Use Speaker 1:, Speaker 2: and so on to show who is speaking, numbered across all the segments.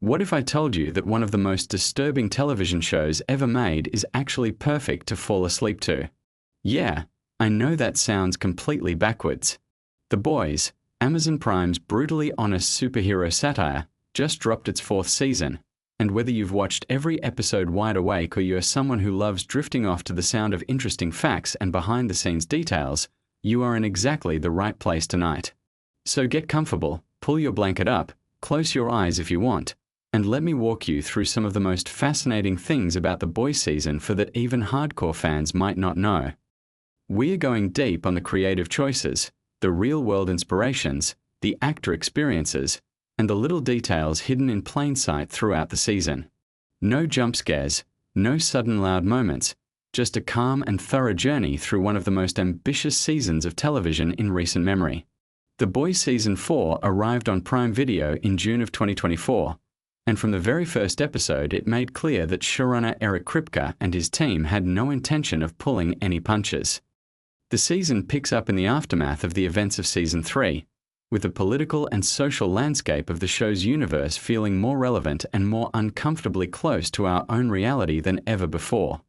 Speaker 1: What if I told you that one of the most disturbing television shows ever made is actually perfect to fall asleep to? Yeah, I know that sounds completely backwards. The Boys, Amazon Prime's brutally honest superhero satire, just dropped its 4th season, and whether you've watched every episode wide awake or you're someone who loves drifting off to the sound of interesting facts and behind-the-scenes details, you are in exactly the right place tonight. So get comfortable, pull your blanket up, close your eyes if you want, and let me walk you through some of the most fascinating things about the Boys season for that even hardcore fans might not know. We're going deep on the creative choices, the real-world inspirations, the actor experiences, and the little details hidden in plain sight throughout the season. No jump scares, no sudden loud moments, just a calm and thorough journey through one of the most ambitious seasons of television in recent memory. The Boys Season 4 arrived on Prime Video in June of 2024, and from the very first episode it made clear that showrunner Eric Kripke and his team had no intention of pulling any punches. The season picks up in the aftermath of the events of Season 3, with the political and social landscape of the show's universe feeling more relevant and more uncomfortably close to our own reality than ever before.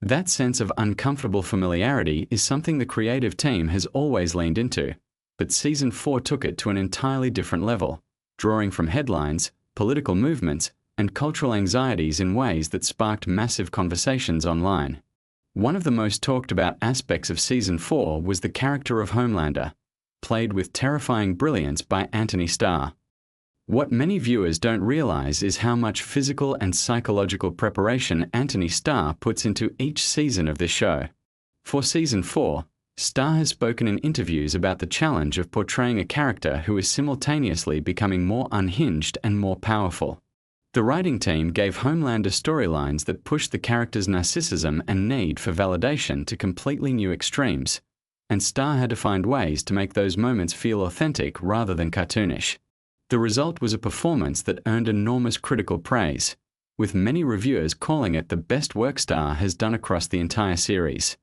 Speaker 1: That sense of uncomfortable familiarity is something the creative team has always leaned into, but Season 4 took it to an entirely different level, drawing from headlines, political movements, and cultural anxieties in ways that sparked massive conversations online. One of the most talked about aspects of Season 4 was the character of Homelander, played with terrifying brilliance by Anthony Starr. What many viewers don't realize is how much physical and psychological preparation Anthony Starr puts into each season of this show. For Season 4, Starr has spoken in interviews about the challenge of portraying a character who is simultaneously becoming more unhinged and more powerful. The writing team gave Homelander storylines that pushed the character's narcissism and need for validation to completely new extremes, and Starr had to find ways to make those moments feel authentic rather than cartoonish. The result was a performance that earned enormous critical praise, with many reviewers calling it the best work Starr has done across the entire series.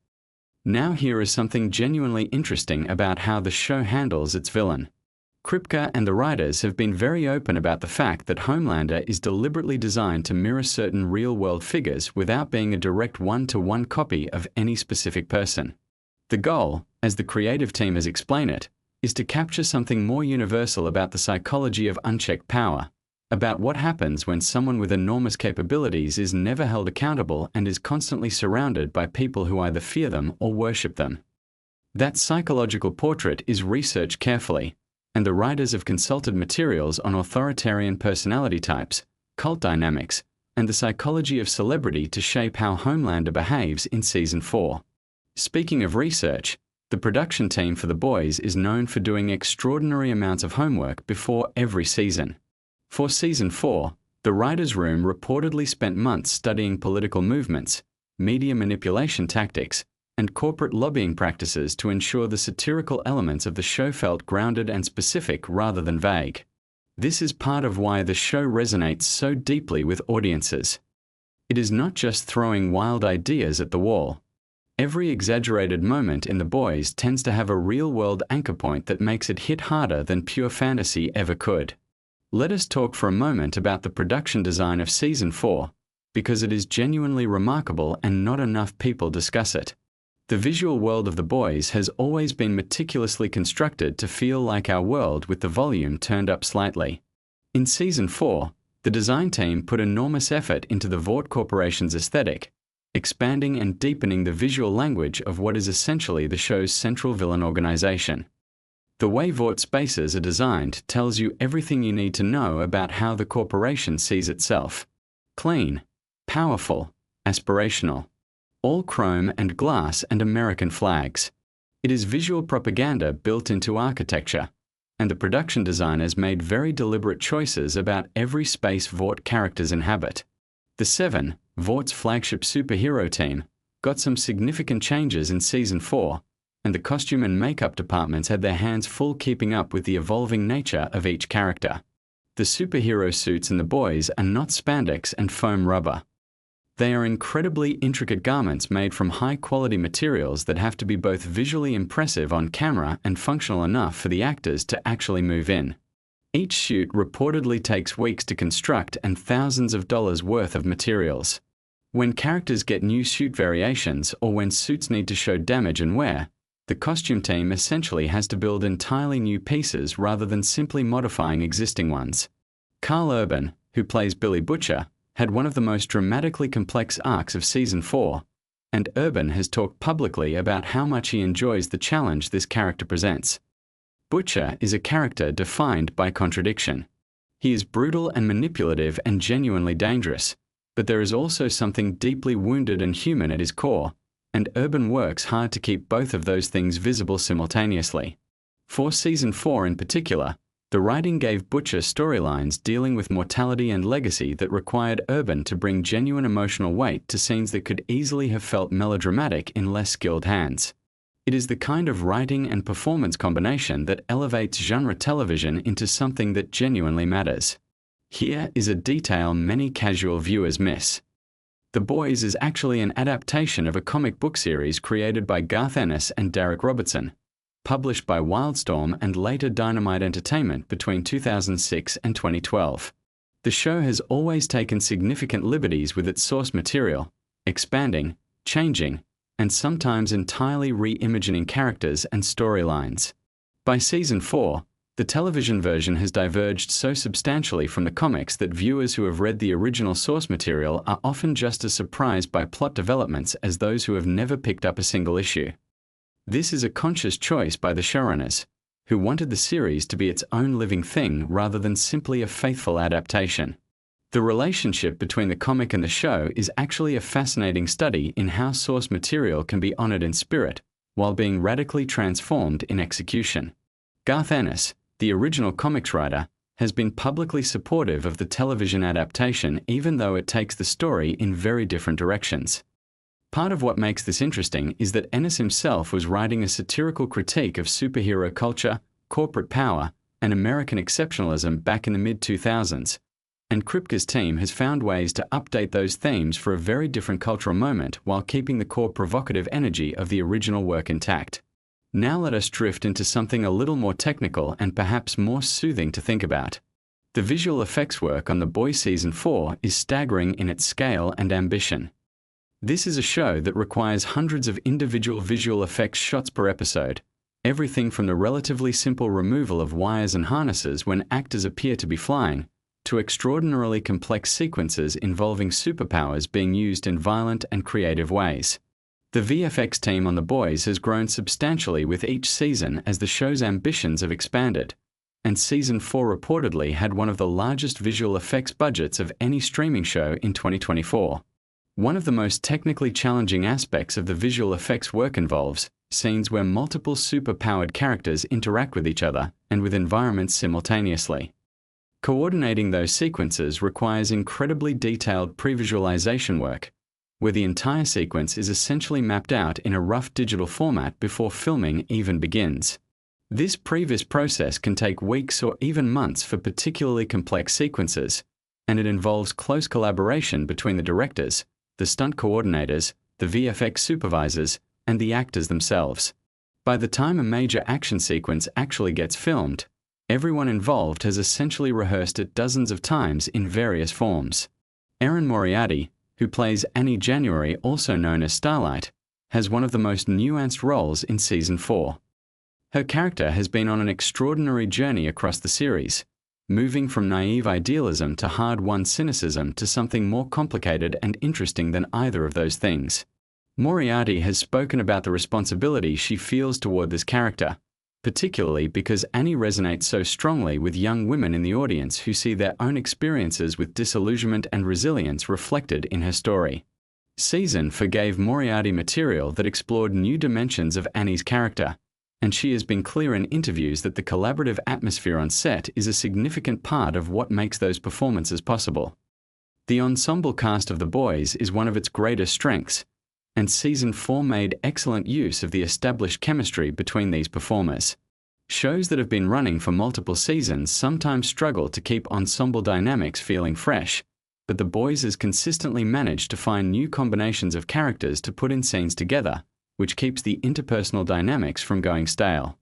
Speaker 1: Now here is something genuinely interesting about how the show handles its villain. Kripke and the writers have been very open about the fact that Homelander is deliberately designed to mirror certain real-world figures without being a direct one-to-one copy of any specific person. The goal, as the creative team has explained it, is to capture something more universal about the psychology of unchecked power, about what happens when someone with enormous capabilities is never held accountable and is constantly surrounded by people who either fear them or worship them. That psychological portrait is researched carefully, and the writers have consulted materials on authoritarian personality types, cult dynamics, and the psychology of celebrity to shape how Homelander behaves in Season 4. Speaking of research, the production team for The Boys is known for doing extraordinary amounts of homework before every season. For Season 4, the writers' room reportedly spent months studying political movements, media manipulation tactics, and corporate lobbying practices to ensure the satirical elements of the show felt grounded and specific rather than vague. This is part of why the show resonates so deeply with audiences. It is not just throwing wild ideas at the wall. Every exaggerated moment in The Boys tends to have a real-world anchor point that makes it hit harder than pure fantasy ever could. Let us talk for a moment about the production design of Season 4, because it is genuinely remarkable and not enough people discuss it. The visual world of The Boys has always been meticulously constructed to feel like our world with the volume turned up slightly. In Season 4, the design team put enormous effort into the Vought Corporation's aesthetic, expanding and deepening the visual language of what is essentially the show's central villain organization. The way Vought spaces are designed tells you everything you need to know about how the corporation sees itself. Clean, powerful, aspirational. All chrome and glass and American flags. It is visual propaganda built into architecture, and the production designers made very deliberate choices about every space Vought characters inhabit. The Seven, Vaught's flagship superhero team, got some significant changes in Season 4, and the costume and makeup departments had their hands full keeping up with the evolving nature of each character. The superhero suits in The Boys are not spandex and foam rubber. They are incredibly intricate garments made from high-quality materials that have to be both visually impressive on camera and functional enough for the actors to actually move in. Each shoot reportedly takes weeks to construct and thousands of dollars worth of materials. When characters get new suit variations or when suits need to show damage and wear, the costume team essentially has to build entirely new pieces rather than simply modifying existing ones. Carl Urban, who plays Billy Butcher, had one of the most dramatically complex arcs of Season 4, and Urban has talked publicly about how much he enjoys the challenge this character presents. Butcher is a character defined by contradiction. He is brutal and manipulative and genuinely dangerous, but there is also something deeply wounded and human at his core, and Urban works hard to keep both of those things visible simultaneously. For Season 4 in particular, the writing gave Butcher storylines dealing with mortality and legacy that required Urban to bring genuine emotional weight to scenes that could easily have felt melodramatic in less skilled hands. It is the kind of writing and performance combination that elevates genre television into something that genuinely matters. Here is a detail many casual viewers miss. The Boys is actually an adaptation of a comic book series created by Garth Ennis and Derek Robertson, published by Wildstorm and later Dynamite Entertainment between 2006 and 2012. The show has always taken significant liberties with its source material, expanding, changing, and sometimes entirely reimagining characters and storylines. By Season 4, the television version has diverged so substantially from the comics that viewers who have read the original source material are often just as surprised by plot developments as those who have never picked up a single issue. This is a conscious choice by the showrunners, who wanted the series to be its own living thing rather than simply a faithful adaptation. The relationship between the comic and the show is actually a fascinating study in how source material can be honored in spirit while being radically transformed in execution. Garth Ennis, the original comics writer, has been publicly supportive of the television adaptation even though it takes the story in very different directions. Part of what makes this interesting is that Ennis himself was writing a satirical critique of superhero culture, corporate power, and American exceptionalism back in the mid-2000s, and Kripke's team has found ways to update those themes for a very different cultural moment while keeping the core provocative energy of the original work intact. Now let us drift into something a little more technical and perhaps more soothing to think about. The visual effects work on The Boys Season 4 is staggering in its scale and ambition. This is a show that requires hundreds of individual visual effects shots per episode, everything from the relatively simple removal of wires and harnesses when actors appear to be flying, to extraordinarily complex sequences involving superpowers being used in violent and creative ways. The VFX team on The Boys has grown substantially with each season as the show's ambitions have expanded, and Season 4 reportedly had one of the largest visual effects budgets of any streaming show in 2024. One of the most technically challenging aspects of the visual effects work involves scenes where multiple super-powered characters interact with each other and with environments simultaneously. Coordinating those sequences requires incredibly detailed pre-visualization work, where the entire sequence is essentially mapped out in a rough digital format before filming even begins. This previs process can take weeks or even months for particularly complex sequences, and it involves close collaboration between the directors, the stunt coordinators, the VFX supervisors, and the actors themselves. By the time a major action sequence actually gets filmed, everyone involved has essentially rehearsed it dozens of times in various forms. Erin Moriarty, who plays Annie January, also known as Starlight, has one of the most nuanced roles in Season 4. Her character has been on an extraordinary journey across the series, moving from naive idealism to hard-won cynicism to something more complicated and interesting than either of those things. Moriarty has spoken about the responsibility she feels toward this character, particularly because Annie resonates so strongly with young women in the audience who see their own experiences with disillusionment and resilience reflected in her story. Season forgave Moriarty material that explored new dimensions of Annie's character, and she has been clear in interviews that the collaborative atmosphere on set is a significant part of what makes those performances possible. The ensemble cast of The Boys is one of its greatest strengths, and Season 4 made excellent use of the established chemistry between these performers. Shows that have been running for multiple seasons sometimes struggle to keep ensemble dynamics feeling fresh, but The Boys has consistently managed to find new combinations of characters to put in scenes together, which keeps the interpersonal dynamics from going stale.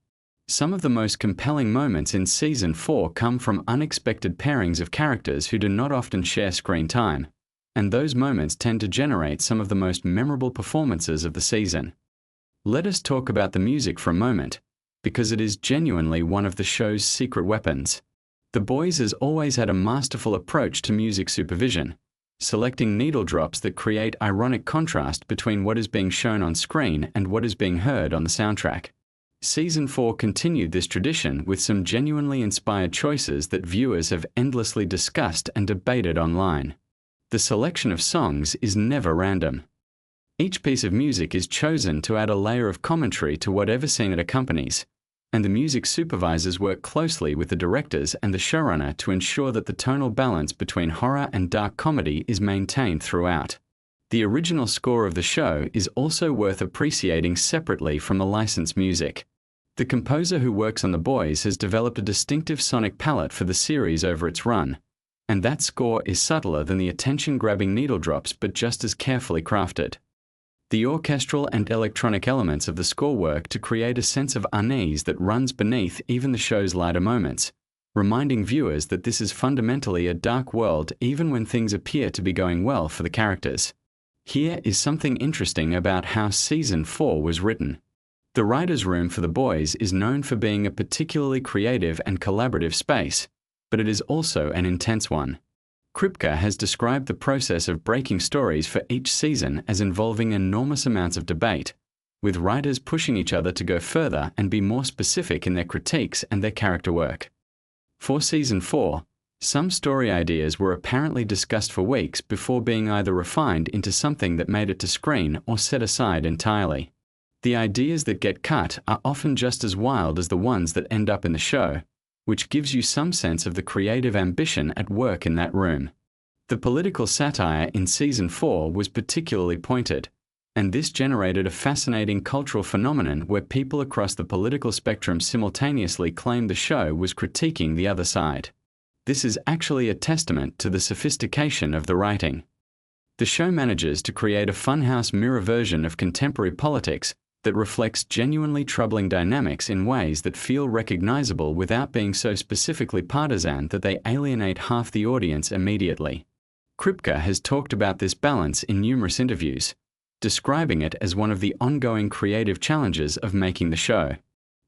Speaker 1: Some of the most compelling moments in Season 4 come from unexpected pairings of characters who do not often share screen time, and those moments tend to generate some of the most memorable performances of the season. Let us talk about the music for a moment, because it is genuinely one of the show's secret weapons. The Boys has always had a masterful approach to music supervision, selecting needle drops that create ironic contrast between what is being shown on screen and what is being heard on the soundtrack. Season 4 continued this tradition with some genuinely inspired choices that viewers have endlessly discussed and debated online. The selection of songs is never random. Each piece of music is chosen to add a layer of commentary to whatever scene it accompanies, and the music supervisors work closely with the directors and the showrunner to ensure that the tonal balance between horror and dark comedy is maintained throughout. The original score of the show is also worth appreciating separately from the licensed music. The composer who works on The Boys has developed a distinctive sonic palette for the series over its run, and that score is subtler than the attention-grabbing needle drops but just as carefully crafted. The orchestral and electronic elements of the score work to create a sense of unease that runs beneath even the show's lighter moments, reminding viewers that this is fundamentally a dark world even when things appear to be going well for the characters. Here is something interesting about how Season 4 was written. The writer's room for The Boys is known for being a particularly creative and collaborative space, but it is also an intense one. Kripke has described the process of breaking stories for each season as involving enormous amounts of debate, with writers pushing each other to go further and be more specific in their critiques and their character work. For Season 4, some story ideas were apparently discussed for weeks before being either refined into something that made it to screen or set aside entirely. The ideas that get cut are often just as wild as the ones that end up in the show, which gives you some sense of the creative ambition at work in that room. The political satire in Season 4 was particularly pointed, and this generated a fascinating cultural phenomenon where people across the political spectrum simultaneously claimed the show was critiquing the other side. This is actually a testament to the sophistication of the writing. The show manages to create a funhouse mirror version of contemporary politics that reflects genuinely troubling dynamics in ways that feel recognizable without being so specifically partisan that they alienate half the audience immediately. Kripke has talked about this balance in numerous interviews, describing it as one of the ongoing creative challenges of making the show.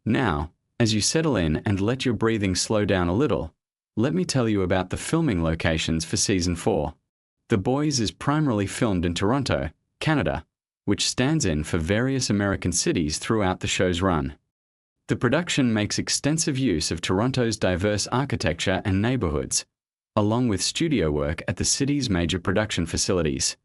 Speaker 1: Now, as you settle in and let your breathing slow down a little, let me tell you about the filming locations for Season 4. The Boys is primarily filmed in Toronto, Canada, which stands in for various American cities throughout the show's run. The production makes extensive use of Toronto's diverse architecture and neighborhoods, along with studio work at the city's major production facilities.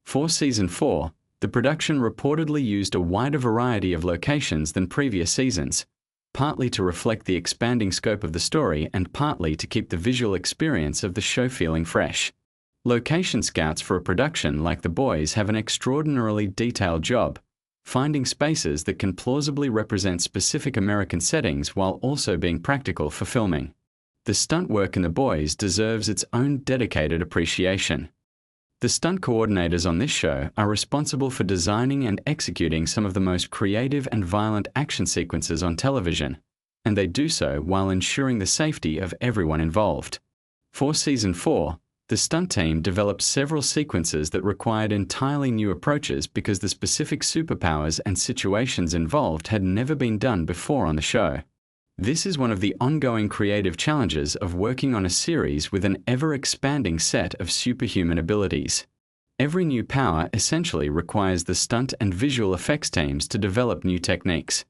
Speaker 1: For Season 4, the production reportedly used a wider variety of locations than previous seasons, partly to reflect the expanding scope of the story and partly to keep the visual experience of the show feeling fresh. Location scouts for a production like The Boys have an extraordinarily detailed job, finding spaces that can plausibly represent specific American settings while also being practical for filming. The stunt work in The Boys deserves its own dedicated appreciation. The stunt coordinators on this show are responsible for designing and executing some of the most creative and violent action sequences on television, and they do so while ensuring the safety of everyone involved. For Season 4, the stunt team developed several sequences that required entirely new approaches because the specific superpowers and situations involved had never been done before on the show. This is one of the ongoing creative challenges of working on a series with an ever-expanding set of superhuman abilities. Every new power essentially requires the stunt and visual effects teams to develop new techniques.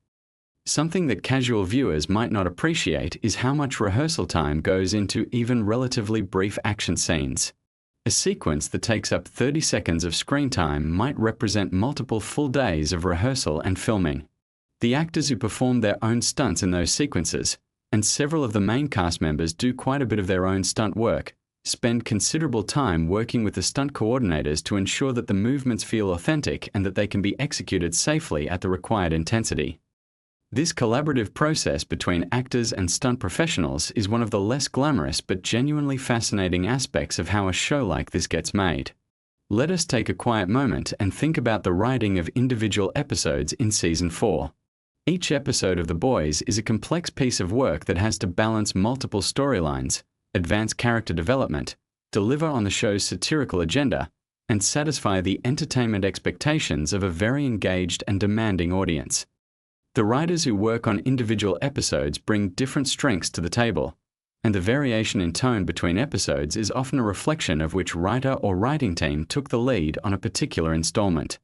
Speaker 1: Something that casual viewers might not appreciate is how much rehearsal time goes into even relatively brief action scenes. A sequence that takes up 30 seconds of screen time might represent multiple full days of rehearsal and filming. The actors who perform their own stunts in those sequences, and several of the main cast members do quite a bit of their own stunt work, spend considerable time working with the stunt coordinators to ensure that the movements feel authentic and that they can be executed safely at the required intensity. This collaborative process between actors and stunt professionals is one of the less glamorous but genuinely fascinating aspects of how a show like this gets made. Let us take a quiet moment and think about the writing of individual episodes in Season 4. Each episode of The Boys is a complex piece of work that has to balance multiple storylines, advance character development, deliver on the show's satirical agenda, and satisfy the entertainment expectations of a very engaged and demanding audience. The writers who work on individual episodes bring different strengths to the table, and the variation in tone between episodes is often a reflection of which writer or writing team took the lead on a particular installment.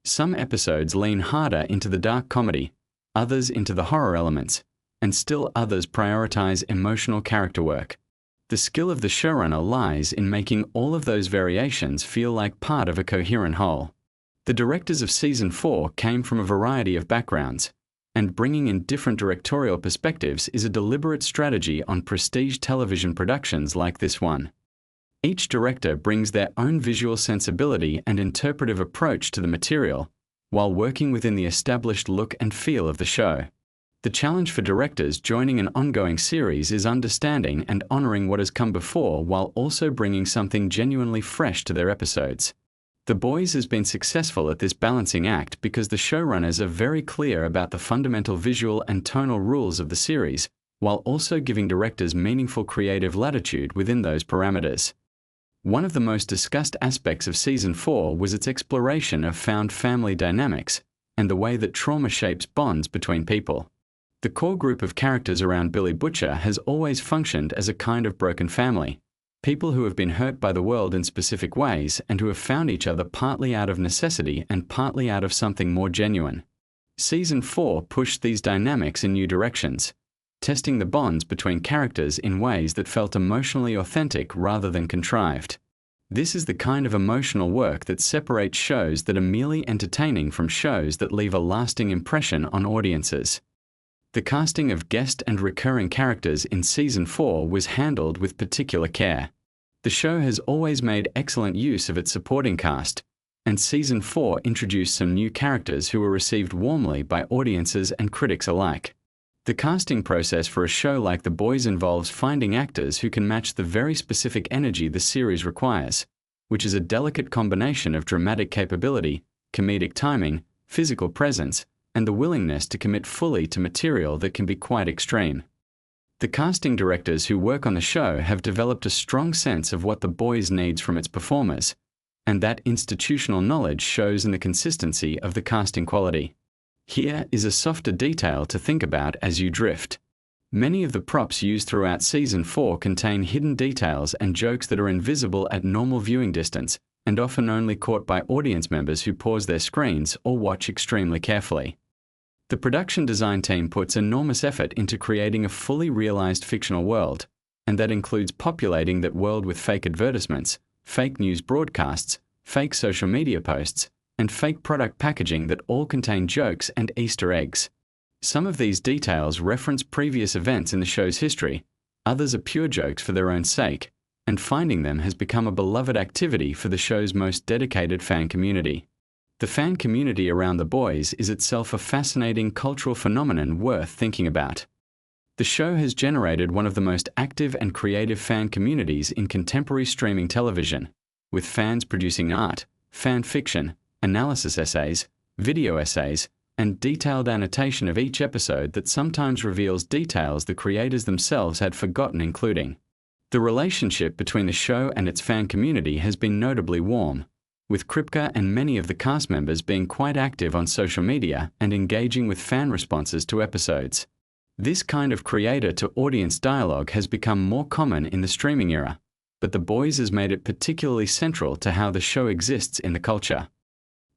Speaker 1: Some episodes lean harder into the dark comedy, others into the horror elements, and still others prioritize emotional character work. The skill of the showrunner lies in making all of those variations feel like part of a coherent whole. The directors of Season 4 came from a variety of backgrounds, and bringing in different directorial perspectives is a deliberate strategy on prestige television productions like this one. Each director brings their own visual sensibility and interpretive approach to the material, while working within the established look and feel of the show. The challenge for directors joining an ongoing series is understanding and honoring what has come before while also bringing something genuinely fresh to their episodes. The Boys has been successful at this balancing act because the showrunners are very clear about the fundamental visual and tonal rules of the series, while also giving directors meaningful creative latitude within those parameters. One of the most discussed aspects of Season 4 was its exploration of found family dynamics and the way that trauma shapes bonds between people. The core group of characters around Billy Butcher has always functioned as a kind of broken family, people who have been hurt by the world in specific ways and who have found each other partly out of necessity and partly out of something more genuine. Season 4 pushed these dynamics in new directions, testing the bonds between characters in ways that felt emotionally authentic rather than contrived. This is the kind of emotional work that separates shows that are merely entertaining from shows that leave a lasting impression on audiences. The casting of guest and recurring characters in Season 4 was handled with particular care. The show has always made excellent use of its supporting cast, and Season 4 introduced some new characters who were received warmly by audiences and critics alike. The casting process for a show like The Boys involves finding actors who can match the very specific energy the series requires, which is a delicate combination of dramatic capability, comedic timing, physical presence, and the willingness to commit fully to material that can be quite extreme. The casting directors who work on the show have developed a strong sense of what The Boys needs from its performers, and that institutional knowledge shows in the consistency of the casting quality. Here is a softer detail to think about as you drift. Many of the props used throughout Season 4 contain hidden details and jokes that are invisible at normal viewing distance, and often only caught by audience members who pause their screens or watch extremely carefully. The production design team puts enormous effort into creating a fully realized fictional world, and that includes populating that world with fake advertisements, fake news broadcasts, fake social media posts, and fake product packaging that all contain jokes and Easter eggs. Some of these details reference previous events in the show's history, others are pure jokes for their own sake, and finding them has become a beloved activity for the show's most dedicated fan community. The fan community around The Boys is itself a fascinating cultural phenomenon worth thinking about. The show has generated one of the most active and creative fan communities in contemporary streaming television, with fans producing art, fan fiction, analysis essays, video essays, and detailed annotation of each episode that sometimes reveals details the creators themselves had forgotten including. The relationship between the show and its fan community has been notably warm, with Kripke and many of the cast members being quite active on social media and engaging with fan responses to episodes. This kind of creator-to-audience dialogue has become more common in the streaming era, but The Boys has made it particularly central to how the show exists in the culture.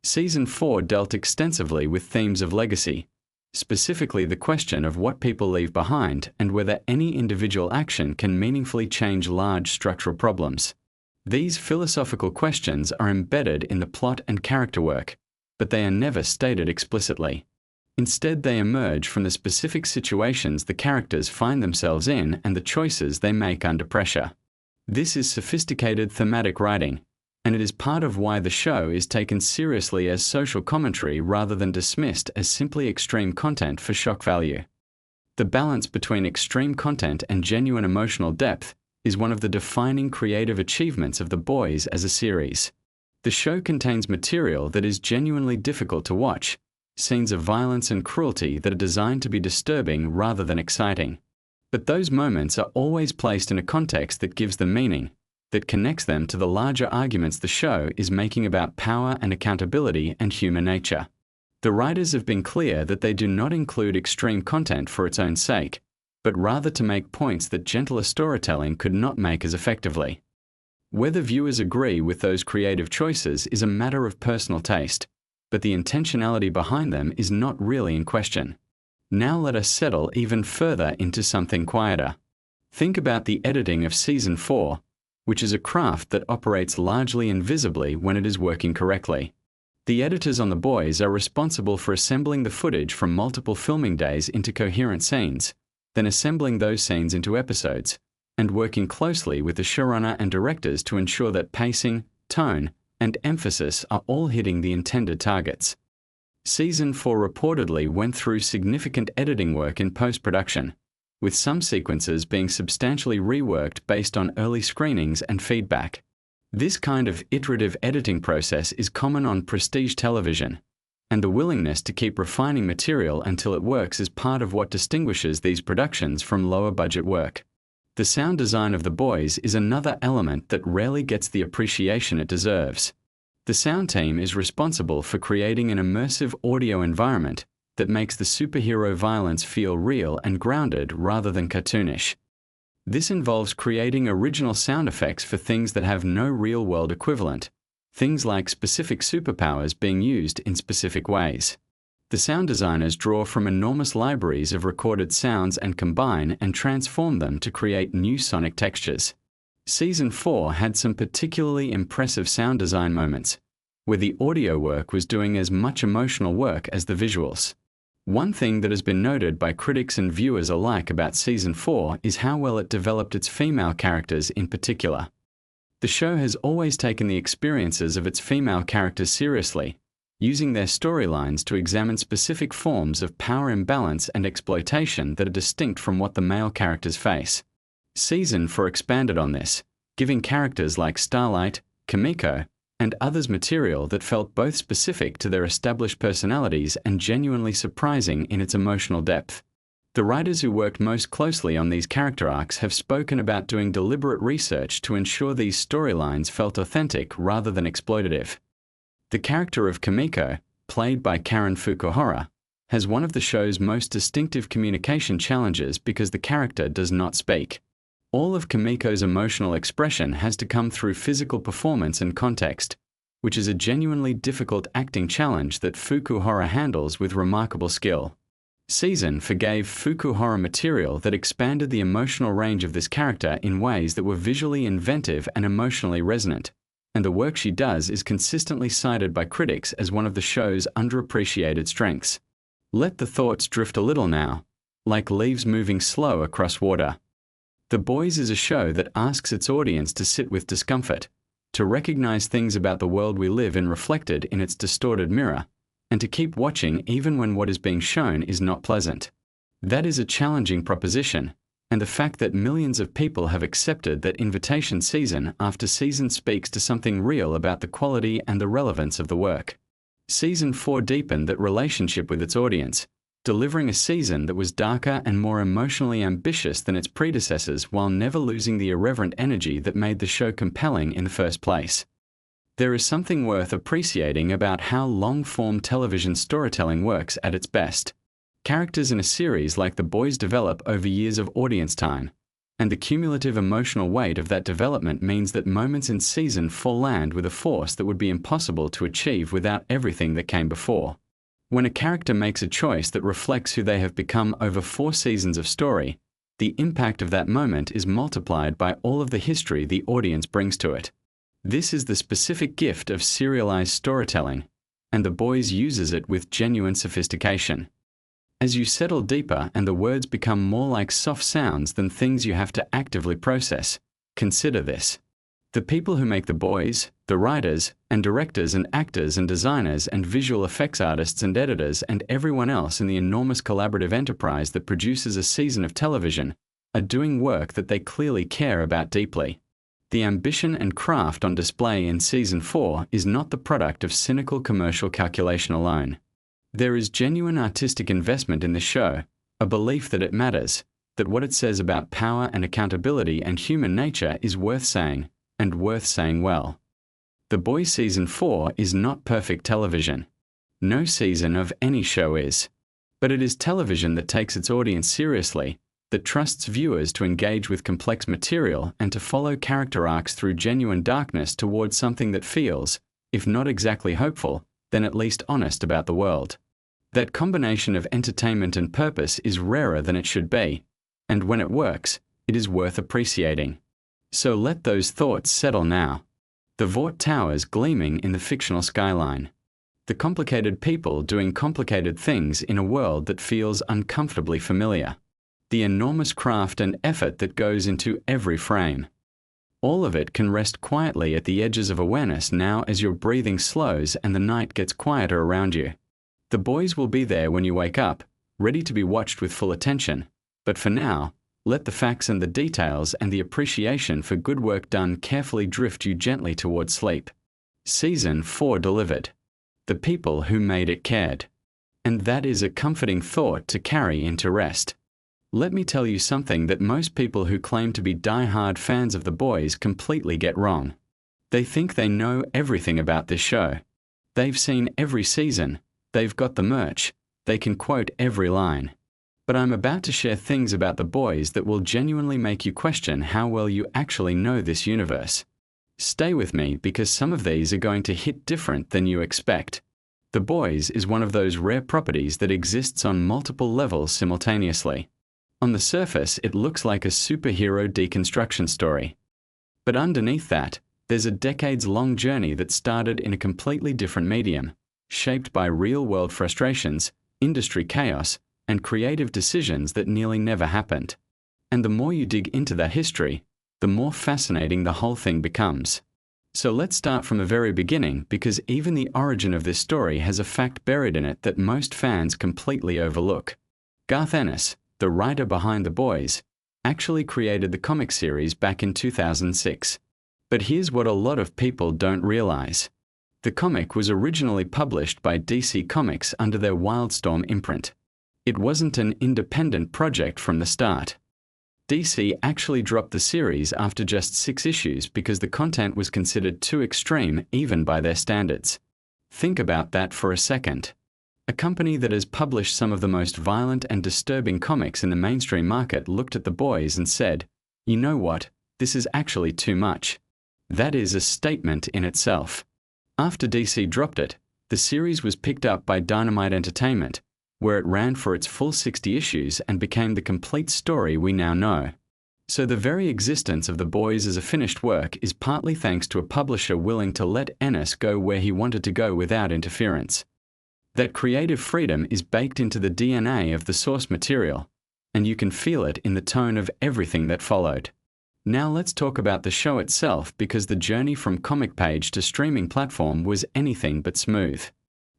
Speaker 1: Season 4 dealt extensively with themes of legacy, specifically the question of what people leave behind and whether any individual action can meaningfully change large structural problems. These philosophical questions are embedded in the plot and character work, but they are never stated explicitly. Instead, they emerge from the specific situations the characters find themselves in and the choices they make under pressure. This is sophisticated thematic writing, and it is part of why the show is taken seriously as social commentary rather than dismissed as simply extreme content for shock value. The balance between extreme content and genuine emotional depth is one of the defining creative achievements of The Boys as a series. The show contains material that is genuinely difficult to watch, scenes of violence and cruelty that are designed to be disturbing rather than exciting. But those moments are always placed in a context that gives them meaning, that connects them to the larger arguments the show is making about power and accountability and human nature. The writers have been clear that they do not include extreme content for its own sake, but rather to make points that gentler storytelling could not make as effectively. Whether viewers agree with those creative choices is a matter of personal taste, but the intentionality behind them is not really in question. Now let us settle even further into something quieter. Think about the editing of Season 4, which is a craft that operates largely invisibly when it is working correctly. The editors on The Boys are responsible for assembling the footage from multiple filming days into coherent scenes, then assembling those scenes into episodes, and working closely with the showrunner and directors to ensure that pacing, tone, and emphasis are all hitting the intended targets. Season 4 reportedly went through significant editing work in post-production, with some sequences being substantially reworked based on early screenings and feedback. This kind of iterative editing process is common on prestige television, and the willingness to keep refining material until it works is part of what distinguishes these productions from lower-budget work. The sound design of The Boys is another element that rarely gets the appreciation it deserves. The sound team is responsible for creating an immersive audio environment that makes the superhero violence feel real and grounded rather than cartoonish. This involves creating original sound effects for things that have no real-world equivalent, things like specific superpowers being used in specific ways. The sound designers draw from enormous libraries of recorded sounds and combine and transform them to create new sonic textures. Season 4 had some particularly impressive sound design moments, where the audio work was doing as much emotional work as the visuals. One thing that has been noted by critics and viewers alike about Season 4 is how well it developed its female characters in particular. The show has always taken the experiences of its female characters seriously, using their storylines to examine specific forms of power imbalance and exploitation that are distinct from what the male characters face. Season 4 expanded on this, giving characters like Starlight, Kimiko, and others material that felt both specific to their established personalities and genuinely surprising in its emotional depth. The writers who worked most closely on these character arcs have spoken about doing deliberate research to ensure these storylines felt authentic rather than exploitative. The character of Kimiko, played by Karen Fukuhara, has one of the show's most distinctive communication challenges because the character does not speak. All of Kimiko's emotional expression has to come through physical performance and context, which is a genuinely difficult acting challenge that Fukuhara handles with remarkable skill. Season forgave Fukuhara material that expanded the emotional range of this character in ways that were visually inventive and emotionally resonant, and the work she does is consistently cited by critics as one of the show's underappreciated strengths. Let the thoughts drift a little now, like leaves moving slow across water. The Boys is a show that asks its audience to sit with discomfort, to recognize things about the world we live in reflected in its distorted mirror, and to keep watching even when what is being shown is not pleasant. That is a challenging proposition, and the fact that millions of people have accepted that invitation season after season speaks to something real about the quality and the relevance of the work. Season 4 deepened that relationship with its audience, delivering a season that was darker and more emotionally ambitious than its predecessors while never losing the irreverent energy that made the show compelling in the first place. There is something worth appreciating about how long-form television storytelling works at its best. Characters in a series like The Boys develop over years of audience time, and the cumulative emotional weight of that development means that moments in Season 4 land with a force that would be impossible to achieve without everything that came before. When a character makes a choice that reflects who they have become over 4 seasons of story, the impact of that moment is multiplied by all of the history the audience brings to it. This is the specific gift of serialized storytelling, and The Boys uses it with genuine sophistication. As you settle deeper and the words become more like soft sounds than things you have to actively process, consider this. The people who make The Boys, the writers and directors and actors and designers and visual effects artists and editors and everyone else in the enormous collaborative enterprise that produces a season of television are doing work that they clearly care about deeply. The ambition and craft on display in Season 4 is not the product of cynical commercial calculation alone. There is genuine artistic investment in the show, a belief that it matters, that what it says about power and accountability and human nature is worth saying, and worth saying well. The Boys Season 4 is not perfect television. No season of any show is. But it is television that takes its audience seriously, that trusts viewers to engage with complex material and to follow character arcs through genuine darkness towards something that feels, if not exactly hopeful, then at least honest about the world. That combination of entertainment and purpose is rarer than it should be, and when it works, it is worth appreciating. So let those thoughts settle now. The Vought Towers gleaming in the fictional skyline. The complicated people doing complicated things in a world that feels uncomfortably familiar. The enormous craft and effort that goes into every frame. All of it can rest quietly at the edges of awareness now as your breathing slows and the night gets quieter around you. The boys will be there when you wake up, ready to be watched with full attention. But for now, let the facts and the details and the appreciation for good work done carefully drift you gently towards sleep. Season 4 delivered. The people who made it cared. And that is a comforting thought to carry into rest. Let me tell you something that most people who claim to be die-hard fans of The Boys completely get wrong. They think they know everything about this show. They've seen every season, they've got the merch, they can quote every line. But I'm about to share things about The Boys that will genuinely make you question how well you actually know this universe. Stay with me because some of these are going to hit different than you expect. The Boys is one of those rare properties that exists on multiple levels simultaneously. On the surface, it looks like a superhero deconstruction story. But underneath that, there's a decades-long journey that started in a completely different medium, shaped by real-world frustrations, industry chaos, and creative decisions that nearly never happened. And the more you dig into that history, the more fascinating the whole thing becomes. So let's start from the very beginning because even the origin of this story has a fact buried in it that most fans completely overlook. Garth Ennis, the writer behind The Boys, actually created the comic series back in 2006. But here's what a lot of people don't realize. The comic was originally published by DC Comics under their Wildstorm imprint. It wasn't an independent project from the start. DC actually dropped the series after just 6 issues because the content was considered too extreme even by their standards. Think about that for a second. A company that has published some of the most violent and disturbing comics in the mainstream market looked at The Boys and said, "You know what, this is actually too much." That is a statement in itself. After DC dropped it, the series was picked up by Dynamite Entertainment, where it ran for its full 60 issues and became the complete story we now know. So the very existence of The Boys as a finished work is partly thanks to a publisher willing to let Ennis go where he wanted to go without interference. That creative freedom is baked into the DNA of the source material, and you can feel it in the tone of everything that followed. Now let's talk about the show itself because the journey from comic page to streaming platform was anything but smooth.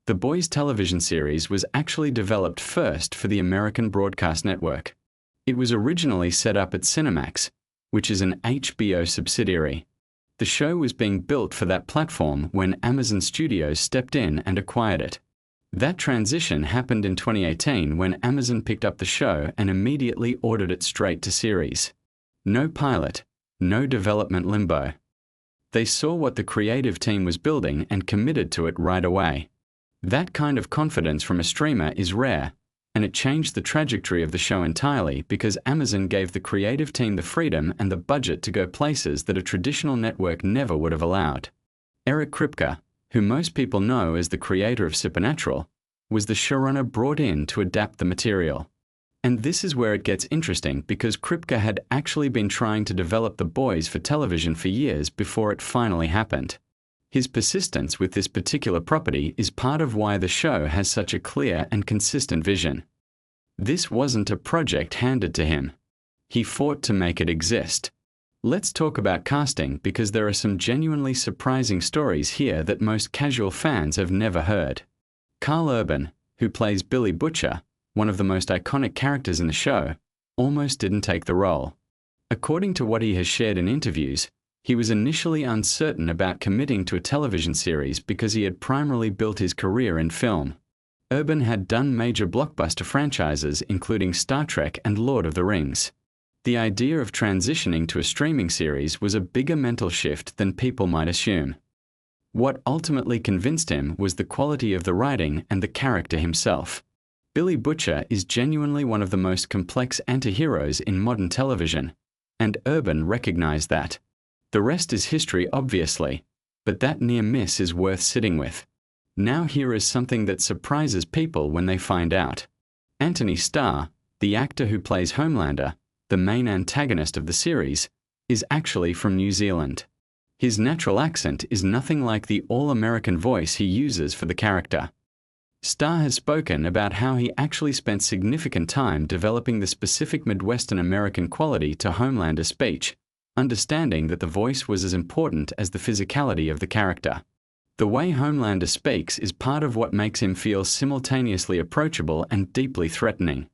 Speaker 1: The Boys television series was actually developed first for the American Broadcast Network. It was originally set up at Cinemax, which is an HBO subsidiary. The show was being built for that platform when Amazon Studios stepped in and acquired it. That transition happened in 2018 when Amazon picked up the show and immediately ordered it straight to series. No pilot, no development limbo. They saw what the creative team was building and committed to it right away. That kind of confidence from a streamer is rare, and it changed the trajectory of the show entirely because Amazon gave the creative team the freedom and the budget to go places that a traditional network never would have allowed. Eric Kripke, who most people know as the creator of Supernatural, was the showrunner brought in to adapt the material. And this is where it gets interesting because Kripke had actually been trying to develop The Boys for television for years before it finally happened. His persistence with this particular property is part of why the show has such a clear and consistent vision. This wasn't a project handed to him. He fought to make it exist. Let's talk about casting because there are some genuinely surprising stories here that most casual fans have never heard. Carl Urban, who plays Billy Butcher, one of the most iconic characters in the show, almost didn't take the role. According to what he has shared in interviews, he was initially uncertain about committing to a television series because he had primarily built his career in film. Urban had done major blockbuster franchises including Star Trek and Lord of the Rings. The idea of transitioning to a streaming series was a bigger mental shift than people might assume. What ultimately convinced him was the quality of the writing and the character himself. Billy Butcher is genuinely one of the most complex anti-heroes in modern television, and Urban recognized that. The rest is history, obviously, but that near miss is worth sitting with. Now here is something that surprises people when they find out. Anthony Starr, the actor who plays Homelander, the main antagonist of the series, is actually from New Zealand. His natural accent is nothing like the all-American voice he uses for the character. Starr has spoken about how he actually spent significant time developing the specific Midwestern American quality to Homelander's speech, understanding that the voice was as important as the physicality of the character. The way Homelander speaks is part of what makes him feel simultaneously approachable and deeply threatening.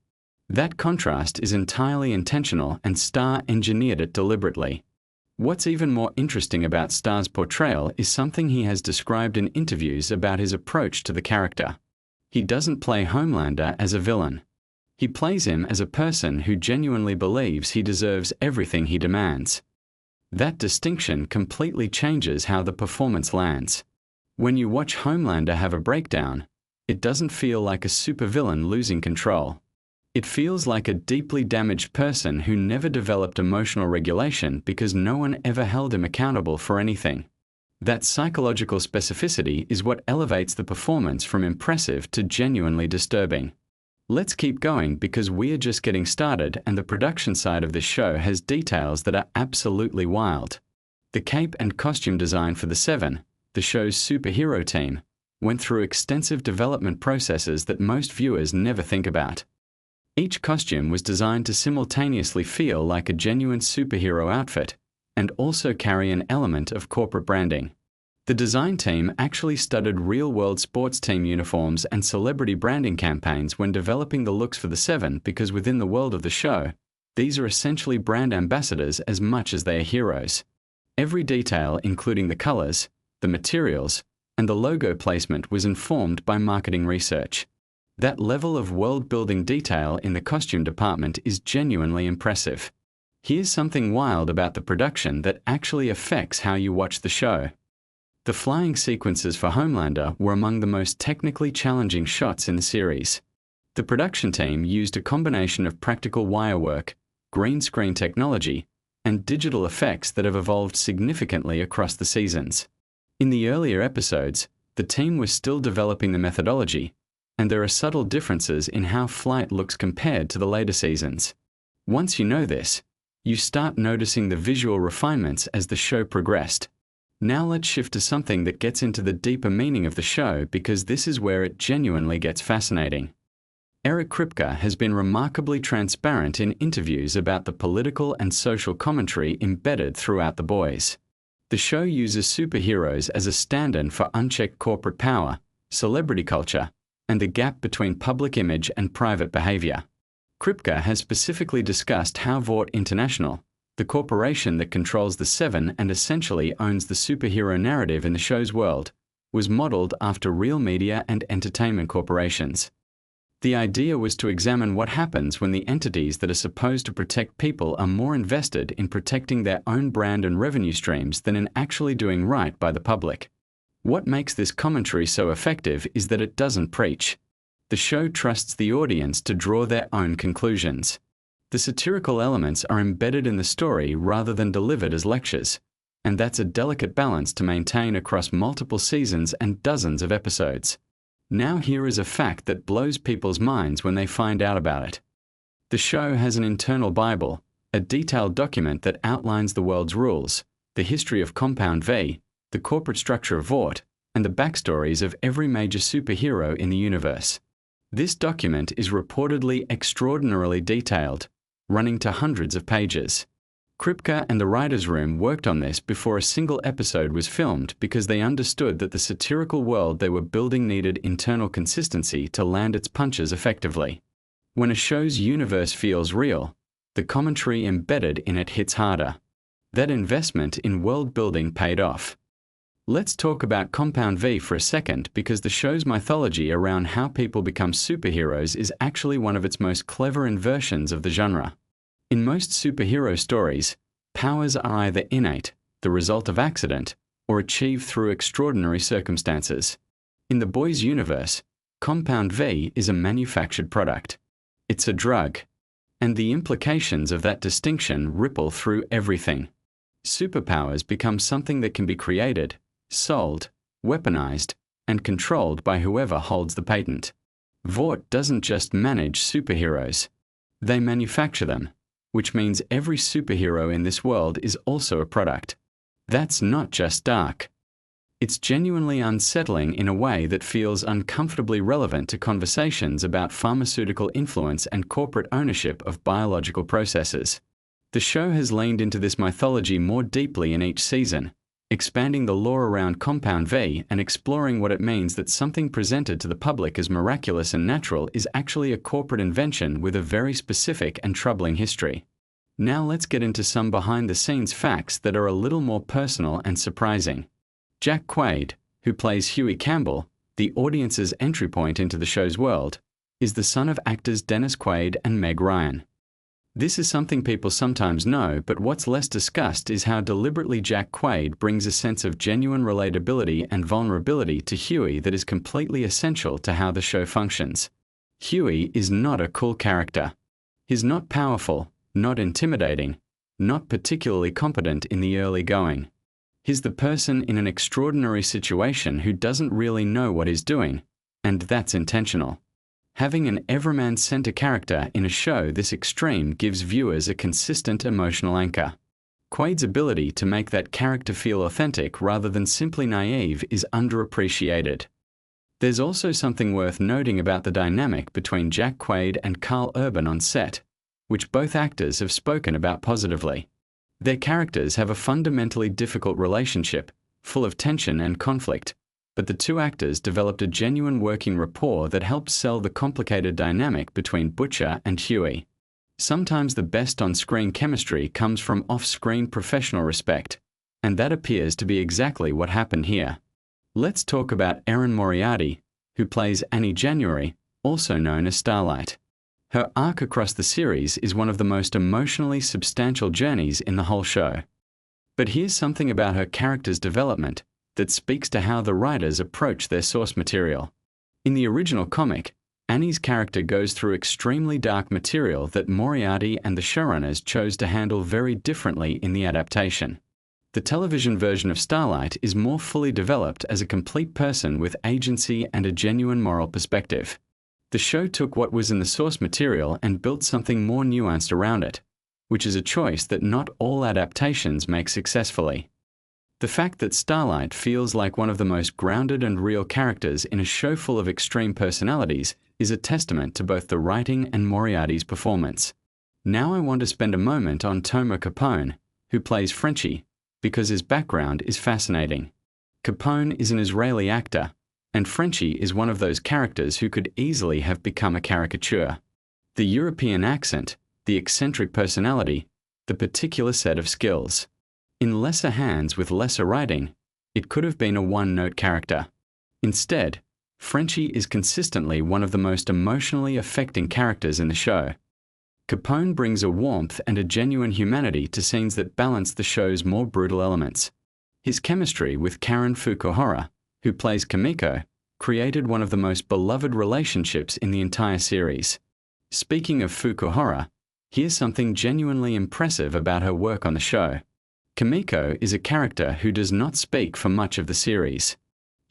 Speaker 1: That contrast is entirely intentional, and Starr engineered it deliberately. What's even more interesting about Starr's portrayal is something he has described in interviews about his approach to the character. He doesn't play Homelander as a villain. He plays him as a person who genuinely believes he deserves everything he demands. That distinction completely changes how the performance lands. When you watch Homelander have a breakdown, it doesn't feel like a supervillain losing control. It feels like a deeply damaged person who never developed emotional regulation because no one ever held him accountable for anything. That psychological specificity is what elevates the performance from impressive to genuinely disturbing. Let's keep going because we are just getting started, and the production side of this show has details that are absolutely wild. The cape and costume design for the Seven, the show's superhero team, went through extensive development processes that most viewers never think about. Each costume was designed to simultaneously feel like a genuine superhero outfit and also carry an element of corporate branding. The design team actually studied real-world sports team uniforms and celebrity branding campaigns when developing the looks for the Seven because within the world of the show, these are essentially brand ambassadors as much as they are heroes. Every detail, including the colors, the materials, and the logo placement, was informed by marketing research. That level of world-building detail in the costume department is genuinely impressive. Here's something wild about the production that actually affects how you watch the show. The flying sequences for Homelander were among the most technically challenging shots in the series. The production team used a combination of practical wire work, green screen technology, and digital effects that have evolved significantly across the seasons. In the earlier episodes, the team was still developing the methodology, and there are subtle differences in how flight looks compared to the later seasons. Once you know this, you start noticing the visual refinements as the show progressed. Now let's shift to something that gets into the deeper meaning of the show, because this is where it genuinely gets fascinating. Eric Kripke has been remarkably transparent in interviews about the political and social commentary embedded throughout The Boys. The show uses superheroes as a stand-in for unchecked corporate power, celebrity culture, and the gap between public image and private behavior. Kripke has specifically discussed how Vought International, the corporation that controls the Seven and essentially owns the superhero narrative in the show's world, was modeled after real media and entertainment corporations. The idea was to examine what happens when the entities that are supposed to protect people are more invested in protecting their own brand and revenue streams than in actually doing right by the public. What makes this commentary so effective is that it doesn't preach. The show trusts the audience to draw their own conclusions. The satirical elements are embedded in the story rather than delivered as lectures, and that's a delicate balance to maintain across multiple seasons and dozens of episodes. Now here is a fact that blows people's minds when they find out about it. The show has an internal Bible, a detailed document that outlines the world's rules, the history of Compound V, the corporate structure of Vought, and the backstories of every major superhero in the universe. This document is reportedly extraordinarily detailed, running to hundreds of pages. Kripke and the writers' room worked on this before a single episode was filmed because they understood that the satirical world they were building needed internal consistency to land its punches effectively. When a show's universe feels real, the commentary embedded in it hits harder. That investment in world building paid off. Let's talk about Compound V for a second, because the show's mythology around how people become superheroes is actually one of its most clever inversions of the genre. In most superhero stories, powers are either innate, the result of accident, or achieved through extraordinary circumstances. In the boys' universe, Compound V is a manufactured product. It's a drug. And the implications of that distinction ripple through everything. Superpowers become something that can be created, sold, weaponized, and controlled by whoever holds the patent. Vought doesn't just manage superheroes. They manufacture them, which means every superhero in this world is also a product. That's not just dark. It's genuinely unsettling in a way that feels uncomfortably relevant to conversations about pharmaceutical influence and corporate ownership of biological processes. The show has leaned into this mythology more deeply in each season, expanding the lore around Compound V and exploring what it means that something presented to the public as miraculous and natural is actually a corporate invention with a very specific and troubling history. Now let's get into some behind-the-scenes facts that are a little more personal and surprising. Jack Quaid, who plays Huey Campbell, the audience's entry point into the show's world, is the son of actors Dennis Quaid and Meg Ryan. This is something people sometimes know, but what's less discussed is how deliberately Jack Quaid brings a sense of genuine relatability and vulnerability to Huey that is completely essential to how the show functions. Huey is not a cool character. He's not powerful, not intimidating, not particularly competent in the early going. He's the person in an extraordinary situation who doesn't really know what he's doing, and that's intentional. Having an everyman center character in a show this extreme gives viewers a consistent emotional anchor. Quaid's ability to make that character feel authentic rather than simply naive is underappreciated. There's also something worth noting about the dynamic between Jack Quaid and Carl Urban on set, which both actors have spoken about positively. Their characters have a fundamentally difficult relationship, full of tension and conflict, but the two actors developed a genuine working rapport that helps sell the complicated dynamic between Butcher and Huey. Sometimes the best on-screen chemistry comes from off-screen professional respect, and that appears to be exactly what happened here. Let's talk about Erin Moriarty, who plays Annie January, also known as Starlight. Her arc across the series is one of the most emotionally substantial journeys in the whole show. But here's something about her character's development that speaks to how the writers approach their source material. In the original comic, Annie's character goes through extremely dark material that Moriarty and the showrunners chose to handle very differently in the adaptation. The television version of Starlight is more fully developed as a complete person with agency and a genuine moral perspective. The show took what was in the source material and built something more nuanced around it, which is a choice that not all adaptations make successfully. The fact that Starlight feels like one of the most grounded and real characters in a show full of extreme personalities is a testament to both the writing and Moriarty's performance. Now I want to spend a moment on Tomer Capone, who plays Frenchie, because his background is fascinating. Capone is an Israeli actor, and Frenchie is one of those characters who could easily have become a caricature. The European accent, the eccentric personality, the particular set of skills. In lesser hands with lesser writing, it could have been a one-note character. Instead, Frenchie is consistently one of the most emotionally affecting characters in the show. Capone brings a warmth and a genuine humanity to scenes that balance the show's more brutal elements. His chemistry with Karen Fukuhara, who plays Kamiko, created one of the most beloved relationships in the entire series. Speaking of Fukuhara, here's something genuinely impressive about her work on the show. Kamiko is a character who does not speak for much of the series.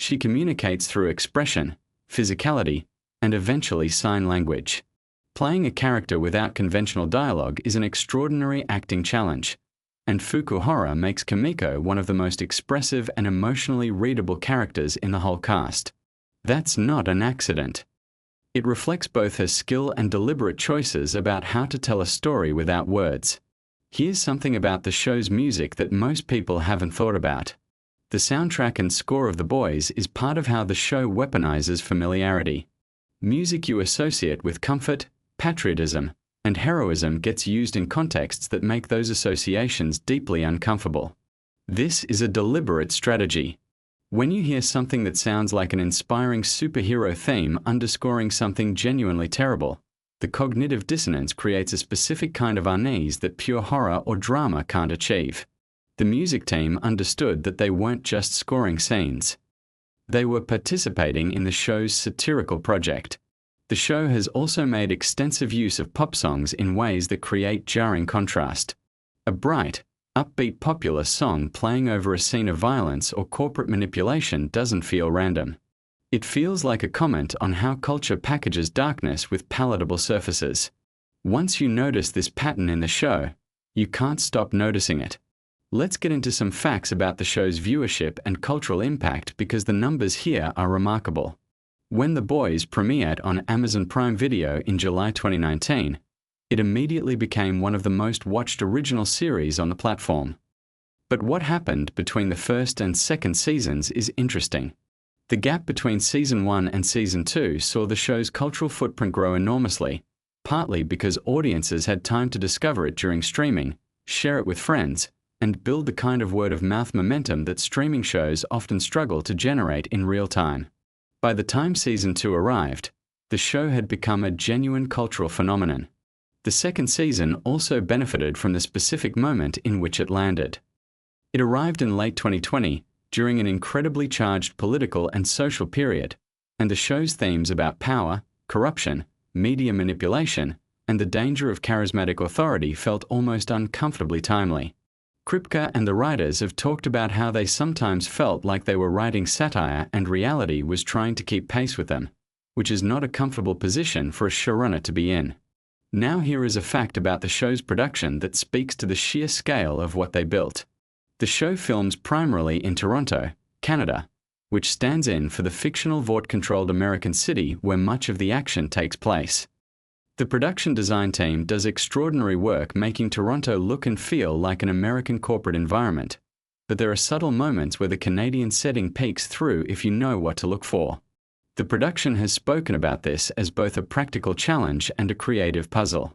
Speaker 1: She communicates through expression, physicality, and eventually sign language. Playing a character without conventional dialogue is an extraordinary acting challenge, and Fukuhara makes Kamiko one of the most expressive and emotionally readable characters in the whole cast. That's not an accident. It reflects both her skill and deliberate choices about how to tell a story without words. Here's something about the show's music that most people haven't thought about. The soundtrack and score of The Boys is part of how the show weaponizes familiarity. Music you associate with comfort, patriotism, and heroism gets used in contexts that make those associations deeply uncomfortable. This is a deliberate strategy. When you hear something that sounds like an inspiring superhero theme underscoring something genuinely terrible, the cognitive dissonance creates a specific kind of unease that pure horror or drama can't achieve. The music team understood that they weren't just scoring scenes. They were participating in the show's satirical project. The show has also made extensive use of pop songs in ways that create jarring contrast. A bright, upbeat popular song playing over a scene of violence or corporate manipulation doesn't feel random. It feels like a comment on how culture packages darkness with palatable surfaces. Once you notice this pattern in the show, you can't stop noticing it. Let's get into some facts about the show's viewership and cultural impact because the numbers here are remarkable. When The Boys premiered on Amazon Prime Video in July 2019, it immediately became one of the most watched original series on the platform. But what happened between the first and second seasons is interesting. The gap between Season 1 and Season 2 saw the show's cultural footprint grow enormously, partly because audiences had time to discover it during streaming, share it with friends, and build the kind of word-of-mouth momentum that streaming shows often struggle to generate in real time. By the time Season 2 arrived, the show had become a genuine cultural phenomenon. The second season also benefited from the specific moment in which it landed. It arrived in late 2020, during an incredibly charged political and social period, and the show's themes about power, corruption, media manipulation, and the danger of charismatic authority felt almost uncomfortably timely. Kripke and the writers have talked about how they sometimes felt like they were writing satire and reality was trying to keep pace with them, which is not a comfortable position for a showrunner to be in. Now here is a fact about the show's production that speaks to the sheer scale of what they built. The show films primarily in Toronto, Canada, which stands in for the fictional Vought-controlled American city where much of the action takes place. The production design team does extraordinary work making Toronto look and feel like an American corporate environment, but there are subtle moments where the Canadian setting peeks through if you know what to look for. The production has spoken about this as both a practical challenge and a creative puzzle.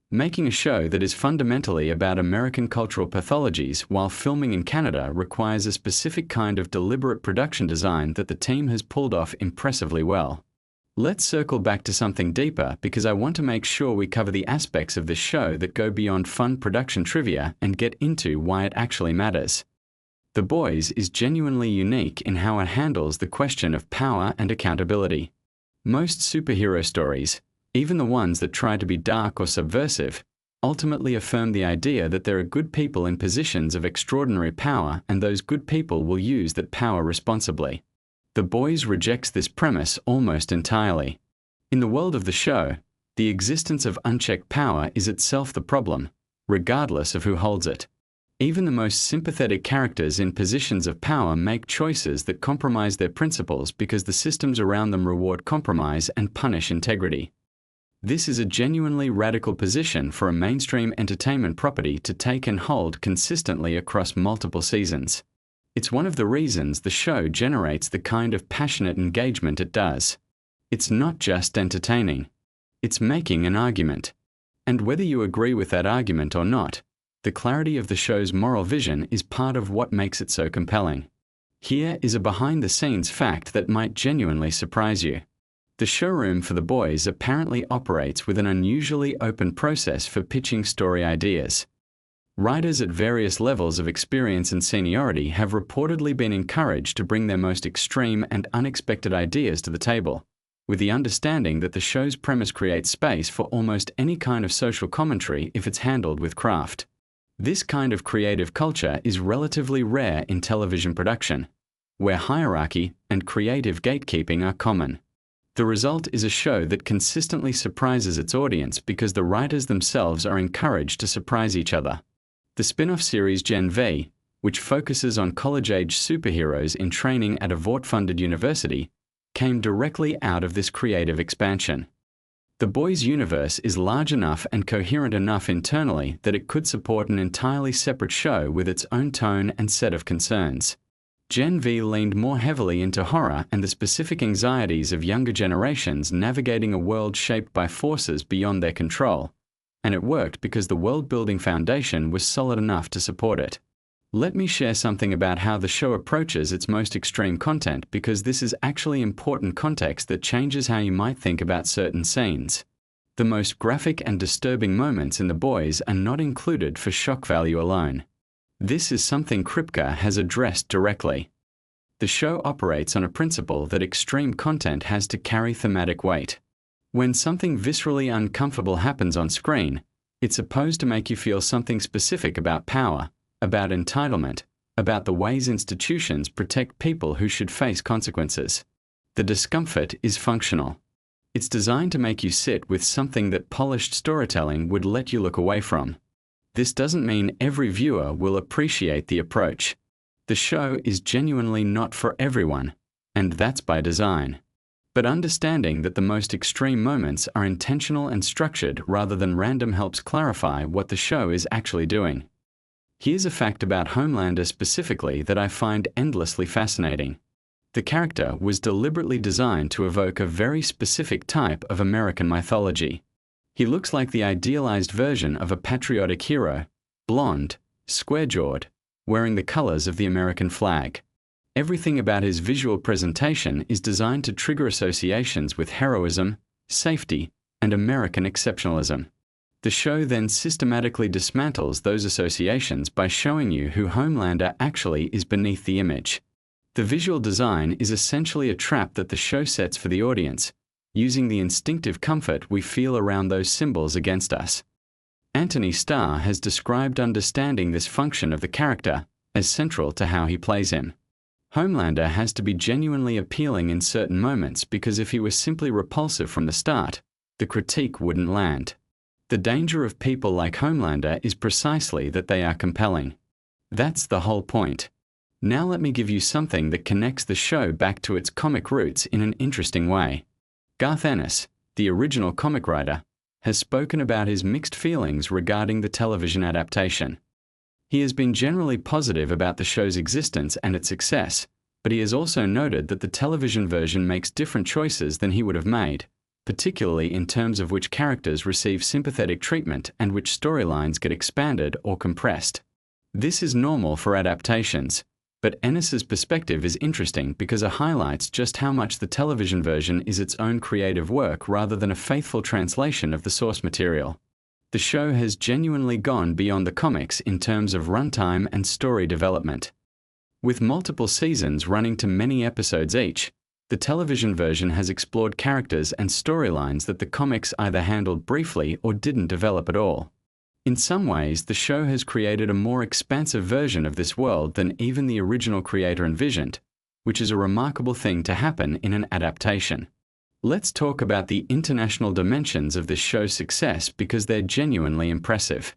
Speaker 1: Making a show that is fundamentally about American cultural pathologies while filming in Canada requires a specific kind of deliberate production design that the team has pulled off impressively well. Let's circle back to something deeper because I want to make sure we cover the aspects of this show that go beyond fun production trivia and get into why it actually matters. The Boys is genuinely unique in how it handles the question of power and accountability. Most superhero stories, even the ones that try to be dark or subversive, ultimately affirm the idea that there are good people in positions of extraordinary power and those good people will use that power responsibly. The Boys rejects this premise almost entirely. In the world of the show, the existence of unchecked power is itself the problem, regardless of who holds it. Even the most sympathetic characters in positions of power make choices that compromise their principles because the systems around them reward compromise and punish integrity. This is a genuinely radical position for a mainstream entertainment property to take and hold consistently across multiple seasons. It's one of the reasons the show generates the kind of passionate engagement it does. It's not just entertaining. It's making an argument. And whether you agree with that argument or not, the clarity of the show's moral vision is part of what makes it so compelling. Here is a behind-the-scenes fact that might genuinely surprise you. The showroom for The Boys apparently operates with an unusually open process for pitching story ideas. Writers at various levels of experience and seniority have reportedly been encouraged to bring their most extreme and unexpected ideas to the table, with the understanding that the show's premise creates space for almost any kind of social commentary if it's handled with craft. This kind of creative culture is relatively rare in television production, where hierarchy and creative gatekeeping are common. The result is a show that consistently surprises its audience because the writers themselves are encouraged to surprise each other. The spin-off series Gen V, which focuses on college-age superheroes in training at a Vought-funded university, came directly out of this creative expansion. The Boys universe is large enough and coherent enough internally that it could support an entirely separate show with its own tone and set of concerns. Gen V leaned more heavily into horror and the specific anxieties of younger generations navigating a world shaped by forces beyond their control, and it worked because the world-building foundation was solid enough to support it. Let me share something about how the show approaches its most extreme content, because this is actually important context that changes how you might think about certain scenes. The most graphic and disturbing moments in The Boys are not included for shock value alone. This is something Kripke has addressed directly. The show operates on a principle that extreme content has to carry thematic weight. When something viscerally uncomfortable happens on screen, it's supposed to make you feel something specific about power, about entitlement, about the ways institutions protect people who should face consequences. The discomfort is functional. It's designed to make you sit with something that polished storytelling would let you look away from. This doesn't mean every viewer will appreciate the approach. The show is genuinely not for everyone, and that's by design. But understanding that the most extreme moments are intentional and structured rather than random helps clarify what the show is actually doing. Here's a fact about Homelander specifically that I find endlessly fascinating. The character was deliberately designed to evoke a very specific type of American mythology. He looks like the idealized version of a patriotic hero, blonde, square-jawed, wearing the colors of the American flag. Everything about his visual presentation is designed to trigger associations with heroism, safety, and American exceptionalism. The show then systematically dismantles those associations by showing you who Homelander actually is beneath the image. The visual design is essentially a trap that the show sets for the audience, using the instinctive comfort we feel around those symbols against us. Anthony Starr has described understanding this function of the character as central to how he plays him. Homelander has to be genuinely appealing in certain moments, because if he was simply repulsive from the start, the critique wouldn't land. The danger of people like Homelander is precisely that they are compelling. That's the whole point. Now let me give you something that connects the show back to its comic roots in an interesting way. Garth Ennis, the original comic writer, has spoken about his mixed feelings regarding the television adaptation. He has been generally positive about the show's existence and its success, but he has also noted that the television version makes different choices than he would have made, particularly in terms of which characters receive sympathetic treatment and which storylines get expanded or compressed. This is normal for adaptations, but Ennis's perspective is interesting because it highlights just how much the television version is its own creative work rather than a faithful translation of the source material. The show has genuinely gone beyond the comics in terms of runtime and story development. With multiple seasons running to many episodes each, the television version has explored characters and storylines that the comics either handled briefly or didn't develop at all. In some ways, the show has created a more expansive version of this world than even the original creator envisioned, which is a remarkable thing to happen in an adaptation. Let's talk about the international dimensions of this show's success, because they're genuinely impressive.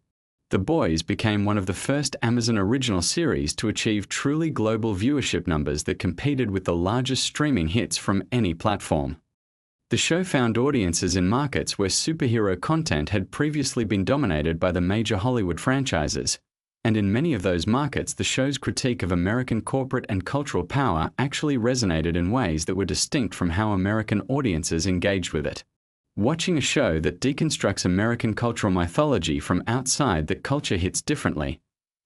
Speaker 1: The Boys became one of the first Amazon original series to achieve truly global viewership numbers that competed with the largest streaming hits from any platform. The show found audiences in markets where superhero content had previously been dominated by the major Hollywood franchises, and in many of those markets the show's critique of American corporate and cultural power actually resonated in ways that were distinct from how American audiences engaged with it. Watching a show that deconstructs American cultural mythology from outside that culture hits differently,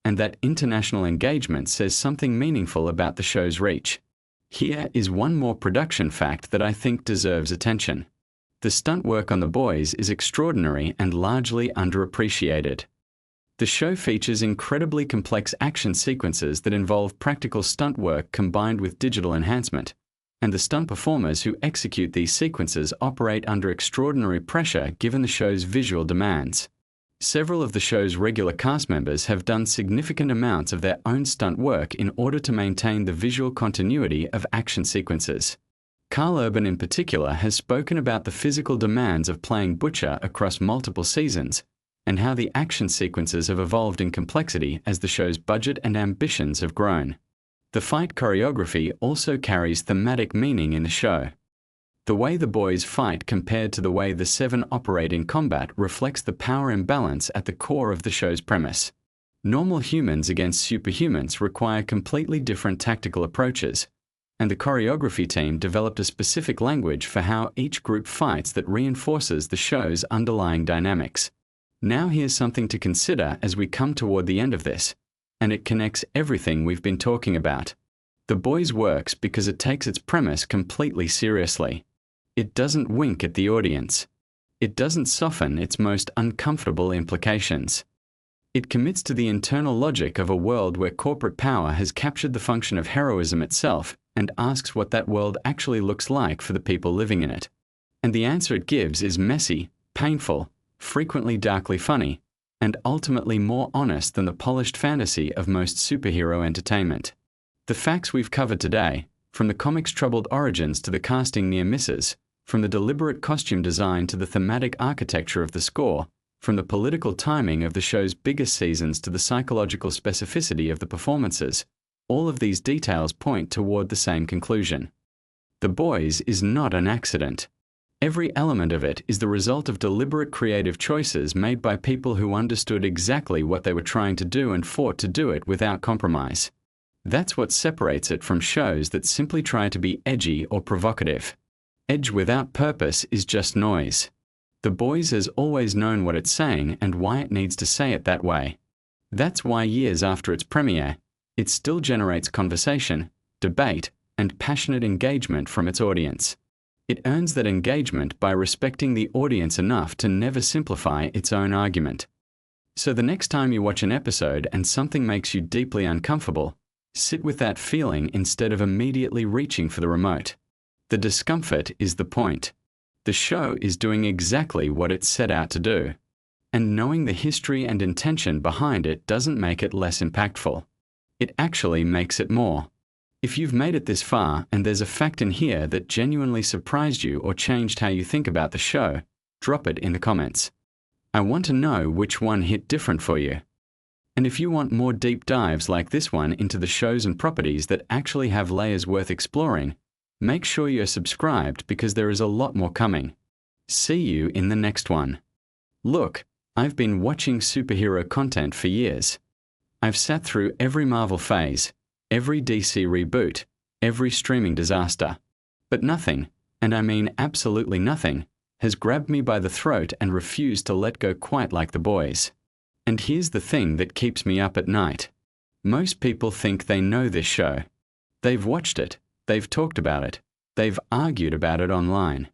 Speaker 1: and that international engagement says something meaningful about the show's reach. Here is one more production fact that I think deserves attention. The stunt work on The Boys is extraordinary and largely underappreciated. The show features incredibly complex action sequences that involve practical stunt work combined with digital enhancement, and the stunt performers who execute these sequences operate under extraordinary pressure given the show's visual demands. Several of the show's regular cast members have done significant amounts of their own stunt work in order to maintain the visual continuity of action sequences. Carl Urban in particular has spoken about the physical demands of playing Butcher across multiple seasons, and how the action sequences have evolved in complexity as the show's budget and ambitions have grown. The fight choreography also carries thematic meaning in the show. The way the Boys fight compared to the way the Seven operate in combat reflects the power imbalance at the core of the show's premise. Normal humans against superhumans require completely different tactical approaches, and the choreography team developed a specific language for how each group fights that reinforces the show's underlying dynamics. Now here's something to consider as we come toward the end of this, and it connects everything we've been talking about. The Boys works because it takes its premise completely seriously. It doesn't wink at the audience. It doesn't soften its most uncomfortable implications. It commits to the internal logic of a world where corporate power has captured the function of heroism itself and asks what that world actually looks like for the people living in it. And the answer it gives is messy, painful, frequently darkly funny, and ultimately more honest than the polished fantasy of most superhero entertainment. The facts we've covered today, from the comic's troubled origins to the casting near misses, from the deliberate costume design to the thematic architecture of the score, from the political timing of the show's biggest seasons to the psychological specificity of the performances, all of these details point toward the same conclusion. The Boys is not an accident. Every element of it is the result of deliberate creative choices made by people who understood exactly what they were trying to do and fought to do it without compromise. That's what separates it from shows that simply try to be edgy or provocative. Edge without purpose is just noise. The Boys has always known what it's saying and why it needs to say it that way. That's why years after its premiere, it still generates conversation, debate, and passionate engagement from its audience. It earns that engagement by respecting the audience enough to never simplify its own argument. So the next time you watch an episode and something makes you deeply uncomfortable, sit with that feeling instead of immediately reaching for the remote. The discomfort is the point. The show is doing exactly what it set out to do. And knowing the history and intention behind it doesn't make it less impactful. It actually makes it more. If you've made it this far and there's a fact in here that genuinely surprised you or changed how you think about the show, drop it in the comments. I want to know which one hit different for you. And if you want more deep dives like this one into the shows and properties that actually have layers worth exploring, make sure you're subscribed because there is a lot more coming. See you in the next one. Look, I've been watching superhero content for years. I've sat through every Marvel phase, every DC reboot, every streaming disaster. But nothing, and I mean absolutely nothing, has grabbed me by the throat and refused to let go quite like The Boys. And here's the thing that keeps me up at night. Most people think they know this show. They've watched it. They've talked about it. They've argued about it online.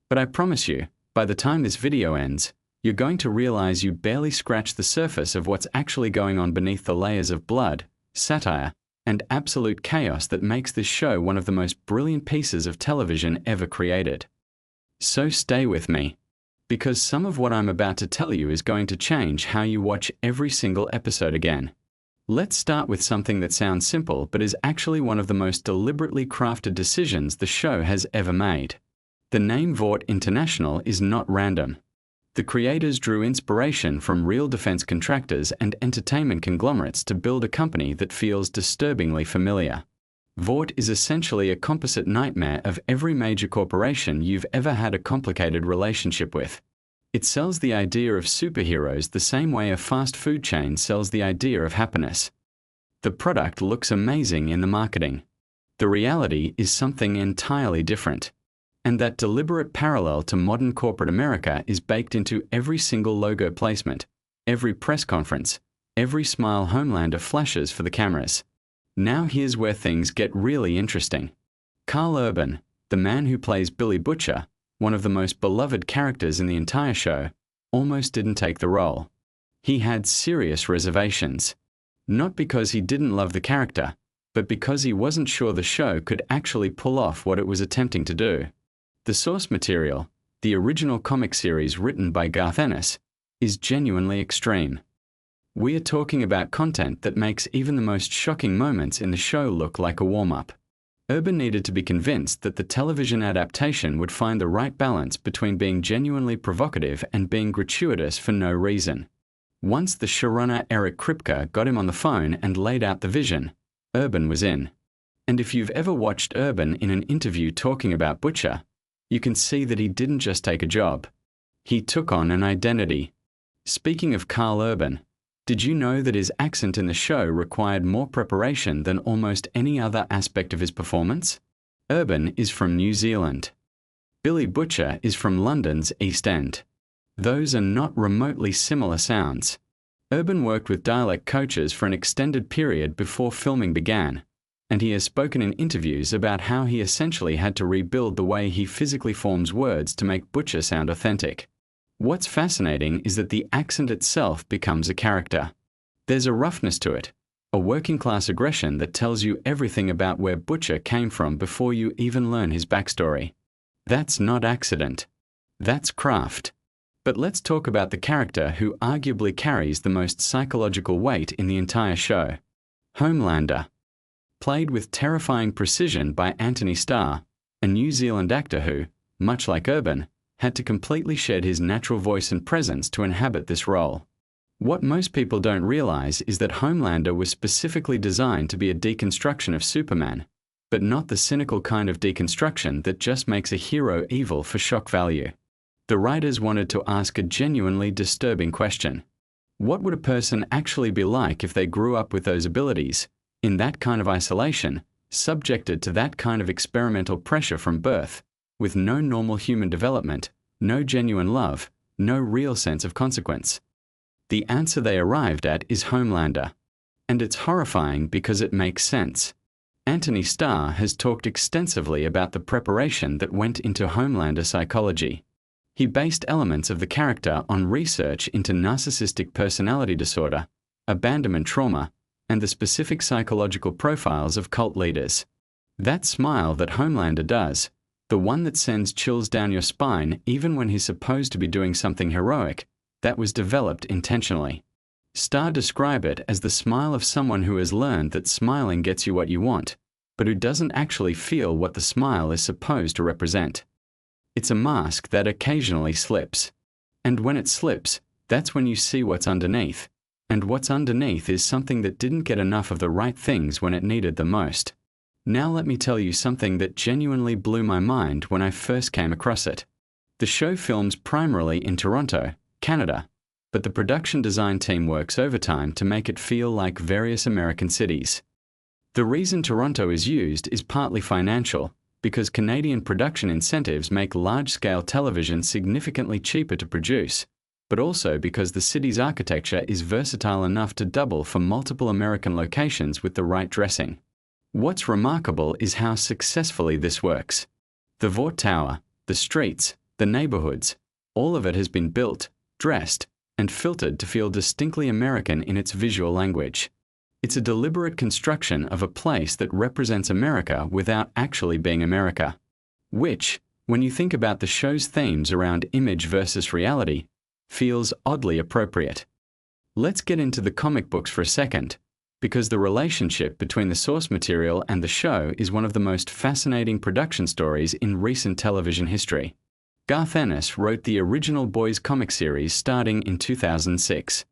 Speaker 1: But I promise you, by the time this video ends, you're going to realize you barely scratched the surface of what's actually going on beneath the layers of blood, satire, and absolute chaos that makes this show one of the most brilliant pieces of television ever created. So stay with me, because some of what I'm about to tell you is going to change how you watch every single episode again. Let's start with something that sounds simple but is actually one of the most deliberately crafted decisions the show has ever made. The name Vought International is not random. The creators drew inspiration from real defense contractors and entertainment conglomerates to build a company that feels disturbingly familiar. Vought is essentially a composite nightmare of every major corporation you've ever had a complicated relationship with. It sells the idea of superheroes the same way a fast food chain sells the idea of happiness. The product looks amazing in the marketing. The reality is something entirely different. And that deliberate parallel to modern corporate America is baked into every single logo placement, every press conference, every smile Homelander flashes for the cameras. Now here's where things get really interesting. Carl Urban, the man who plays Billy Butcher, one of the most beloved characters in the entire show, almost didn't take the role. He had serious reservations. Not because he didn't love the character, but because he wasn't sure the show could actually pull off what it was attempting to do. The source material, the original comic series written by Garth Ennis, is genuinely extreme. We are talking about content that makes even the most shocking moments in the show look like a warm-up. Urban needed to be convinced that the television adaptation would find the right balance between being genuinely provocative and being gratuitous for no reason. Once the showrunner Eric Kripke got him on the phone and laid out the vision, Urban was in. And if you've ever watched Urban in an interview talking about Butcher, you can see that he didn't just take a job. He took on an identity. Speaking of Carl Urban, did you know that his accent in the show required more preparation than almost any other aspect of his performance? Urban is from New Zealand. Billy Butcher is from London's East End. Those are not remotely similar sounds. Urban worked with dialect coaches for an extended period before filming began, and he has spoken in interviews about how he essentially had to rebuild the way he physically forms words to make Butcher sound authentic. What's fascinating is that the accent itself becomes a character. There's a roughness to it, a working-class aggression that tells you everything about where Butcher came from before you even learn his backstory. That's not accident. That's craft. But let's talk about the character who arguably carries the most psychological weight in the entire show. Homelander. Played with terrifying precision by Anthony Starr, a New Zealand actor who, much like Urban, had to completely shed his natural voice and presence to inhabit this role. What most people don't realize is that Homelander was specifically designed to be a deconstruction of Superman, but not the cynical kind of deconstruction that just makes a hero evil for shock value. The writers wanted to ask a genuinely disturbing question. What would a person actually be like if they grew up with those abilities, in that kind of isolation, subjected to that kind of experimental pressure from birth, with no normal human development, no genuine love, no real sense of consequence? The answer they arrived at is Homelander. And it's horrifying because it makes sense. Anthony Starr has talked extensively about the preparation that went into Homelander psychology. He based elements of the character on research into narcissistic personality disorder, abandonment trauma, and the specific psychological profiles of cult leaders. That smile that Homelander does, the one that sends chills down your spine even when he's supposed to be doing something heroic, that was developed intentionally. Starr described it as the smile of someone who has learned that smiling gets you what you want, but who doesn't actually feel what the smile is supposed to represent. It's a mask that occasionally slips. And when it slips, that's when you see what's underneath. And what's underneath is something that didn't get enough of the right things when it needed the most. Now let me tell you something that genuinely blew my mind when I first came across it. The show films primarily in Toronto, Canada, but the production design team works overtime to make it feel like various American cities. The reason Toronto is used is partly financial, because Canadian production incentives make large-scale television significantly cheaper to produce, but also because the city's architecture is versatile enough to double for multiple American locations with the right dressing. What's remarkable is how successfully this works. The Vought Tower, the streets, the neighborhoods, all of it has been built, dressed, and filtered to feel distinctly American in its visual language. It's a deliberate construction of a place that represents America without actually being America. Which, when you think about the show's themes around image versus reality, feels oddly appropriate. Let's get into the comic books for a second, because the relationship between the source material and the show is one of the most fascinating production stories in recent television history. Garth Ennis wrote the original boys comic series starting in 2006.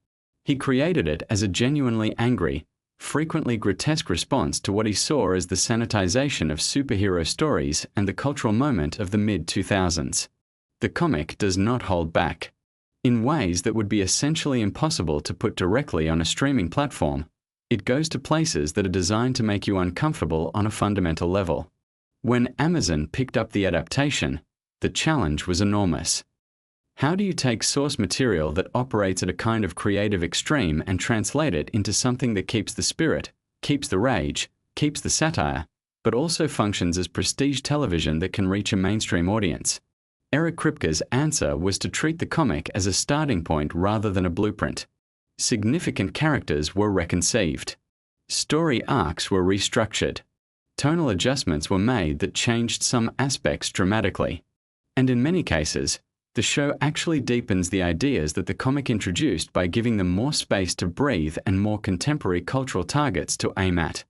Speaker 1: He created it as a genuinely angry, frequently grotesque response to what he saw as the sanitization of superhero stories and the cultural moment of the mid-2000s. The comic does not hold back. In ways that would be essentially impossible to put directly on a streaming platform, it goes to places that are designed to make you uncomfortable on a fundamental level. When Amazon picked up the adaptation, the challenge was enormous. How do you take source material that operates at a kind of creative extreme and translate it into something that keeps the spirit, keeps the rage, keeps the satire, but also functions as prestige television that can reach a mainstream audience? Eric Kripke's answer was to treat the comic as a starting point rather than a blueprint. Significant characters were reconceived. Story arcs were restructured. Tonal adjustments were made that changed some aspects dramatically. And in many cases, the show actually deepens the ideas that the comic introduced by giving them more space to breathe and more contemporary cultural targets to aim at.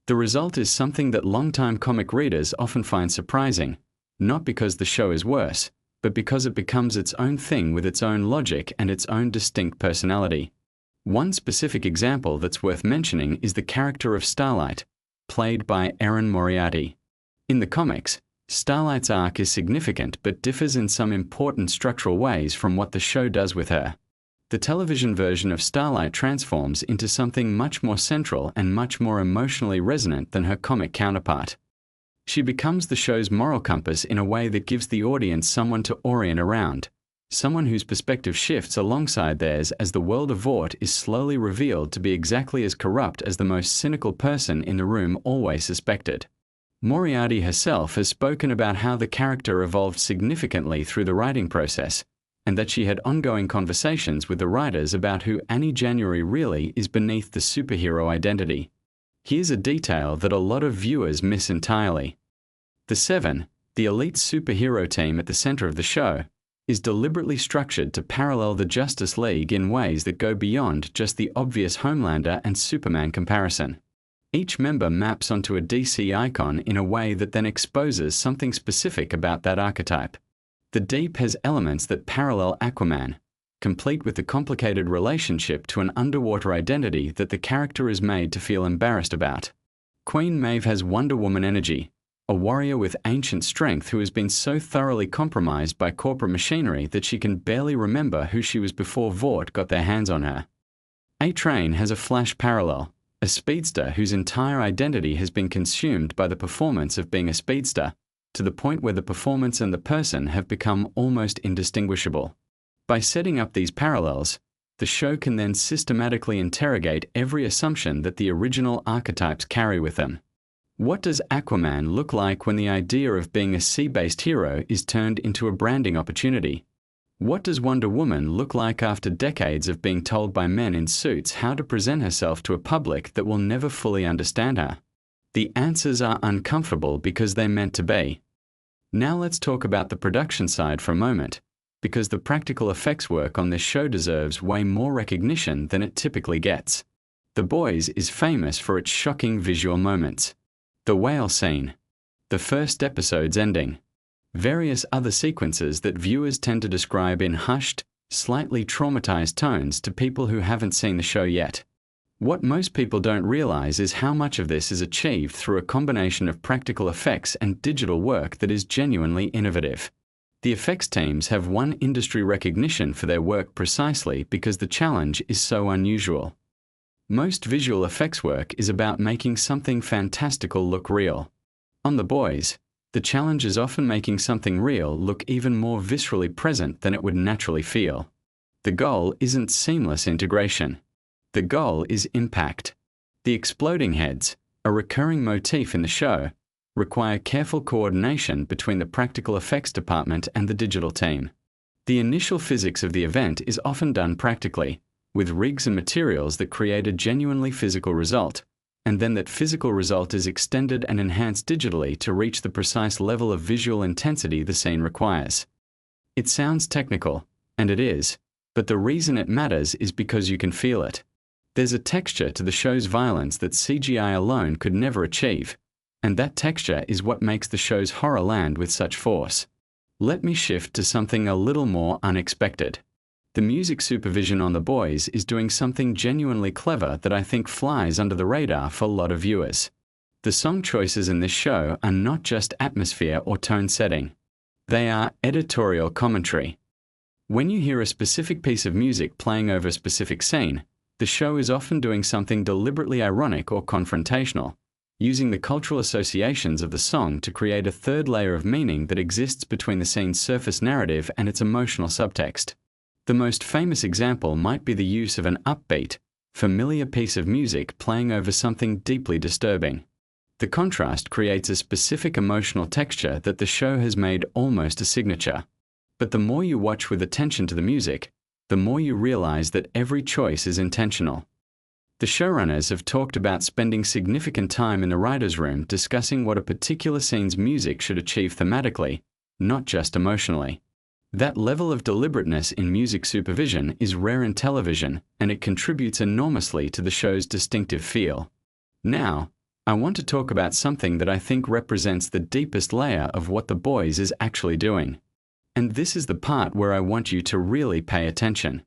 Speaker 1: The result is something that longtime comic readers often find surprising, not because the show is worse, but because it becomes its own thing with its own logic and its own distinct personality. One specific example that's worth mentioning is the character of Starlight, played by Erin Moriarty. In the comics, Starlight's arc is significant but differs in some important structural ways from what the show does with her. The television version of Starlight transforms into something much more central and much more emotionally resonant than her comic counterpart. She becomes the show's moral compass in a way that gives the audience someone to orient around, someone whose perspective shifts alongside theirs as the world of Vought is slowly revealed to be exactly as corrupt as the most cynical person in the room always suspected. Moriarty herself has spoken about how the character evolved significantly through the writing process, and that she had ongoing conversations with the writers about who Annie January really is beneath the superhero identity. Here's a detail that a lot of viewers miss entirely. The Seven, the elite superhero team at the center of the show, is deliberately structured to parallel the Justice League in ways that go beyond just the obvious Homelander and Superman comparison. Each member maps onto a DC icon in a way that then exposes something specific about that archetype. The Deep has elements that parallel Aquaman, complete with the complicated relationship to an underwater identity that the character is made to feel embarrassed about. Queen Maeve has Wonder Woman energy, a warrior with ancient strength who has been so thoroughly compromised by corporate machinery that she can barely remember who she was before Vought got their hands on her. A-Train has a Flash parallel, a speedster whose entire identity has been consumed by the performance of being a speedster, to the point where the performance and the person have become almost indistinguishable. By setting up these parallels, the show can then systematically interrogate every assumption that the original archetypes carry with them. What does Aquaman look like when the idea of being a sea-based hero is turned into a branding opportunity? What does Wonder Woman look like after decades of being told by men in suits how to present herself to a public that will never fully understand her? The answers are uncomfortable because they're meant to be. Now let's talk about the production side for a moment, because the practical effects work on this show deserves way more recognition than it typically gets. The Boys is famous for its shocking visual moments. The whale scene, the first episode's ending, various other sequences that viewers tend to describe in hushed, slightly traumatized tones to people who haven't seen the show yet. What most people don't realize is how much of this is achieved through a combination of practical effects and digital work that is genuinely innovative. The effects teams have won industry recognition for their work precisely because the challenge is so unusual. Most visual effects work is about making something fantastical look real. On The Boys, the challenge is often making something real look even more viscerally present than it would naturally feel. The goal isn't seamless integration. The goal is impact. The exploding heads, a recurring motif in the show, require careful coordination between the practical effects department and the digital team. The initial physics of the event is often done practically, with rigs and materials that create a genuinely physical result, and then that physical result is extended and enhanced digitally to reach the precise level of visual intensity the scene requires. It sounds technical, and it is, but the reason it matters is because you can feel it. There's a texture to the show's violence that CGI alone could never achieve, and that texture is what makes the show's horror land with such force. Let me shift to something a little more unexpected. The music supervision on The Boys is doing something genuinely clever that I think flies under the radar for a lot of viewers. The song choices in this show are not just atmosphere or tone setting. They are editorial commentary. When you hear a specific piece of music playing over a specific scene, the show is often doing something deliberately ironic or confrontational, using the cultural associations of the song to create a third layer of meaning that exists between the scene's surface narrative and its emotional subtext. The most famous example might be the use of an upbeat, familiar piece of music playing over something deeply disturbing. The contrast creates a specific emotional texture that the show has made almost a signature. But the more you watch with attention to the music, the more you realize that every choice is intentional. The showrunners have talked about spending significant time in the writer's room discussing what a particular scene's music should achieve thematically, not just emotionally. That level of deliberateness in music supervision is rare in television, and it contributes enormously to the show's distinctive feel. Now, I want to talk about something that I think represents the deepest layer of what The Boys is actually doing. And this is the part where I want you to really pay attention.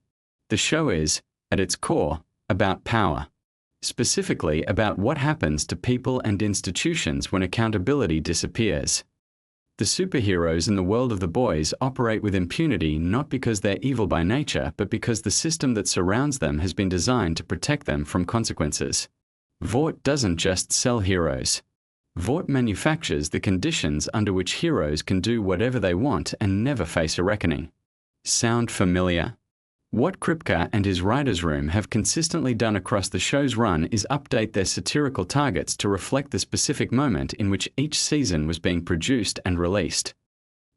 Speaker 1: The show is, at its core, about power. Specifically about what happens to people and institutions when accountability disappears. The superheroes in the world of The Boys operate with impunity not because they're evil by nature, but because the system that surrounds them has been designed to protect them from consequences. Vought doesn't just sell heroes. Vought manufactures the conditions under which heroes can do whatever they want and never face a reckoning. Sound familiar? What Kripke and his writers' room have consistently done across the show's run is update their satirical targets to reflect the specific moment in which each season was being produced and released.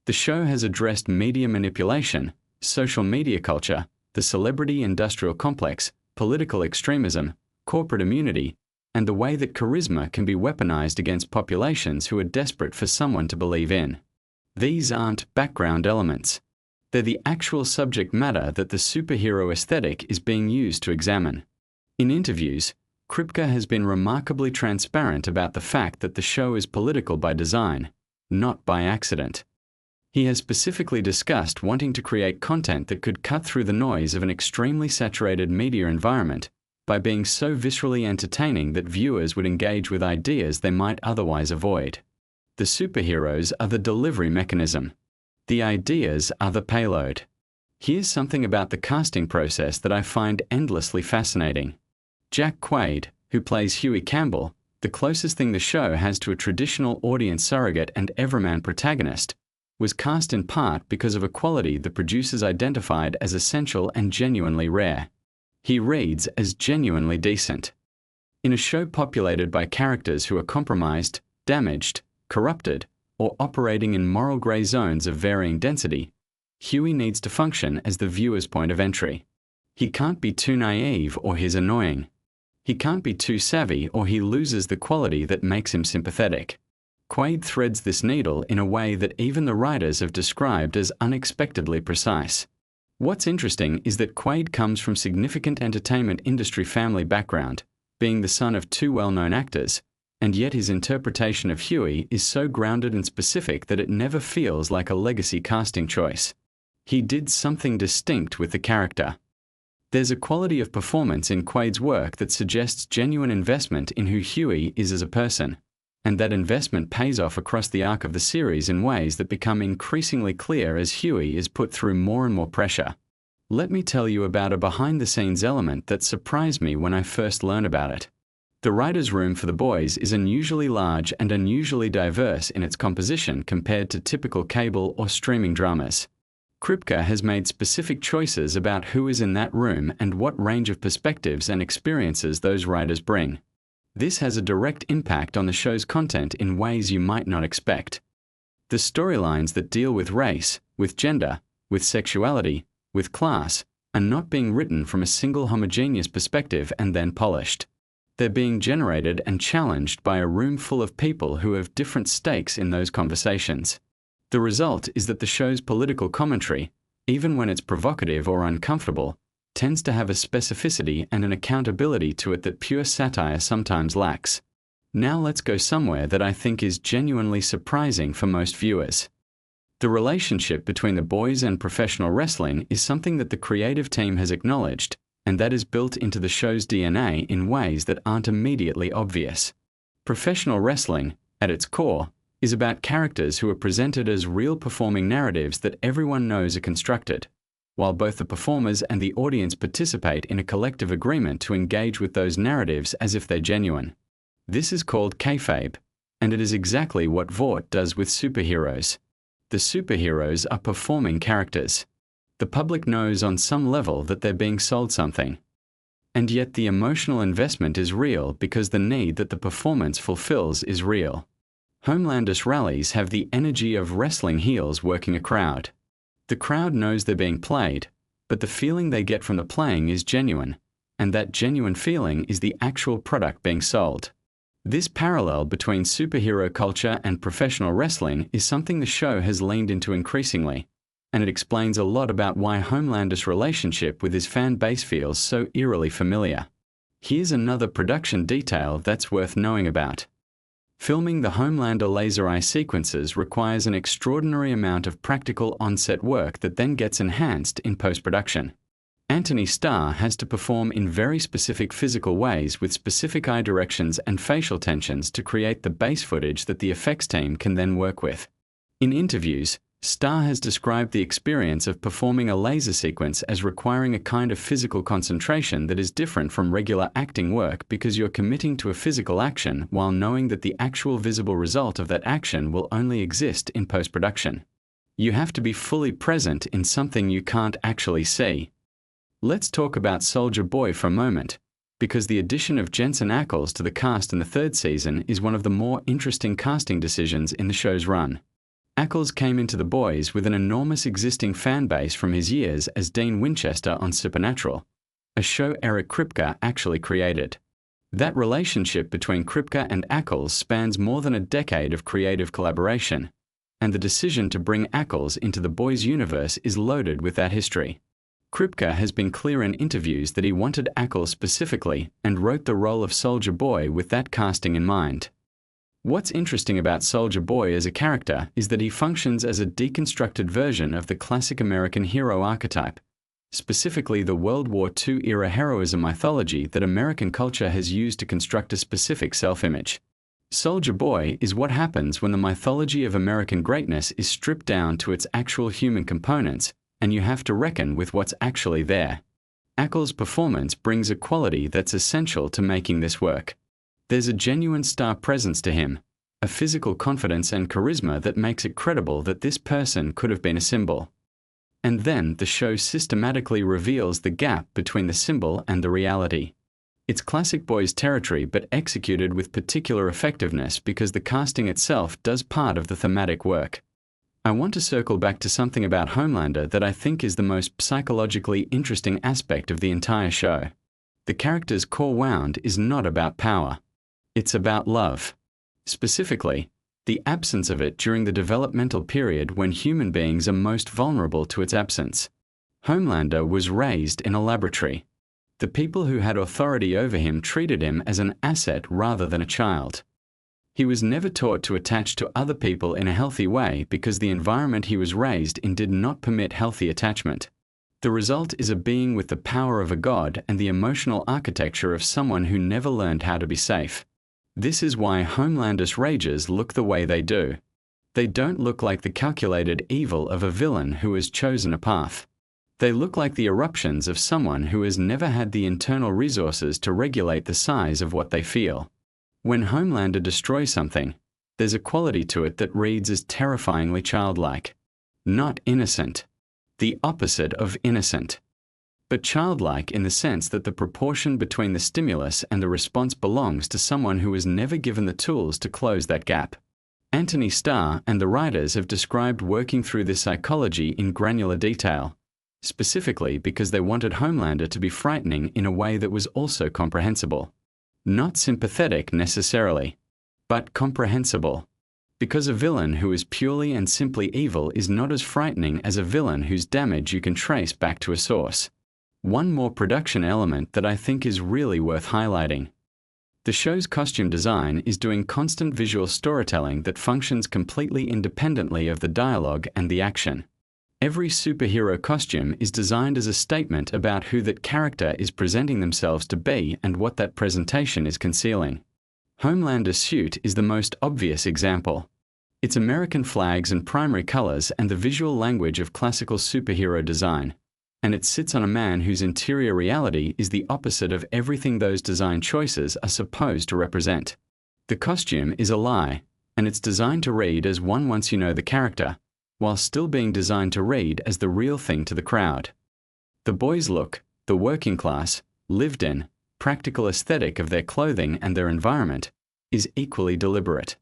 Speaker 1: The show has addressed media manipulation, social media culture, the celebrity industrial complex, political extremism, corporate immunity, and the way that charisma can be weaponized against populations who are desperate for someone to believe in. These aren't background elements. They're the actual subject matter that the superhero aesthetic is being used to examine. In interviews, Kripke has been remarkably transparent about the fact that the show is political by design, not by accident. He has specifically discussed wanting to create content that could cut through the noise of an extremely saturated media environment by being so viscerally entertaining that viewers would engage with ideas they might otherwise avoid. The superheroes are the delivery mechanism. The ideas are the payload. Here's something about the casting process that I find endlessly fascinating. Jack Quaid, who plays Huey Campbell, the closest thing the show has to a traditional audience surrogate and everyman protagonist, was cast in part because of a quality the producers identified as essential and genuinely rare. He reads as genuinely decent. In a show populated by characters who are compromised, damaged, corrupted, or operating in moral grey zones of varying density, Huey needs to function as the viewer's point of entry. He can't be too naive or he's annoying. He can't be too savvy or he loses the quality that makes him sympathetic. Quaid threads this needle in a way that even the writers have described as unexpectedly precise. What's interesting is that Quaid comes from significant entertainment industry family background, being the son of two well-known actors, and yet his interpretation of Huey is so grounded and specific that it never feels like a legacy casting choice. He did something distinct with the character. There's a quality of performance in Quaid's work that suggests genuine investment in who Huey is as a person, and that investment pays off across the arc of the series in ways that become increasingly clear as Huey is put through more and more pressure. Let me tell you about a behind-the-scenes element that surprised me when I first learned about it. The writer's room for The Boys is unusually large and unusually diverse in its composition compared to typical cable or streaming dramas. Kripke has made specific choices about who is in that room and what range of perspectives and experiences those writers bring. This has a direct impact on the show's content in ways you might not expect. The storylines that deal with race, with gender, with sexuality, with class, are not being written from a single homogeneous perspective and then polished. They're being generated and challenged by a room full of people who have different stakes in those conversations. The result is that the show's political commentary, even when it's provocative or uncomfortable, tends to have a specificity and an accountability to it that pure satire sometimes lacks. Now let's go somewhere that I think is genuinely surprising for most viewers. The relationship between The Boys and professional wrestling is something that the creative team has acknowledged, and that is built into the show's DNA in ways that aren't immediately obvious. Professional wrestling, at its core, is about characters who are presented as real performing narratives that everyone knows are constructed, while both the performers and the audience participate in a collective agreement to engage with those narratives as if they're genuine. This is called kayfabe, and it is exactly what Vought does with superheroes. The superheroes are performing characters. The public knows on some level that they're being sold something. And yet the emotional investment is real because the need that the performance fulfills is real. Homelandish rallies have the energy of wrestling heels working a crowd. The crowd knows they're being played, but the feeling they get from the playing is genuine, and that genuine feeling is the actual product being sold. This parallel between superhero culture and professional wrestling is something the show has leaned into increasingly, and it explains a lot about why Homelander's relationship with his fan base feels so eerily familiar. Here's another production detail that's worth knowing about. Filming the Homelander laser eye sequences requires an extraordinary amount of practical on-set work that then gets enhanced in post-production. Anthony Starr has to perform in very specific physical ways with specific eye directions and facial tensions to create the base footage that the effects team can then work with. In interviews, Starr has described the experience of performing a laser sequence as requiring a kind of physical concentration that is different from regular acting work because you're committing to a physical action while knowing that the actual visible result of that action will only exist in post-production. You have to be fully present in something you can't actually see. Let's talk about Soldier Boy for a moment, because the addition of Jensen Ackles to the cast in the third season is one of the more interesting casting decisions in the show's run. Ackles came into The Boys with an enormous existing fan base from his years as Dean Winchester on Supernatural, a show Eric Kripke actually created. That relationship between Kripke and Ackles spans more than a decade of creative collaboration, and the decision to bring Ackles into The Boys universe is loaded with that history. Kripke has been clear in interviews that he wanted Ackles specifically and wrote the role of Soldier Boy with that casting in mind. What's interesting about Soldier Boy as a character is that he functions as a deconstructed version of the classic American hero archetype, specifically the World War II era heroism mythology that American culture has used to construct a specific self-image. Soldier Boy is what happens when the mythology of American greatness is stripped down to its actual human components, and you have to reckon with what's actually there. Ackles' performance brings a quality that's essential to making this work. There's a genuine star presence to him, a physical confidence and charisma that makes it credible that this person could have been a symbol. And then the show systematically reveals the gap between the symbol and the reality. It's classic Boys territory, but executed with particular effectiveness because the casting itself does part of the thematic work. I want to circle back to something about Homelander that I think is the most psychologically interesting aspect of the entire show. The character's core wound is not about power. It's about love. Specifically, the absence of it during the developmental period when human beings are most vulnerable to its absence. Homelander was raised in a laboratory. The people who had authority over him treated him as an asset rather than a child. He was never taught to attach to other people in a healthy way because the environment he was raised in did not permit healthy attachment. The result is a being with the power of a god and the emotional architecture of someone who never learned how to be safe. This is why Homelander's rages look the way they do. They don't look like the calculated evil of a villain who has chosen a path. They look like the eruptions of someone who has never had the internal resources to regulate the size of what they feel. When Homelander destroys something, there's a quality to it that reads as terrifyingly childlike. Not innocent. The opposite of innocent. But childlike in the sense that the proportion between the stimulus and the response belongs to someone who was never given the tools to close that gap. Anthony Starr and the writers have described working through this psychology in granular detail, specifically because they wanted Homelander to be frightening in a way that was also comprehensible. Not sympathetic necessarily, but comprehensible. Because a villain who is purely and simply evil is not as frightening as a villain whose damage you can trace back to a source. One more production element that I think is really worth highlighting. The show's costume design is doing constant visual storytelling that functions completely independently of the dialogue and the action. Every superhero costume is designed as a statement about who that character is presenting themselves to be and what that presentation is concealing. Homelander's suit is the most obvious example. Its American flags and primary colors and the visual language of classical superhero design, and it sits on a man whose interior reality is the opposite of everything those design choices are supposed to represent. The costume is a lie, and it's designed to read as one once you know the character, while still being designed to read as the real thing to the crowd. The boys' look, the working class, lived-in, practical aesthetic of their clothing and their environment, is equally deliberate.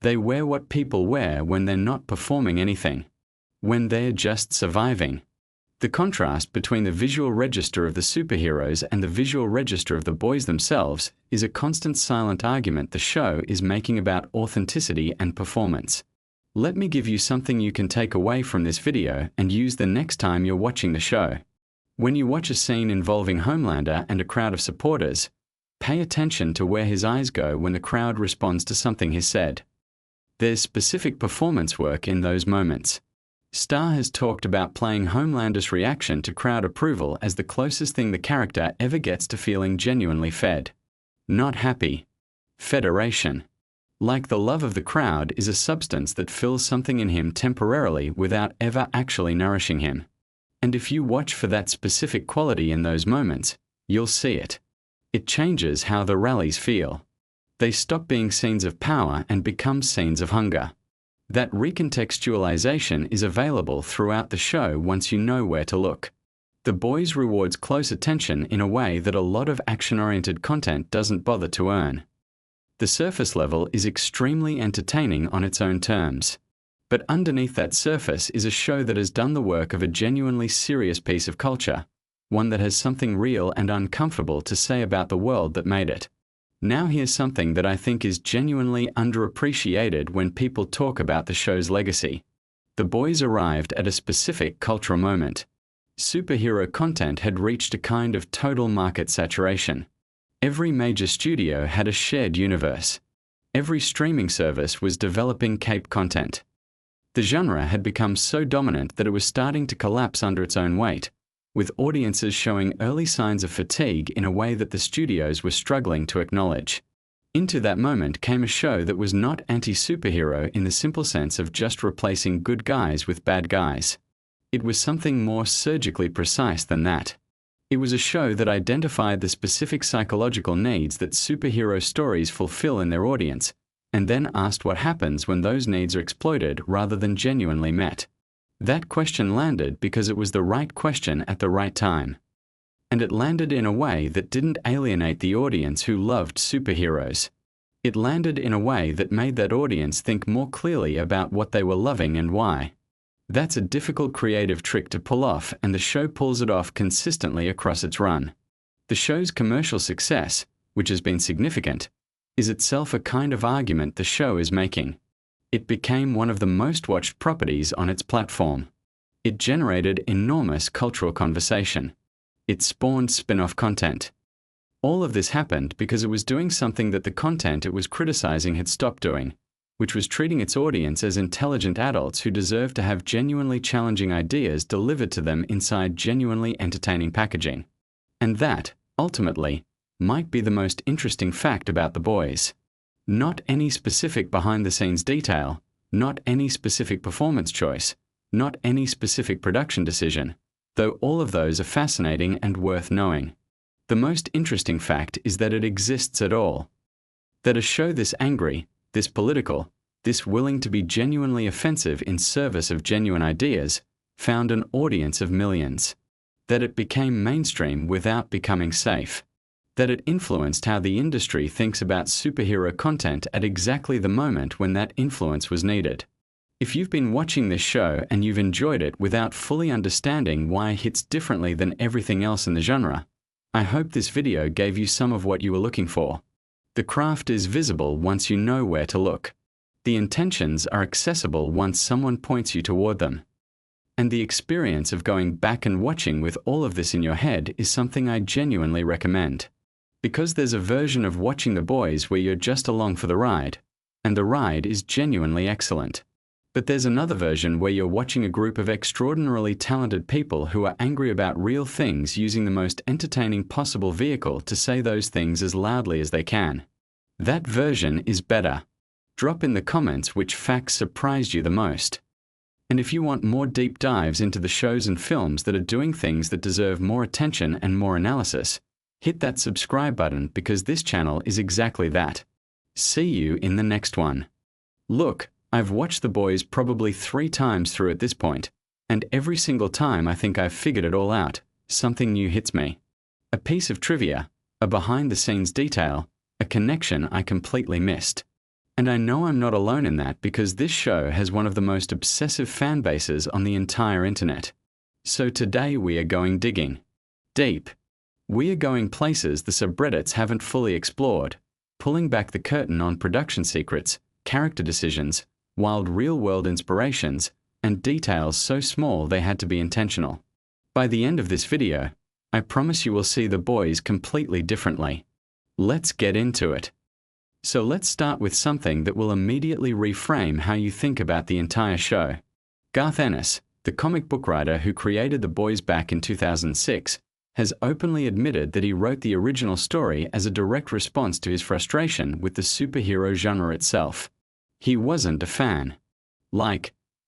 Speaker 1: They wear what people wear when they're not performing anything, when they're just surviving. The contrast between the visual register of the superheroes and the visual register of the boys themselves is a constant silent argument the show is making about authenticity and performance. Let me give you something you can take away from this video and use the next time you're watching the show. When you watch a scene involving Homelander and a crowd of supporters, pay attention to where his eyes go when the crowd responds to something he's said. There's specific performance work in those moments. Starr has talked about playing Homelander's reaction to crowd approval as the closest thing the character ever gets to feeling genuinely fed. Not happy. Federation. Like the love of the crowd is a substance that fills something in him temporarily without ever actually nourishing him. And if you watch for that specific quality in those moments, you'll see it. It changes how the rallies feel. They stop being scenes of power and become scenes of hunger. That recontextualization is available throughout the show once you know where to look. The Boys rewards close attention in a way that a lot of action-oriented content doesn't bother to earn. The surface level is extremely entertaining on its own terms. But underneath that surface is a show that has done the work of a genuinely serious piece of culture, one that has something real and uncomfortable to say about the world that made it. Now here's something that I think is genuinely underappreciated when people talk about the show's legacy. The Boys arrived at a specific cultural moment. Superhero content had reached a kind of total market saturation. Every major studio had a shared universe. Every streaming service was developing cape content. The genre had become so dominant that it was starting to collapse under its own weight, with audiences showing early signs of fatigue in a way that the studios were struggling to acknowledge. Into that moment came a show that was not anti-superhero in the simple sense of just replacing good guys with bad guys. It was something more surgically precise than that. It was a show that identified the specific psychological needs that superhero stories fulfill in their audience, and then asked what happens when those needs are exploited rather than genuinely met. That question landed because it was the right question at the right time. And it landed in a way that didn't alienate the audience who loved superheroes. It landed in a way that made that audience think more clearly about what they were loving and why. That's a difficult creative trick to pull off, and the show pulls it off consistently across its run. The show's commercial success, which has been significant, is itself a kind of argument the show is making. It became one of the most watched properties on its platform. It generated enormous cultural conversation. It spawned spin-off content. All of this happened because it was doing something that the content it was criticizing had stopped doing, which was treating its audience as intelligent adults who deserved to have genuinely challenging ideas delivered to them inside genuinely entertaining packaging. And that, ultimately, might be the most interesting fact about The Boys. Not any specific behind-the-scenes detail, not any specific performance choice, not any specific production decision, though all of those are fascinating and worth knowing. The most interesting fact is that it exists at all. That a show this angry, this political, this willing to be genuinely offensive in service of genuine ideas, found an audience of millions. That it became mainstream without becoming safe. That it influenced how the industry thinks about superhero content at exactly the moment when that influence was needed. If you've been watching this show and you've enjoyed it without fully understanding why it hits differently than everything else in the genre, I hope this video gave you some of what you were looking for. The craft is visible once you know where to look. The intentions are accessible once someone points you toward them. And the experience of going back and watching with all of this in your head is something I genuinely recommend. Because there's a version of watching The Boys where you're just along for the ride, and the ride is genuinely excellent. But there's another version where you're watching a group of extraordinarily talented people who are angry about real things using the most entertaining possible vehicle to say those things as loudly as they can. That version is better. Drop in the comments which facts surprised you the most. And if you want more deep dives into the shows and films that are doing things that deserve more attention and more analysis, hit that subscribe button because this channel is exactly that. See you in the next one. Look, I've watched The Boys probably 3 times through at this point, and every single time I think I've figured it all out, something new hits me. A piece of trivia, a behind-the-scenes detail, a connection I completely missed. And I know I'm not alone in that because this show has one of the most obsessive fan bases on the entire internet. So today we are going digging. Deep. We are going places the subreddits haven't fully explored, pulling back the curtain on production secrets, character decisions, wild real-world inspirations, and details so small they had to be intentional. By the end of this video, I promise you will see The Boys completely differently. Let's get into it. So let's start with something that will immediately reframe how you think about the entire show. Garth Ennis, the comic book writer who created The Boys back in 2006, has openly admitted that he wrote the original story as a direct response to his frustration with the superhero genre itself. He wasn't a fan.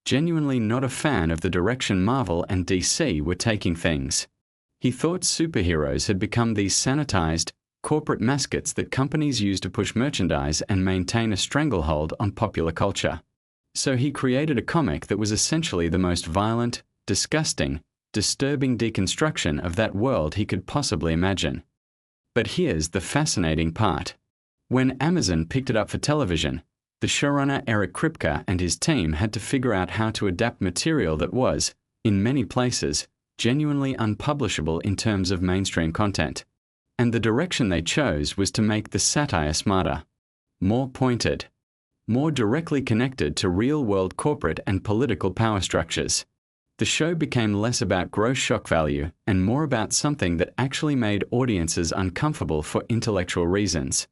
Speaker 1: Genuinely not a fan of the direction Marvel and DC were taking things. He thought superheroes had become these sanitized, corporate mascots that companies use to push merchandise and maintain a stranglehold on popular culture. So he created a comic that was essentially the most violent, disgusting, disturbing deconstruction of that world he could possibly imagine. But here's the fascinating part. When Amazon picked it up for television, the showrunner Eric Kripke and his team had to figure out how to adapt material that was, in many places, genuinely unpublishable in terms of mainstream content. And the direction they chose was to make the satire smarter, more pointed, more directly connected to real-world corporate and political power structures. The show became less about gross shock value and more about something that actually made audiences uncomfortable for intellectual reasons.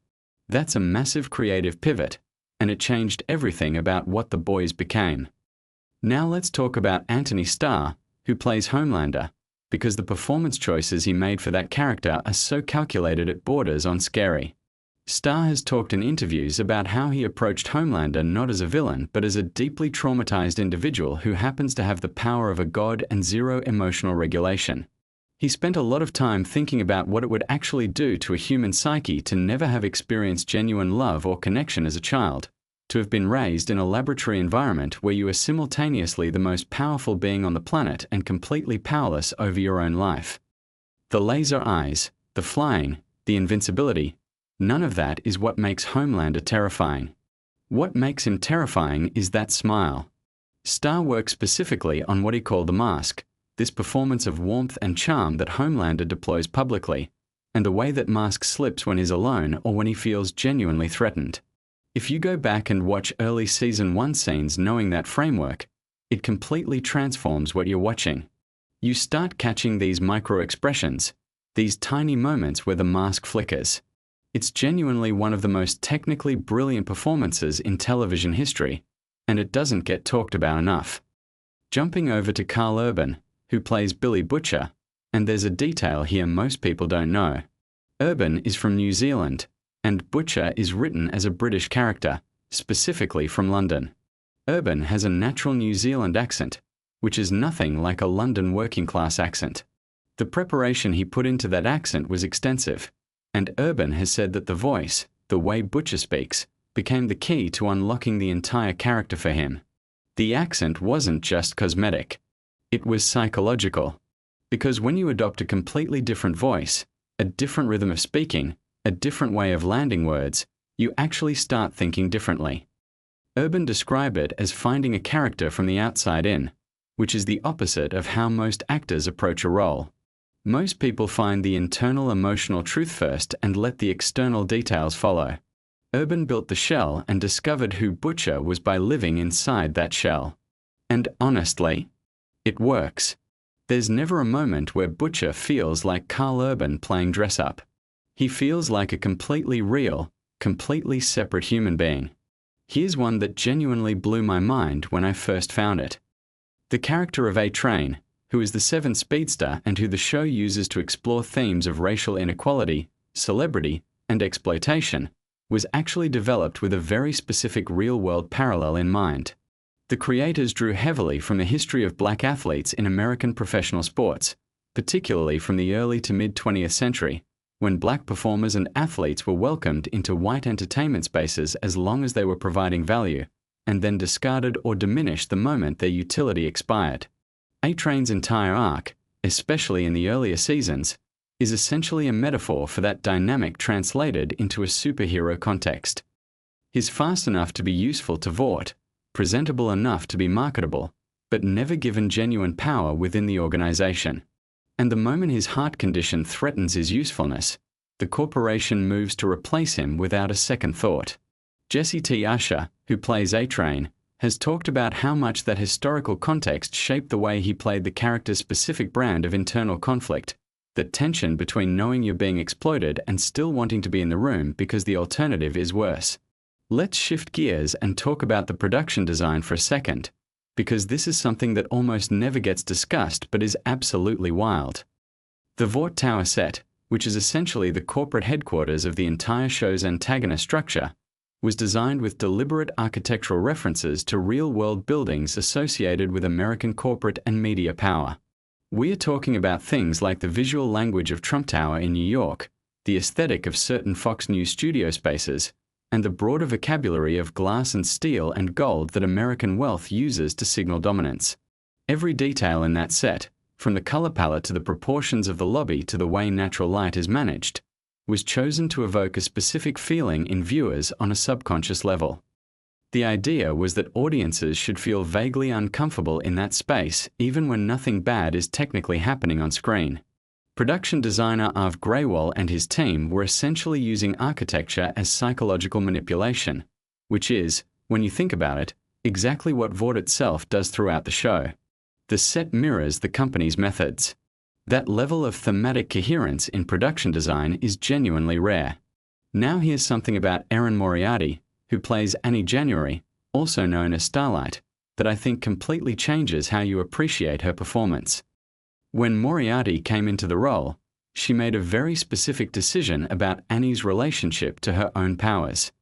Speaker 1: That's a massive creative pivot, and it changed everything about what the boys became. Now let's talk about Anthony Starr, who plays Homelander, because the performance choices he made for that character are so calculated it borders on scary. Starr has talked in interviews about how he approached Homelander not as a villain, but as a deeply traumatized individual who happens to have the power of a god and zero emotional regulation. He spent a lot of time thinking about what it would actually do to a human psyche to never have experienced genuine love or connection as a child, to have been raised in a laboratory environment where you are simultaneously the most powerful being on the planet and completely powerless over your own life. The laser eyes, the flying, the invincibility, none of that is what makes Homelander terrifying. What makes him terrifying is that smile. Starr worked specifically on what he called the mask, this performance of warmth and charm that Homelander deploys publicly, and the way that mask slips when he's alone or when he feels genuinely threatened. If you go back and watch early Season 1 scenes knowing that framework, it completely transforms what you're watching. You start catching these micro-expressions, these tiny moments where the mask flickers. It's genuinely one of the most technically brilliant performances in television history, and it doesn't get talked about enough. Jumping over to Carl Urban, who plays Billy Butcher, and there's a detail here most people don't know. Urban is from New Zealand, and Butcher is written as a British character, specifically from London. Urban has a natural New Zealand accent, which is nothing like a London working-class accent. The preparation he put into that accent was extensive, and Urban has said that the voice, the way Butcher speaks, became the key to unlocking the entire character for him. The accent wasn't just cosmetic. It was psychological. Because when you adopt a completely different voice, a different rhythm of speaking, a different way of landing words, you actually start thinking differently. Urban described it as finding a character from the outside in, which is the opposite of how most actors approach a role. Most people find the internal emotional truth first and let the external details follow. Urban built the shell and discovered who Butcher was by living inside that shell. And honestly, it works. There's never a moment where Butcher feels like Carl Urban playing dress-up. He feels like a completely real, completely separate human being. Here's one that genuinely blew my mind when I first found it. The character of A-Train, who is the seventh speedster and who the show uses to explore themes of racial inequality, celebrity, and exploitation, was actually developed with a very specific real-world parallel in mind. The creators drew heavily from the history of black athletes in American professional sports, particularly from the early to mid-20th century, when black performers and athletes were welcomed into white entertainment spaces as long as they were providing value, and then discarded or diminished the moment their utility expired. A-Train's entire arc, especially in the earlier seasons, is essentially a metaphor for that dynamic translated into a superhero context. He's fast enough to be useful to Vought, presentable enough to be marketable, but never given genuine power within the organization. And the moment his heart condition threatens his usefulness, the corporation moves to replace him without a second thought. Jesse T. Usher, who plays A-Train, has talked about how much that historical context shaped the way he played the character's specific brand of internal conflict, the tension between knowing you're being exploited and still wanting to be in the room because the alternative is worse. Let's shift gears and talk about the production design for a second, because this is something that almost never gets discussed but is absolutely wild. The Vought Tower set, which is essentially the corporate headquarters of the entire show's antagonist structure, was designed with deliberate architectural references to real-world buildings associated with American corporate and media power. We are talking about things like the visual language of Trump Tower in New York, the aesthetic of certain Fox News studio spaces, and the broader vocabulary of glass and steel and gold that American wealth uses to signal dominance. Every detail in that set, from the color palette to the proportions of the lobby to the way natural light is managed, was chosen to evoke a specific feeling in viewers on a subconscious level. The idea was that audiences should feel vaguely uncomfortable in that space even when nothing bad is technically happening on screen. Production designer Arv Graywall and his team were essentially using architecture as psychological manipulation, which is, when you think about it, exactly what Vought itself does throughout the show. The set mirrors the company's methods. That level of thematic coherence in production design is genuinely rare. Now here's something about Erin Moriarty, who plays Annie January, also known as Starlight, that I think completely changes how you appreciate her performance. When Moriarty came into the role, she made a very specific decision about Annie's relationship to her own powers.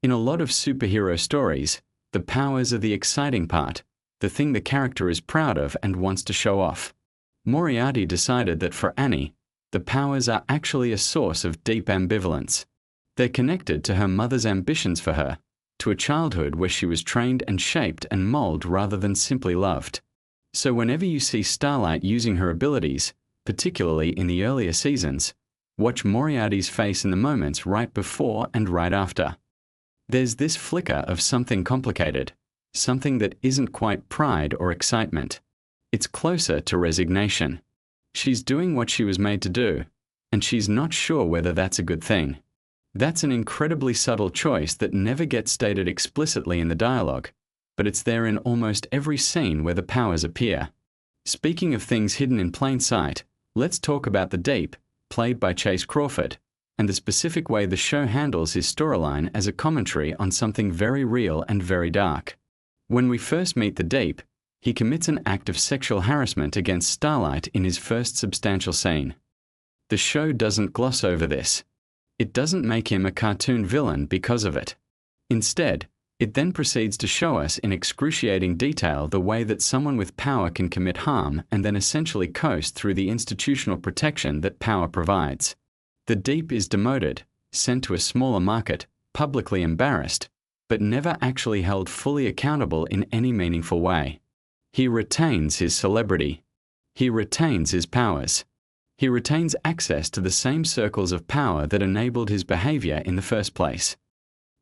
Speaker 1: In a lot of superhero stories, the powers are the exciting part, the thing the character is proud of and wants to show off. Moriarty decided that for Annie, the powers are actually a source of deep ambivalence. They're connected to her mother's ambitions for her, to a childhood where she was trained and shaped and molded rather than simply loved. So whenever you see Starlight using her abilities, particularly in the earlier seasons, watch Moriarty's face in the moments right before and right after. There's this flicker of something complicated, something that isn't quite pride or excitement. It's closer to resignation. She's doing what she was made to do, and she's not sure whether that's a good thing. That's an incredibly subtle choice that never gets stated explicitly in the dialogue, but it's there in almost every scene where the powers appear. Speaking of things hidden in plain sight, let's talk about the Deep, played by Chase Crawford, and the specific way the show handles his storyline as a commentary on something very real and very dark. When we first meet the Deep, he commits an act of sexual harassment against Starlight in his first substantial scene. The show doesn't gloss over this. It doesn't make him a cartoon villain because of it. Instead, it then proceeds to show us in excruciating detail the way that someone with power can commit harm and then essentially coast through the institutional protection that power provides. The Deep is demoted, sent to a smaller market, publicly embarrassed, but never actually held fully accountable in any meaningful way. He retains his celebrity. He retains his powers. He retains access to the same circles of power that enabled his behavior in the first place.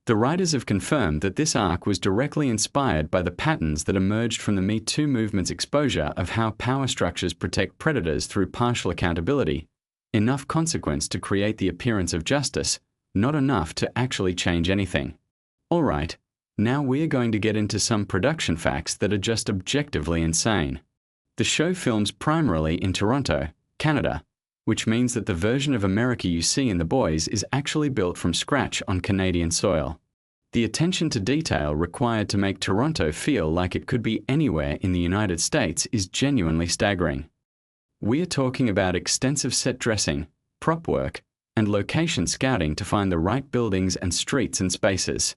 Speaker 1: The writers have confirmed that this arc was directly inspired by the patterns that emerged from the Me Too movement's exposure of how power structures protect predators through partial accountability, enough consequence to create the appearance of justice, not enough to actually change anything. All right, now we're going to get into some production facts that are just objectively insane. The show films primarily in Toronto, Canada, which means that the version of America you see in The Boys is actually built from scratch on Canadian soil. The attention to detail required to make Toronto feel like it could be anywhere in the United States is genuinely staggering. We're talking about extensive set dressing, prop work, and location scouting to find the right buildings and streets and spaces.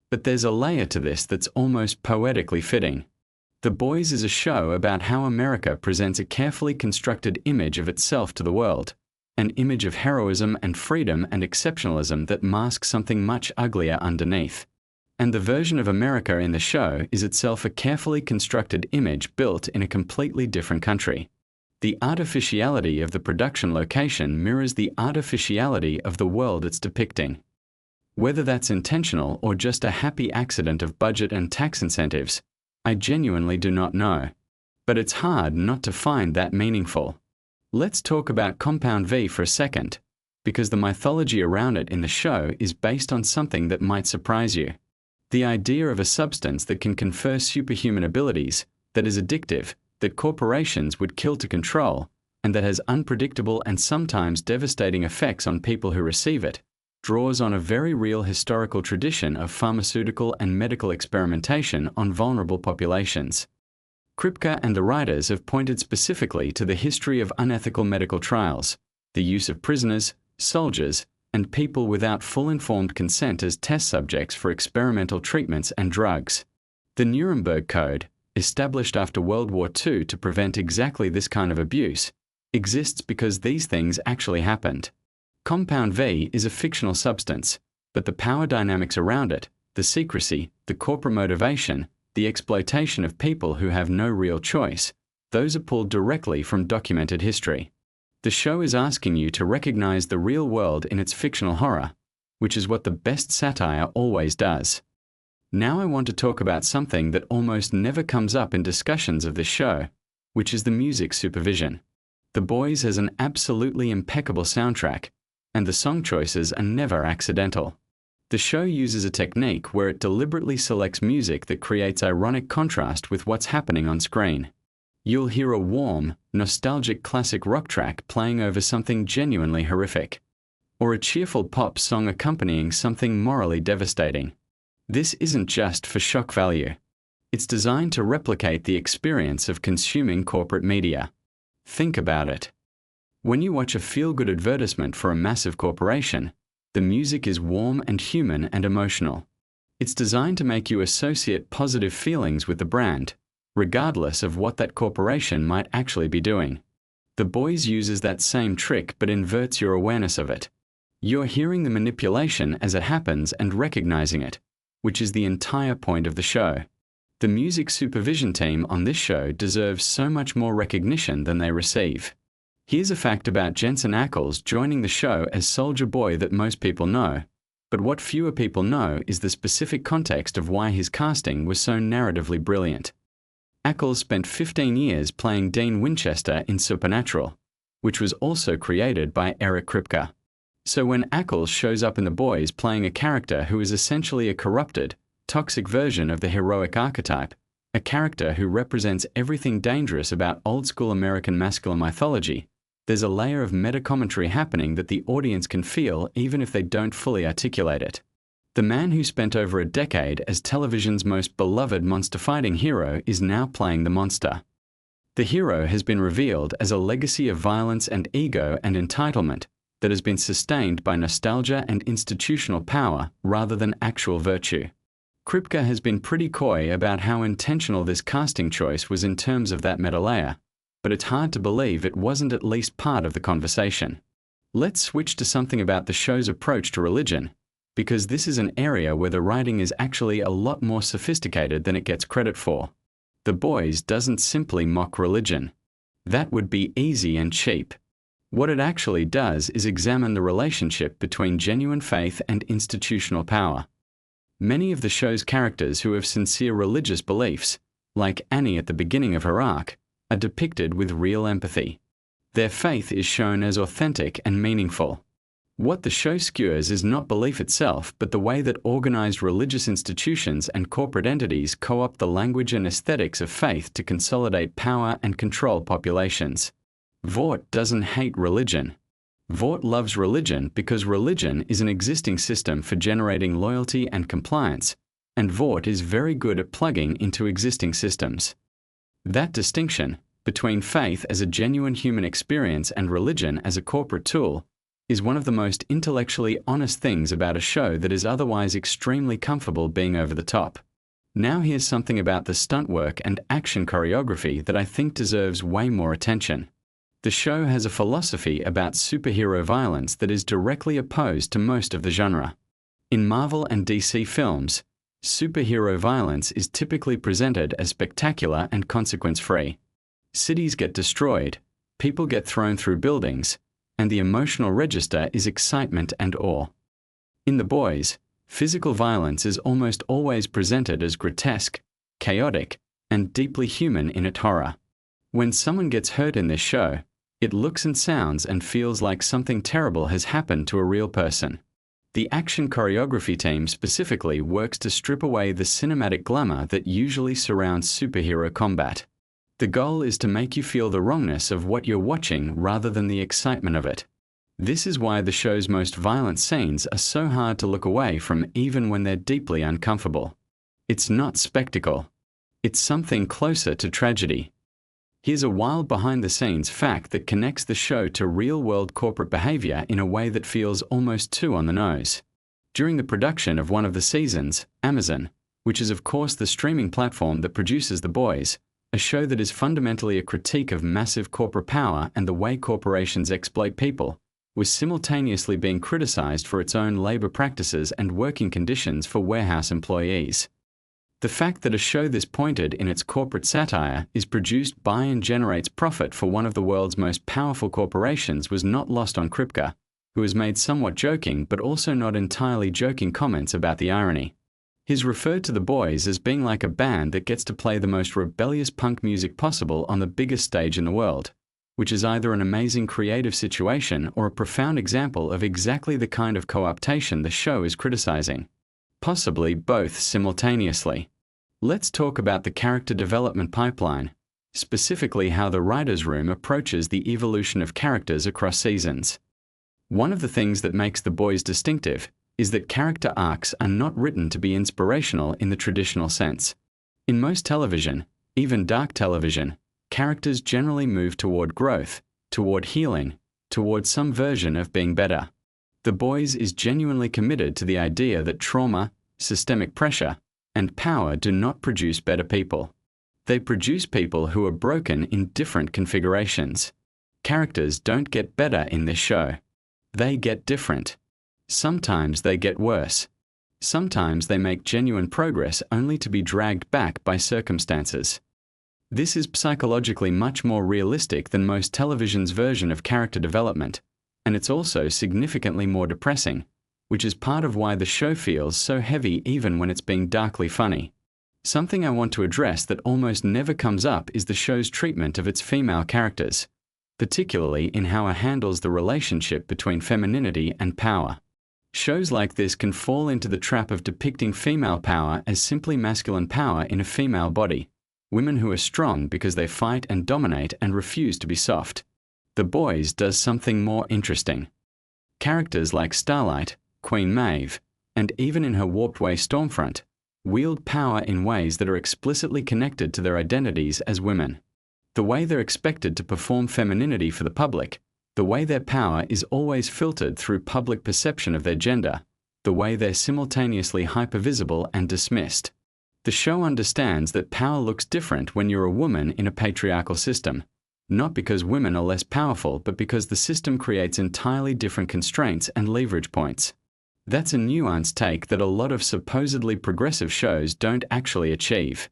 Speaker 1: But there's a layer to this that's almost poetically fitting. The Boys is a show about how America presents a carefully constructed image of itself to the world, an image of heroism and freedom and exceptionalism that masks something much uglier underneath. And the version of America in the show is itself a carefully constructed image built in a completely different country. The artificiality of the production location mirrors the artificiality of the world it's depicting. Whether that's intentional or just a happy accident of budget and tax incentives, I genuinely do not know. But it's hard not to find that meaningful. Let's talk about Compound V for a second, because the mythology around it in the show is based on something that might surprise you. The idea of a substance that can confer superhuman abilities, that is addictive, that corporations would kill to control, and that has unpredictable and sometimes devastating effects on people who receive it, draws on a very real historical tradition of pharmaceutical and medical experimentation on vulnerable populations. Kripke and the writers have pointed specifically to the history of unethical medical trials, the use of prisoners, soldiers, and people without full informed consent as test subjects for experimental treatments and drugs. The Nuremberg Code, established after World War II to prevent exactly this kind of abuse, exists because these things actually happened. Compound V is a fictional substance, But the power dynamics around it, the secrecy, the corporate motivation, the exploitation of people who have no real choice, those are pulled directly from documented history. The show is asking you to recognize the real world in its fictional horror, which is what the best satire always does. Now I want to talk about something that almost never comes up in discussions of this show, which is the music supervision. The Boys has an absolutely impeccable soundtrack, and the song choices are never accidental. The show uses a technique where it deliberately selects music that creates ironic contrast with what's happening on screen. You'll hear a warm, nostalgic classic rock track playing over something genuinely horrific, or a cheerful pop song accompanying something morally devastating. This isn't just for shock value. It's designed to replicate the experience of consuming corporate media. Think about it. When you watch a feel-good advertisement for a massive corporation, the music is warm and human and emotional. It's designed to make you associate positive feelings with the brand, regardless of what that corporation might actually be doing. The Boys uses that same trick but inverts your awareness of it. You're hearing the manipulation as it happens and recognizing it, which is the entire point of the show. The music supervision team on this show deserves so much more recognition than they receive. Here's a fact about Jensen Ackles joining the show as Soldier Boy that most people know, but what fewer people know is the specific context of why his casting was so narratively brilliant. Ackles spent 15 years playing Dean Winchester in Supernatural, which was also created by Eric Kripke. So when Ackles shows up in The Boys playing a character who is essentially a corrupted, toxic version of the heroic archetype, a character who represents everything dangerous about old-school American masculine mythology, there's a layer of meta-commentary happening that the audience can feel even if they don't fully articulate it. The man who spent over a decade as television's most beloved monster-fighting hero is now playing the monster. The hero has been revealed as a legacy of violence and ego and entitlement that has been sustained by nostalgia and institutional power rather than actual virtue. Kripke has been pretty coy about how intentional this casting choice was in terms of that meta layer, but it's hard to believe it wasn't at least part of the conversation. Let's switch to something about the show's approach to religion, because this is an area where the writing is actually a lot more sophisticated than it gets credit for. The Boys doesn't simply mock religion. That would be easy and cheap. What it actually does is examine the relationship between genuine faith and institutional power. Many of the show's characters who have sincere religious beliefs, like Annie at the beginning of her arc, are depicted with real empathy. Their faith is shown as authentic and meaningful. What the show skewers is not belief itself, but the way that organized religious institutions and corporate entities co-opt the language and aesthetics of faith to consolidate power and control populations. Vought doesn't hate religion. Vought loves religion because religion is an existing system for generating loyalty and compliance, and Vought is very good at plugging into existing systems. That distinction between faith as a genuine human experience and religion as a corporate tool is one of the most intellectually honest things about a show that is otherwise extremely comfortable being over the top. Now here's something about the stunt work and action choreography that I think deserves way more attention. The show has a philosophy about superhero violence that is directly opposed to most of the genre. In Marvel and DC films, superhero violence is typically presented as spectacular and consequence-free. Cities get destroyed, people get thrown through buildings, and the emotional register is excitement and awe. In The Boys, physical violence is almost always presented as grotesque, chaotic, and deeply human in its horror. When someone gets hurt in this show, it looks and sounds and feels like something terrible has happened to a real person. The action choreography team specifically works to strip away the cinematic glamour that usually surrounds superhero combat. The goal is to make you feel the wrongness of what you're watching rather than the excitement of it. This is why the show's most violent scenes are so hard to look away from even when they're deeply uncomfortable. It's not spectacle. It's something closer to tragedy. Here's a wild behind-the-scenes fact that connects the show to real-world corporate behavior in a way that feels almost too on the nose. During the production of one of the seasons, Amazon, which is of course the streaming platform that produces The Boys, a show that is fundamentally a critique of massive corporate power and the way corporations exploit people, was simultaneously being criticized for its own labor practices and working conditions for warehouse employees. The fact that a show this pointed in its corporate satire is produced by and generates profit for one of the world's most powerful corporations was not lost on Kripke, who has made somewhat joking but also not entirely joking comments about the irony. He's referred to the boys as being like a band that gets to play the most rebellious punk music possible on the biggest stage in the world, which is either an amazing creative situation or a profound example of exactly the kind of co-optation the show is criticizing. Possibly both simultaneously. Let's talk about the character development pipeline, specifically how the writer's room approaches the evolution of characters across seasons. One of the things that makes The Boys distinctive is that character arcs are not written to be inspirational in the traditional sense. In most television, even dark television, characters generally move toward growth, toward healing, toward some version of being better. The Boys is genuinely committed to the idea that trauma, systemic pressure, and power do not produce better people. They produce people who are broken in different configurations. Characters don't get better in this show. They get different. Sometimes they get worse. Sometimes they make genuine progress only to be dragged back by circumstances. This is psychologically much more realistic than most television's version of character development, and it's also significantly more depressing, which is part of why the show feels so heavy even when it's being darkly funny. Something I want to address that almost never comes up is the show's treatment of its female characters, particularly in how it handles the relationship between femininity and power. Shows like this can fall into the trap of depicting female power as simply masculine power in a female body, women who are strong because they fight and dominate and refuse to be soft. The Boys does something more interesting. Characters like Starlight, Queen Maeve, and even in her warped way Stormfront, wield power in ways that are explicitly connected to their identities as women. The way they're expected to perform femininity for the public, the way their power is always filtered through public perception of their gender, the way they're simultaneously hypervisible and dismissed. The show understands that power looks different when you're a woman in a patriarchal system, not because women are less powerful, but because the system creates entirely different constraints and leverage points. That's a nuanced take that a lot of supposedly progressive shows don't actually achieve.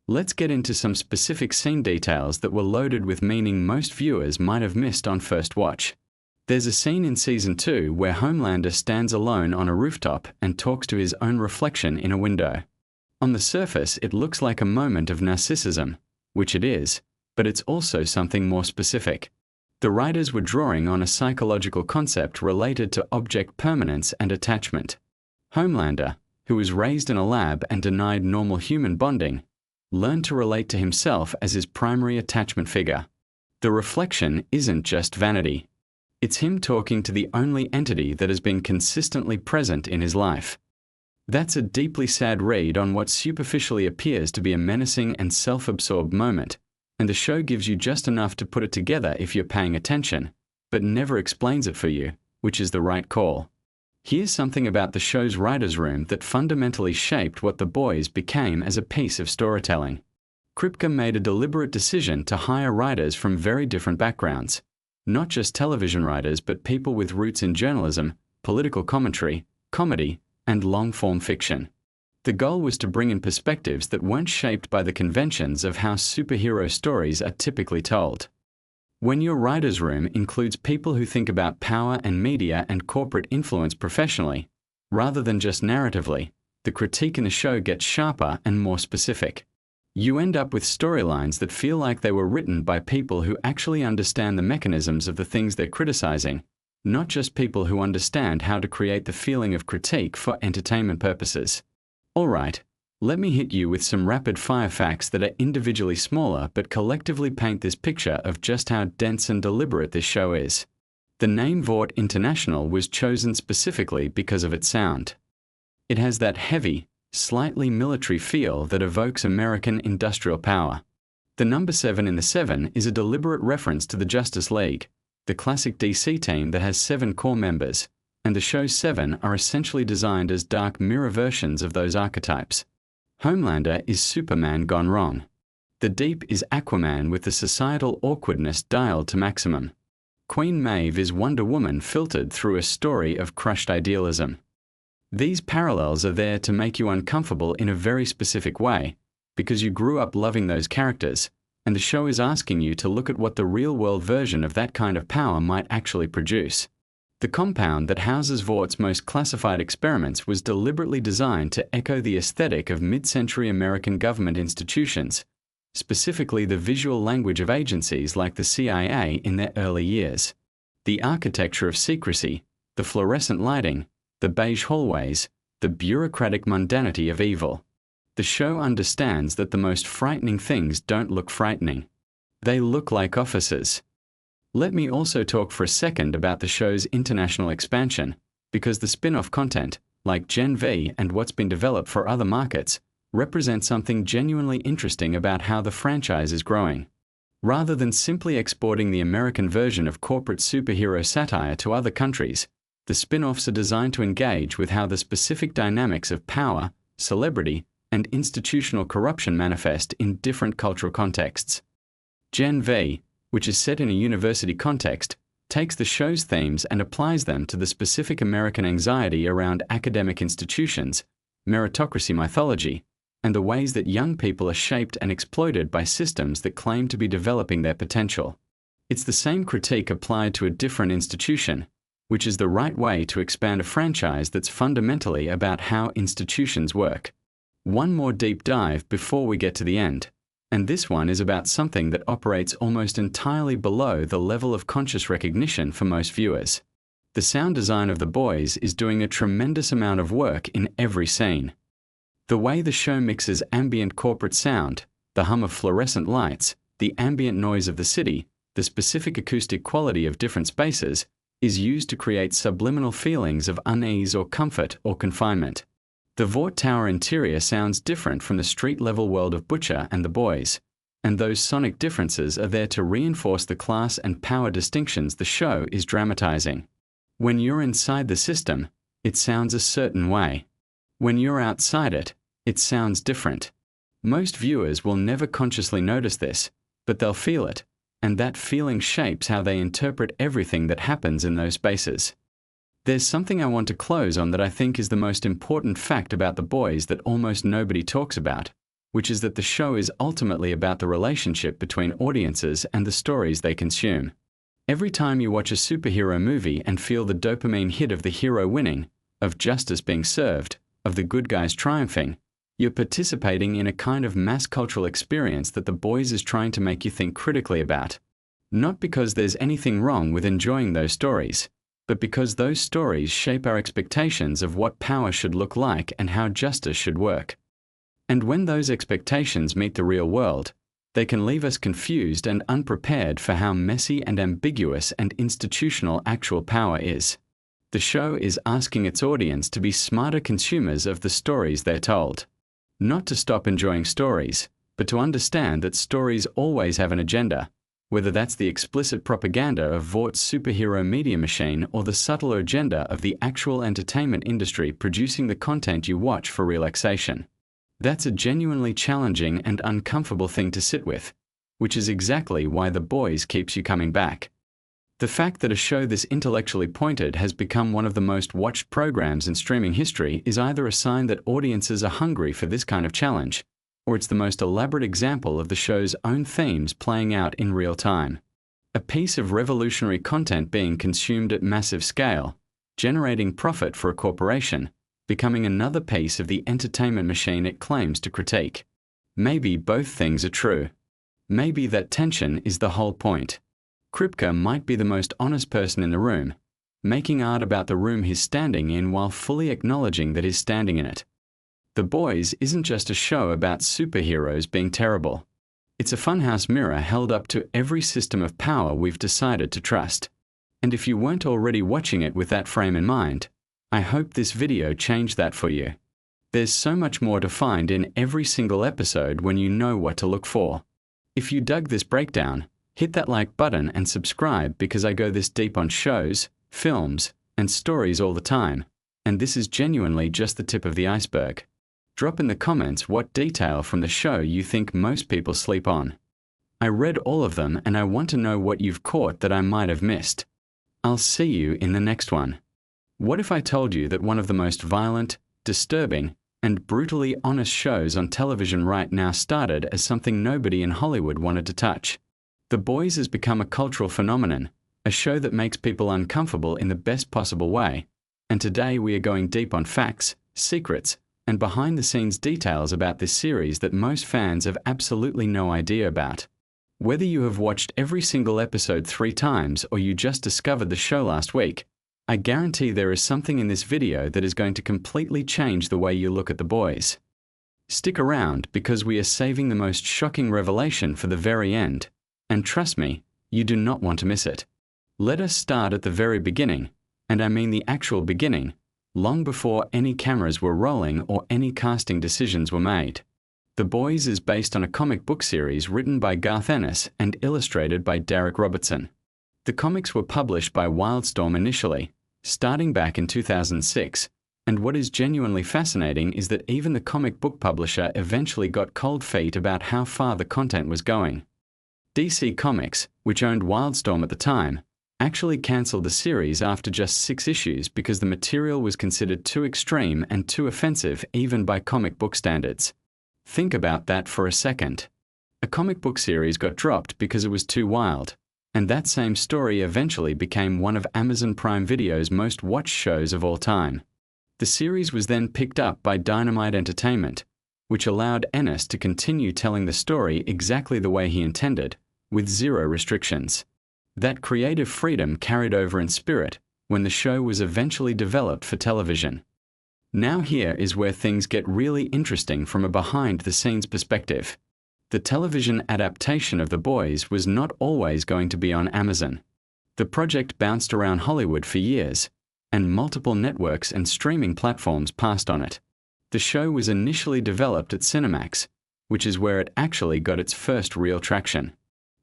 Speaker 1: Let's get into some specific scene details that were loaded with meaning most viewers might have missed on first watch. There's a scene in Season 2 where Homelander stands alone on a rooftop and talks to his own reflection in a window. On the surface, it looks like a moment of narcissism, which it is, but it's also something more specific. The writers were drawing on a psychological concept related to object permanence and attachment. Homelander, who was raised in a lab and denied normal human bonding, learned to relate to himself as his primary attachment figure. The reflection isn't just vanity. It's him talking to the only entity that has been consistently present in his life. That's a deeply sad read on what superficially appears to be a menacing and self-absorbed moment, and the show gives you just enough to put it together if you're paying attention, but never explains it for you, which is the right call. Here's something about the show's writer's room that fundamentally shaped what The Boys became as a piece of storytelling. Kripke made a deliberate decision to hire writers from very different backgrounds, not just television writers but people with roots in journalism, political commentary, comedy, and long-form fiction. The goal was to bring in perspectives that weren't shaped by the conventions of how superhero stories are typically told. When your writer's room includes people who think about power and media and corporate influence professionally, rather than just narratively, the critique in the show gets sharper and more specific. You end up with storylines that feel like they were written by people who actually understand the mechanisms of the things they're criticizing, not just people who understand how to create the feeling of critique for entertainment purposes. All right, let me hit you with some rapid-fire facts that are individually smaller but collectively paint this picture of just how dense and deliberate this show is. The name Vought International was chosen specifically because of its sound. It has that heavy, slightly military feel that evokes American industrial power. The number 7 in the 7 is a deliberate reference to the Justice League, the classic DC team that has 7 core members, and the show's 7 are essentially designed as dark mirror versions of those archetypes. Homelander is Superman gone wrong. The Deep is Aquaman with the societal awkwardness dialed to maximum. Queen Maeve is Wonder Woman filtered through a story of crushed idealism. These parallels are there to make you uncomfortable in a very specific way, because you grew up loving those characters, and the show is asking you to look at what the real-world version of that kind of power might actually produce. The compound that houses Vaught's most classified experiments was deliberately designed to echo the aesthetic of mid-century American government institutions, specifically the visual language of agencies like the CIA in their early years. The architecture of secrecy, the fluorescent lighting, the beige hallways, the bureaucratic mundanity of evil. The show understands that the most frightening things don't look frightening. They look like offices. Let me also talk for a second about the show's international expansion, because the spin-off content, like Gen V and what's been developed for other markets, represent something genuinely interesting about how the franchise is growing. Rather than simply exporting the American version of corporate superhero satire to other countries, the spin-offs are designed to engage with how the specific dynamics of power, celebrity, and institutional corruption manifest in different cultural contexts. Gen V, which is set in a university context, takes the show's themes and applies them to the specific American anxiety around academic institutions, meritocracy mythology, and the ways that young people are shaped and exploited by systems that claim to be developing their potential. It's the same critique applied to a different institution, which is the right way to expand a franchise that's fundamentally about how institutions work. One more deep dive before we get to the end, and this one is about something that operates almost entirely below the level of conscious recognition for most viewers. The sound design of The Boys is doing a tremendous amount of work in every scene. The way the show mixes ambient corporate sound, the hum of fluorescent lights, the ambient noise of the city, the specific acoustic quality of different spaces, is used to create subliminal feelings of unease or comfort or confinement. The Vought Tower interior sounds different from the street-level world of Butcher and The Boys, and those sonic differences are there to reinforce the class and power distinctions the show is dramatizing. When you're inside the system, it sounds a certain way. When you're outside it, it sounds different. Most viewers will never consciously notice this, but they'll feel it, and that feeling shapes how they interpret everything that happens in those spaces. There's something I want to close on that I think is the most important fact about The Boys that almost nobody talks about, which is that the show is ultimately about the relationship between audiences and the stories they consume. Every time you watch a superhero movie and feel the dopamine hit of the hero winning, of justice being served, of the good guys triumphing, you're participating in a kind of mass cultural experience that The Boys is trying to make you think critically about. Not because there's anything wrong with enjoying those stories, but because those stories shape our expectations of what power should look like and how justice should work. And when those expectations meet the real world, they can leave us confused and unprepared for how messy and ambiguous and institutional actual power is. The show is asking its audience to be smarter consumers of the stories they're told. Not to stop enjoying stories, but to understand that stories always have an agenda, whether that's the explicit propaganda of Vaught's superhero media machine or the subtler agenda of the actual entertainment industry producing the content you watch for relaxation. That's a genuinely challenging and uncomfortable thing to sit with, which is exactly why The Boys keeps you coming back. The fact that a show this intellectually pointed has become one of the most watched programs in streaming history is either a sign that audiences are hungry for this kind of challenge, or it's the most elaborate example of the show's own themes playing out in real time. A piece of revolutionary content being consumed at massive scale, generating profit for a corporation, becoming another piece of the entertainment machine it claims to critique. Maybe both things are true. Maybe that tension is the whole point. Kripke might be the most honest person in the room, making art about the room he's standing in while fully acknowledging that he's standing in it. The Boys isn't just a show about superheroes being terrible. It's a funhouse mirror held up to every system of power we've decided to trust. And if you weren't already watching it with that frame in mind, I hope this video changed that for you. There's so much more to find in every single episode when you know what to look for. If you dug this breakdown, hit that like button and subscribe because I go this deep on shows, films, and stories all the time, and this is genuinely just the tip of the iceberg. Drop in the comments what detail from the show you think most people sleep on. I read all of them and I want to know what you've caught that I might have missed. I'll see you in the next one. What if I told you that one of the most violent, disturbing, and brutally honest shows on television right now started as something nobody in Hollywood wanted to touch? The Boys has become a cultural phenomenon, a show that makes people uncomfortable in the best possible way. And today we are going deep on facts, secrets, and behind-the-scenes details about this series that most fans have absolutely no idea about. Whether you have watched every single episode 3 times or you just discovered the show last week, I guarantee there is something in this video that is going to completely change the way you look at The Boys. Stick around because we are saving the most shocking revelation for the very end, and trust me, you do not want to miss it. Let us start at the very beginning, and I mean the actual beginning, long before any cameras were rolling or any casting decisions were made. The Boys is based on a comic book series written by Garth Ennis and illustrated by Derek Robertson. The comics were published by Wildstorm initially, starting back in 2006, and what is genuinely fascinating is that even the comic book publisher eventually got cold feet about how far the content was going. DC Comics, which owned Wildstorm at the time, actually cancelled the series after just 6 issues because the material was considered too extreme and too offensive even by comic book standards. Think about that for a second. A comic book series got dropped because it was too wild, and that same story eventually became one of Amazon Prime Video's most watched shows of all time. The series was then picked up by Dynamite Entertainment, which allowed Ennis to continue telling the story exactly the way he intended, with 0 restrictions. That creative freedom carried over in spirit when the show was eventually developed for television. Now here is where things get really interesting from a behind-the-scenes perspective. The television adaptation of The Boys was not always going to be on Amazon. The project bounced around Hollywood for years, and multiple networks and streaming platforms passed on it. The show was initially developed at Cinemax, which is where it actually got its first real traction.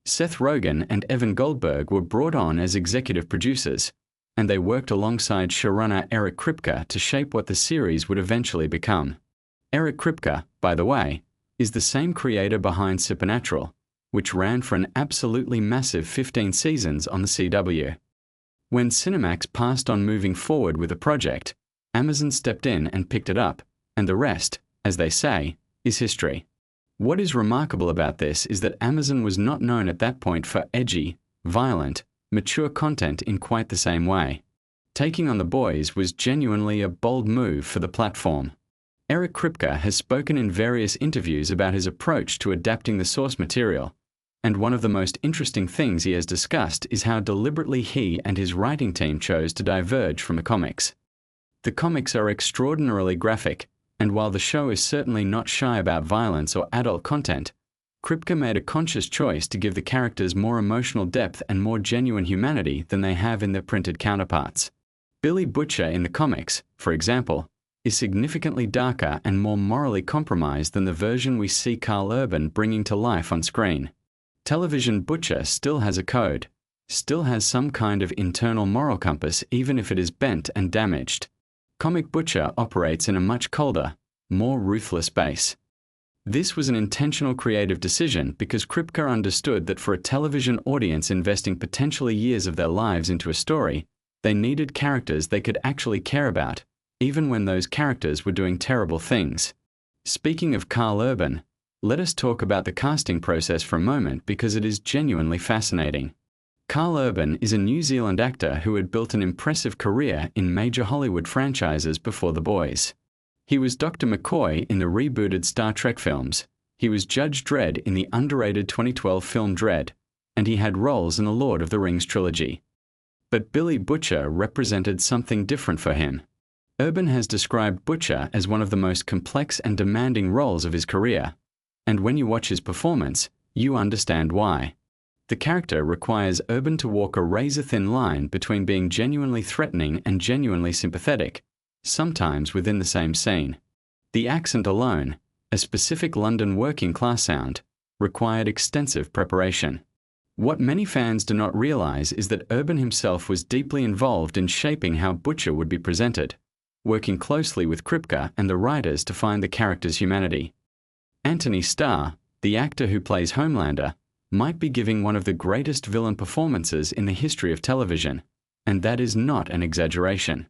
Speaker 1: Seth Rogen and Evan Goldberg were brought on as executive producers, and they worked alongside showrunner Eric Kripke to shape what the series would eventually become. Eric Kripke, by the way, is the same creator behind Supernatural, which ran for an absolutely massive 15 seasons on the CW. When Cinemax passed on moving forward with the project, Amazon stepped in and picked it up, and the rest, as they say, is history. What is remarkable about this is that Amazon was not known at that point for edgy, violent, mature content in quite the same way. Taking on The Boys was genuinely a bold move for the platform. Eric Kripke has spoken in various interviews about his approach to adapting the source material, and one of the most interesting things he has discussed is how deliberately he and his writing team chose to diverge from the comics. The comics are extraordinarily graphic, and while the show is certainly not shy about violence or adult content, Kripke made a conscious choice to give the characters more emotional depth and more genuine humanity than they have in their printed counterparts. Billy Butcher in the comics, for example, is significantly darker and more morally compromised than the version we see Carl Urban bringing to life on screen. Television Butcher still has a code, still has some kind of internal moral compass even if it is bent and damaged. Comic Butcher operates in a much colder, more ruthless base. This was an intentional creative decision because Kripke understood that for a television audience investing potentially years of their lives into a story, they needed characters they could actually care about, even when those characters were doing terrible things. Speaking of Carl Urban, let us talk about the casting process for a moment because it is genuinely fascinating. Carl Urban is a New Zealand actor who had built an impressive career in major Hollywood franchises before The Boys. He was Dr. McCoy in the rebooted Star Trek films, he was Judge Dredd in the underrated 2012 film Dredd, and he had roles in the Lord of the Rings trilogy. But Billy Butcher represented something different for him. Urban has described Butcher as one of the most complex and demanding roles of his career, and when you watch his performance, you understand why. The character requires Urban to walk a razor-thin line between being genuinely threatening and genuinely sympathetic, sometimes within the same scene. The accent alone, a specific London working-class sound, required extensive preparation. What many fans do not realize is that Urban himself was deeply involved in shaping how Butcher would be presented, working closely with Kripke and the writers to find the character's humanity. Anthony Starr, the actor who plays Homelander, might be giving one of the greatest villain performances in the history of television, and that is not an exaggeration.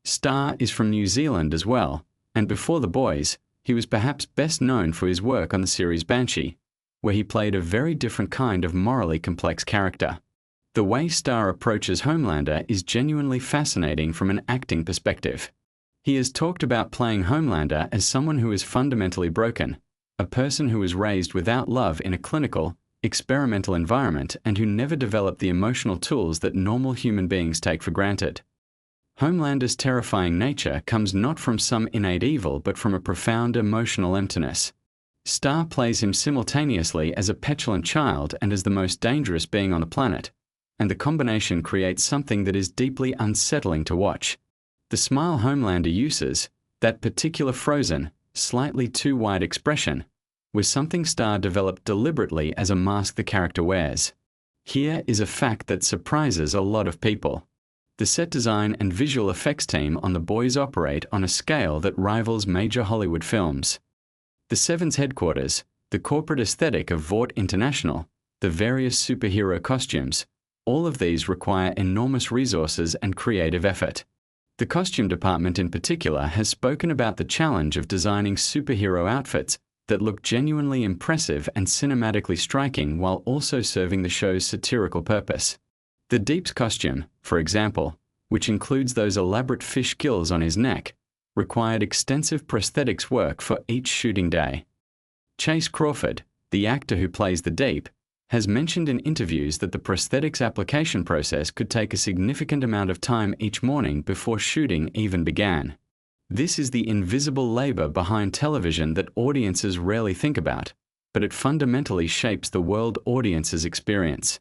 Speaker 1: Star is from New Zealand as well, and before The Boys, he was perhaps best known for his work on the series Banshee, where he played a very different kind of morally complex character. The way Star approaches Homelander is genuinely fascinating from an acting perspective. He has talked about playing Homelander as someone who is fundamentally broken, a person who was raised without love in a clinical, experimental environment and who never developed the emotional tools that normal human beings take for granted. Homelander's terrifying nature comes not from some innate evil but from a profound emotional emptiness. Star plays him simultaneously as a petulant child and as the most dangerous being on the planet, and the combination creates something that is deeply unsettling to watch. The smile Homelander uses, that particular frozen, slightly too wide expression, was something Star developed deliberately as a mask the character wears. Here is a fact that surprises a lot of people. The set design and visual effects team on The Boys operate on a scale that rivals major Hollywood films. The Seven's headquarters, the corporate aesthetic of Vought International, the various superhero costumes, all of these require enormous resources and creative effort. The costume department in particular has spoken about the challenge of designing superhero outfits that look genuinely impressive and cinematically striking while also serving the show's satirical purpose. The Deep's costume, for example, which includes those elaborate fish gills on his neck, required extensive prosthetics work for each shooting day. Chase Crawford, the actor who plays the Deep, has mentioned in interviews that the prosthetics application process could take a significant amount of time each morning before shooting even began. This is the invisible labor behind television that audiences rarely think about, but it fundamentally shapes the world audiences experience.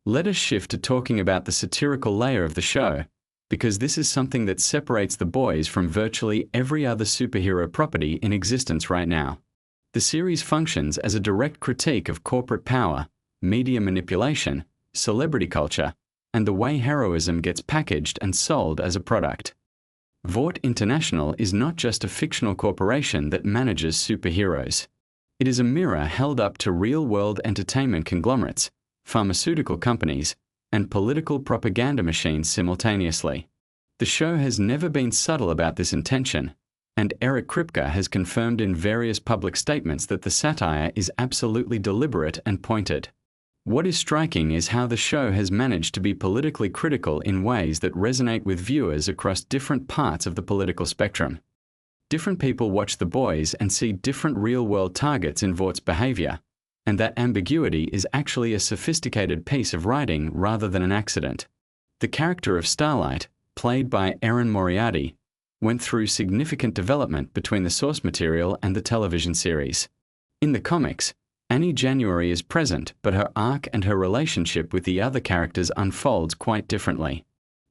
Speaker 1: Let us shift to talking about the satirical layer of the show, because this is something that separates The Boys from virtually every other superhero property in existence right now. The series functions as a direct critique of corporate power, media manipulation, celebrity culture, and the way heroism gets packaged and sold as a product. Vought International is not just a fictional corporation that manages superheroes. It is a mirror held up to real-world entertainment conglomerates, pharmaceutical companies, and political propaganda machines simultaneously. The show has never been subtle about this intention, and Eric Kripke has confirmed in various public statements that the satire is absolutely deliberate and pointed. What is striking is how the show has managed to be politically critical in ways that resonate with viewers across different parts of the political spectrum. Different people watch The Boys and see different real-world targets in Vaught's behavior, and that ambiguity is actually a sophisticated piece of writing rather than an accident. The character of Starlight, played by Erin Moriarty, went through significant development between the source material and the television series. In the comics, Annie January is present, but her arc and her relationship with the other characters unfolds quite differently.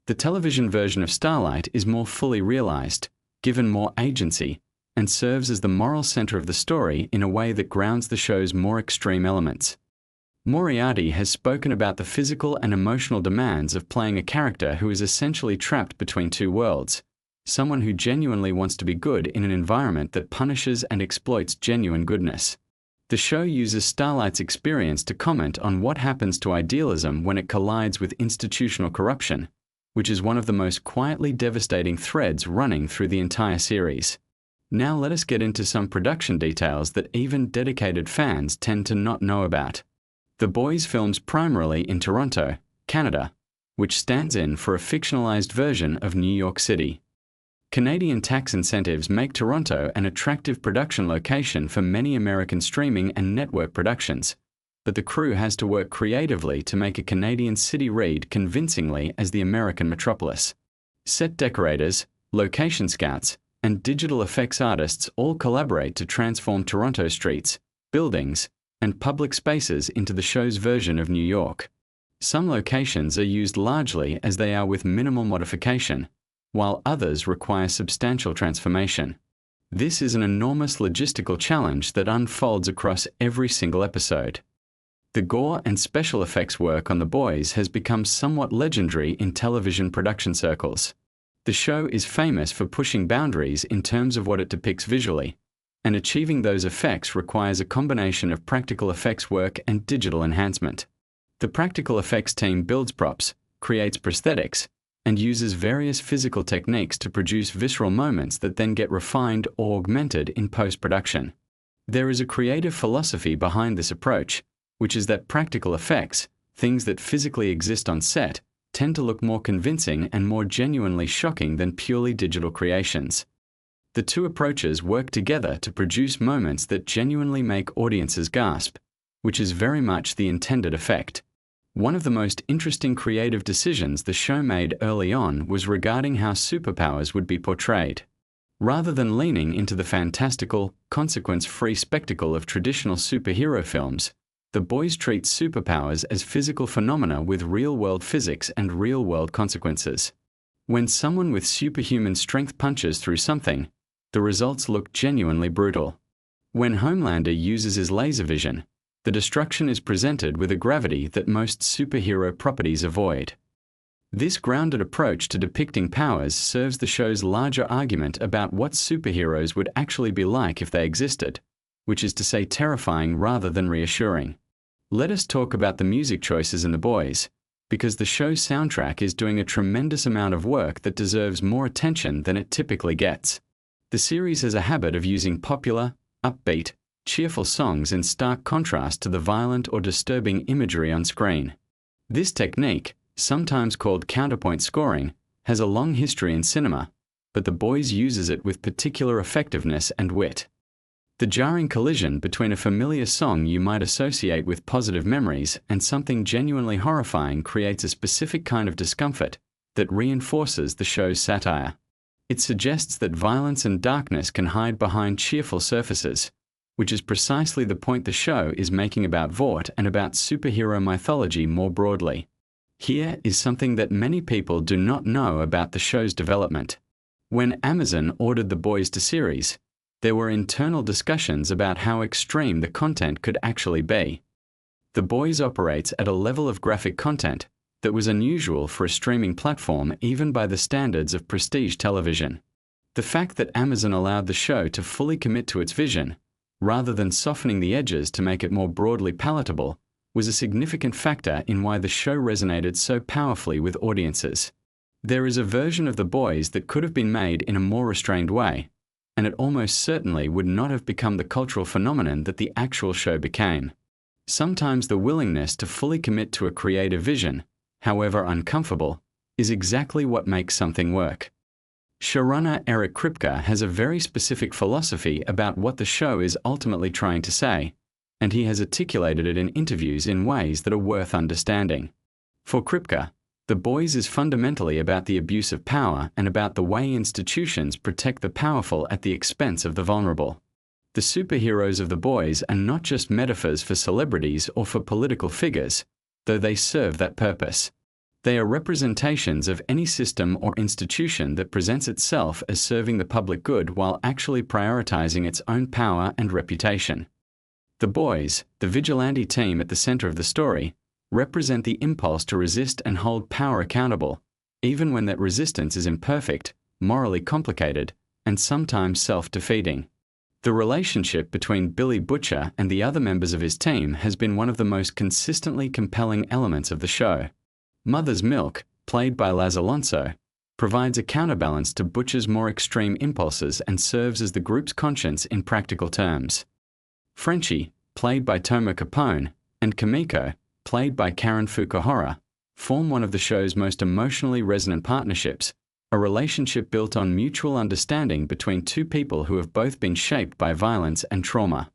Speaker 1: The television version of Starlight is more fully realized, given more agency, and serves as the moral center of the story in a way that grounds the show's more extreme elements. Moriarty has spoken about the physical and emotional demands of playing a character who is essentially trapped between two worlds, someone who genuinely wants to be good in an environment that punishes and exploits genuine goodness. The show uses Starlight's experience to comment on what happens to idealism when it collides with institutional corruption, which is one of the most quietly devastating threads running through the entire series. Now let us get into some production details that even dedicated fans tend to not know about. The Boys films primarily in Toronto, Canada, which stands in for a fictionalized version of New York City. Canadian tax incentives make Toronto an attractive production location for many American streaming and network productions, but the crew has to work creatively to make a Canadian city read convincingly as the American metropolis. Set decorators, location scouts, and digital effects artists all collaborate to transform Toronto streets, buildings, and public spaces into the show's version of New York. Some locations are used largely as they are with minimal modification, while others require substantial transformation. This is an enormous logistical challenge that unfolds across every single episode. The gore and special effects work on The Boys has become somewhat legendary in television production circles. The show is famous for pushing boundaries in terms of what it depicts visually, and achieving those effects requires a combination of practical effects work and digital enhancement. The practical effects team builds props, creates prosthetics, and uses various physical techniques to produce visceral moments that then get refined or augmented in post-production. There is a creative philosophy behind this approach, which is that practical effects, things that physically exist on set, tend to look more convincing and more genuinely shocking than purely digital creations. The two approaches work together to produce moments that genuinely make audiences gasp, which is very much the intended effect. One of the most interesting creative decisions the show made early on was regarding how superpowers would be portrayed. Rather than leaning into the fantastical, consequence-free spectacle of traditional superhero films, the boys treat superpowers as physical phenomena with real-world physics and real-world consequences. When someone with superhuman strength punches through something, the results look genuinely brutal. When Homelander uses his laser vision, the destruction is presented with a gravity that most superhero properties avoid. This grounded approach to depicting powers serves the show's larger argument about what superheroes would actually be like if they existed, which is to say terrifying rather than reassuring. Let us talk about the music choices in The Boys, because the show's soundtrack is doing a tremendous amount of work that deserves more attention than it typically gets. The series has a habit of using popular, upbeat, cheerful songs in stark contrast to the violent or disturbing imagery on screen. This technique, sometimes called counterpoint scoring, has a long history in cinema, but The Boys uses it with particular effectiveness and wit. The jarring collision between a familiar song you might associate with positive memories and something genuinely horrifying creates a specific kind of discomfort that reinforces the show's satire. It suggests that violence and darkness can hide behind cheerful surfaces, which is precisely the point the show is making about Vought and about superhero mythology more broadly. Here is something that many people do not know about the show's development. When Amazon ordered The Boys to series, there were internal discussions about how extreme the content could actually be. The Boys operates at a level of graphic content that was unusual for a streaming platform even by the standards of prestige television. The fact that Amazon allowed the show to fully commit to its vision, rather than softening the edges to make it more broadly palatable, was a significant factor in why the show resonated so powerfully with audiences. There is a version of The Boys that could have been made in a more restrained way, and it almost certainly would not have become the cultural phenomenon that the actual show became. Sometimes the willingness to fully commit to a creative vision, however uncomfortable, is exactly what makes something work. Showrunner Eric Kripke has a very specific philosophy about what the show is ultimately trying to say, and he has articulated it in interviews in ways that are worth understanding. For Kripke, The Boys is fundamentally about the abuse of power and about the way institutions protect the powerful at the expense of the vulnerable. The superheroes of The Boys are not just metaphors for celebrities or for political figures, though they serve that purpose. They are representations of any system or institution that presents itself as serving the public good while actually prioritizing its own power and reputation. The Boys, the vigilante team at the center of the story, represent the impulse to resist and hold power accountable, even when that resistance is imperfect, morally complicated, and sometimes self-defeating. The relationship between Billy Butcher and the other members of his team has been one of the most consistently compelling elements of the show. Mother's Milk, played by Laz Alonso, provides a counterbalance to Butcher's more extreme impulses and serves as the group's conscience in practical terms. Frenchie, played by Toma Capone, and Kimiko, played by Karen Fukuhara, form one of the show's most emotionally resonant partnerships, a relationship built on mutual understanding between two people who have both been shaped by violence and trauma.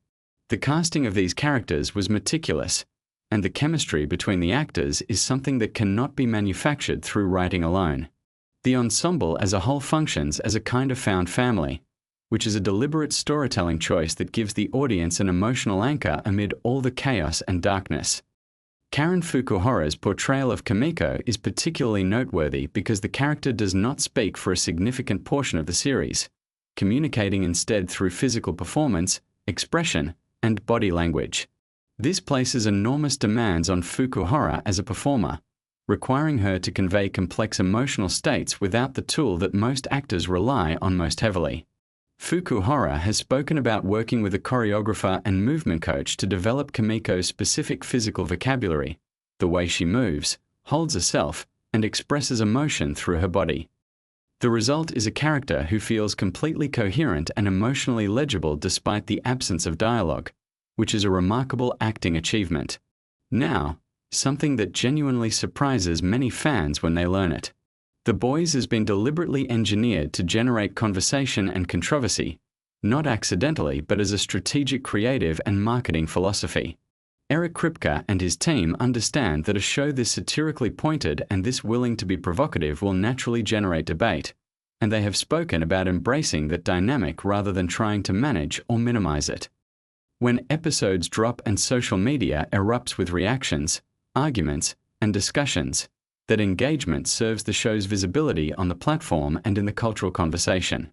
Speaker 1: The casting of these characters was meticulous, and the chemistry between the actors is something that cannot be manufactured through writing alone. The ensemble as a whole functions as a kind of found family, which is a deliberate storytelling choice that gives the audience an emotional anchor amid all the chaos and darkness. Karen Fukuhara's portrayal of Kimiko is particularly noteworthy because the character does not speak for a significant portion of the series, communicating instead through physical performance, expression, and body language. This places enormous demands on Fukuhara as a performer, requiring her to convey complex emotional states without the tool that most actors rely on most heavily. Fukuhara has spoken about working with a choreographer and movement coach to develop Kimiko's specific physical vocabulary, the way she moves, holds herself, and expresses emotion through her body. The result is a character who feels completely coherent and emotionally legible despite the absence of dialogue, which is a remarkable acting achievement. Now, something that genuinely surprises many fans when they learn it. The Boys has been deliberately engineered to generate conversation and controversy, not accidentally but as a strategic creative and marketing philosophy. Eric Kripke and his team understand that a show this satirically pointed and this willing to be provocative will naturally generate debate, and they have spoken about embracing that dynamic rather than trying to manage or minimize it. When episodes drop and social media erupts with reactions, arguments, and discussions, that engagement serves the show's visibility on the platform and in the cultural conversation.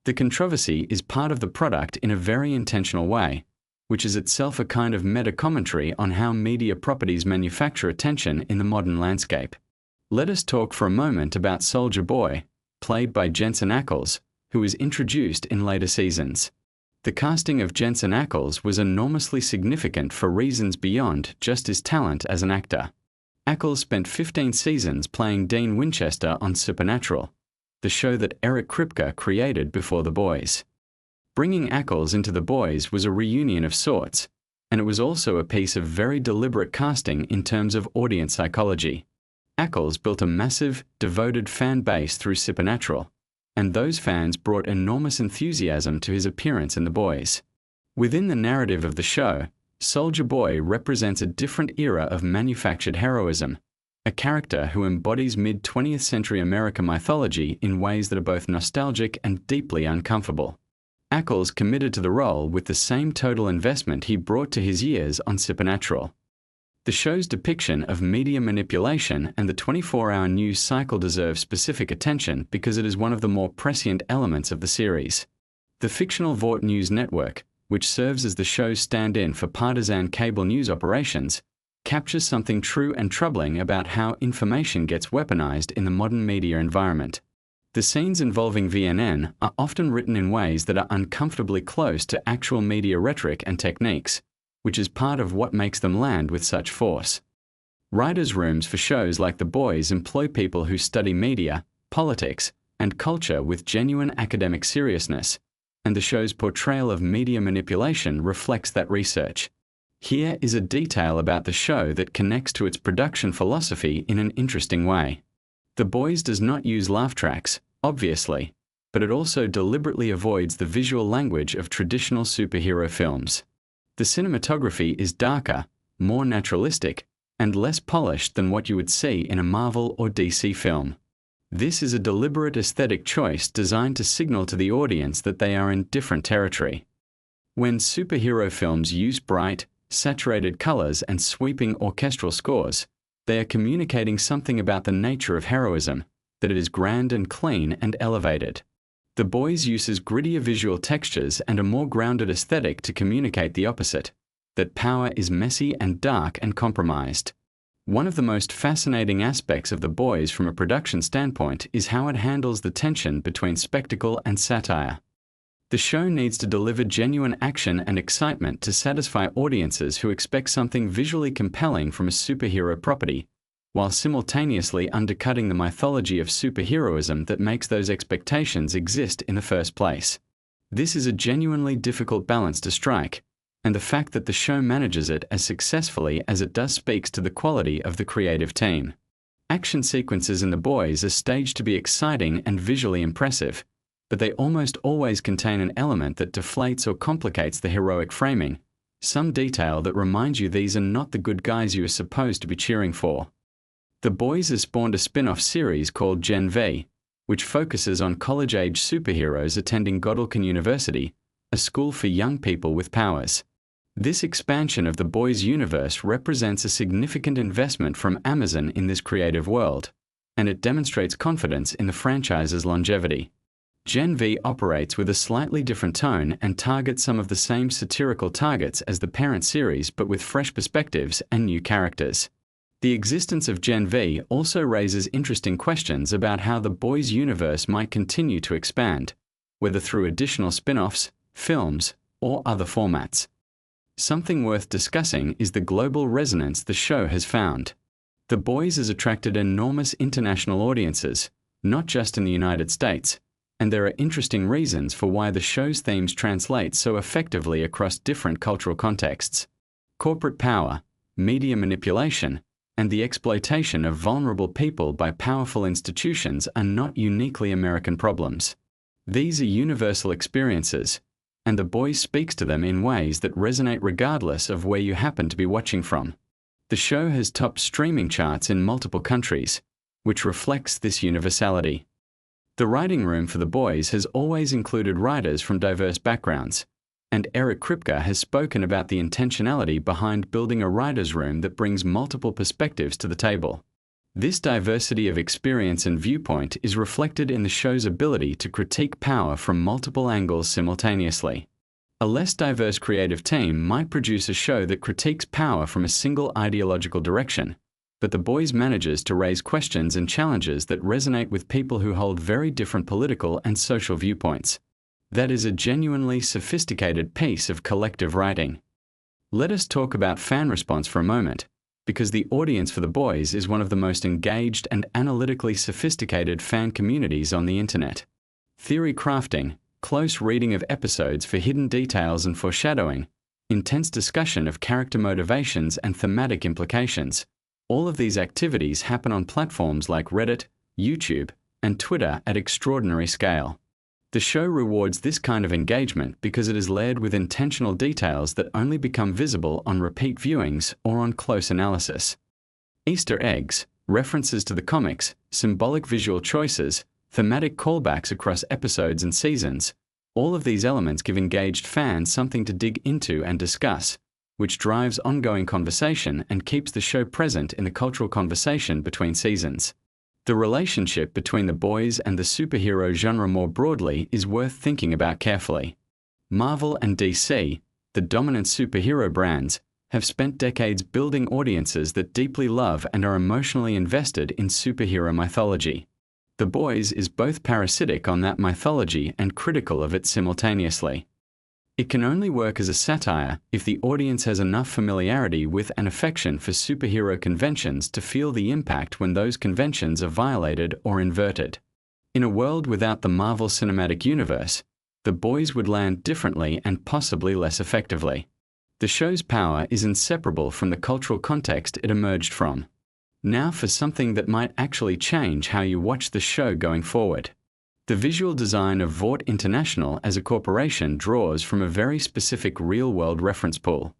Speaker 1: The controversy is part of the product in a very intentional way, which is itself a kind of meta-commentary on how media properties manufacture attention in the modern landscape. Let us talk for a moment about Soldier Boy, played by Jensen Ackles, who was introduced in later seasons. The casting of Jensen Ackles was enormously significant for reasons beyond just his talent as an actor. Ackles spent 15 seasons playing Dean Winchester on Supernatural, the show that Eric Kripke created before The Boys. Bringing Ackles into The Boys was a reunion of sorts, and it was also a piece of very deliberate casting in terms of audience psychology. Ackles built a massive, devoted fan base through Supernatural, and those fans brought enormous enthusiasm to his appearance in The Boys. Within the narrative of the show, Soldier Boy represents a different era of manufactured heroism, a character who embodies mid-20th century American mythology in ways that are both nostalgic and deeply uncomfortable. Ackles committed to the role with the same total investment he brought to his years on Supernatural. The show's depiction of media manipulation and the 24-hour news cycle deserve specific attention because it is one of the more prescient elements of the series. The fictional Vought News network, which serves as the show's stand-in for partisan cable news operations, captures something true and troubling about how information gets weaponized in the modern media environment. The scenes involving VNN are often written in ways that are uncomfortably close to actual media rhetoric and techniques, which is part of what makes them land with such force. Writers' rooms for shows like The Boys employ people who study media, politics, and culture with genuine academic seriousness, and the show's portrayal of media manipulation reflects that research. Here is a detail about the show that connects to its production philosophy in an interesting way. The Boys does not use laugh tracks, obviously, but it also deliberately avoids the visual language of traditional superhero films. The cinematography is darker, more naturalistic, and less polished than what you would see in a Marvel or DC film. This is a deliberate aesthetic choice designed to signal to the audience that they are in different territory. When superhero films use bright, saturated colors and sweeping orchestral scores, they are communicating something about the nature of heroism, that it is grand and clean and elevated. The Boys uses grittier visual textures and a more grounded aesthetic to communicate the opposite, that power is messy and dark and compromised. One of the most fascinating aspects of The Boys from a production standpoint is how it handles the tension between spectacle and satire. The show needs to deliver genuine action and excitement to satisfy audiences who expect something visually compelling from a superhero property, while simultaneously undercutting the mythology of superheroism that makes those expectations exist in the first place. This is a genuinely difficult balance to strike, and the fact that the show manages it as successfully as it does speaks to the quality of the creative team. Action sequences in The Boys are staged to be exciting and visually impressive, but they almost always contain an element that deflates or complicates the heroic framing, some detail that reminds you these are not the good guys you are supposed to be cheering for. The Boys has spawned a spin-off series called Gen V, which focuses on college-age superheroes attending Godolphin University, a school for young people with powers. This expansion of the Boys universe represents a significant investment from Amazon in this creative world, and it demonstrates confidence in the franchise's longevity. Gen V operates with a slightly different tone and targets some of the same satirical targets as the parent series but with fresh perspectives and new characters. The existence of Gen V also raises interesting questions about how the Boys universe might continue to expand, whether through additional spin-offs, films, or other formats. Something worth discussing is the global resonance the show has found. The Boys has attracted enormous international audiences, not just in the United States, and there are interesting reasons for why the show's themes translate so effectively across different cultural contexts. Corporate power, media manipulation, and the exploitation of vulnerable people by powerful institutions are not uniquely American problems. These are universal experiences, and The Boys speaks to them in ways that resonate regardless of where you happen to be watching from. The show has topped streaming charts in multiple countries, which reflects this universality. The writing room for The Boys has always included writers from diverse backgrounds, and Eric Kripke has spoken about the intentionality behind building a writer's room that brings multiple perspectives to the table. This diversity of experience and viewpoint is reflected in the show's ability to critique power from multiple angles simultaneously. A less diverse creative team might produce a show that critiques power from a single ideological direction, but The Boys manages to raise questions and challenges that resonate with people who hold very different political and social viewpoints. That is a genuinely sophisticated piece of collective writing. Let us talk about fan response for a moment, because the audience for The Boys is one of the most engaged and analytically sophisticated fan communities on the internet. Theory crafting, close reading of episodes for hidden details and foreshadowing, intense discussion of character motivations and thematic implications. All of these activities happen on platforms like Reddit, YouTube, and Twitter at extraordinary scale. The show rewards this kind of engagement because it is layered with intentional details that only become visible on repeat viewings or on close analysis. Easter eggs, references to the comics, symbolic visual choices, thematic callbacks across episodes and seasons, all of these elements give engaged fans something to dig into and discuss, which drives ongoing conversation and keeps the show present in the cultural conversation between seasons. The relationship between The Boys and the superhero genre more broadly is worth thinking about carefully. Marvel and DC, the dominant superhero brands, have spent decades building audiences that deeply love and are emotionally invested in superhero mythology. The Boys is both parasitic on that mythology and critical of it simultaneously. It can only work as a satire if the audience has enough familiarity with and affection for superhero conventions to feel the impact when those conventions are violated or inverted. In a world without the Marvel Cinematic Universe, The Boys would land differently and possibly less effectively. The show's power is inseparable from the cultural context it emerged from. Now for something that might actually change how you watch the show going forward. The visual design of Vought International as a corporation draws from a very specific real-world reference pool.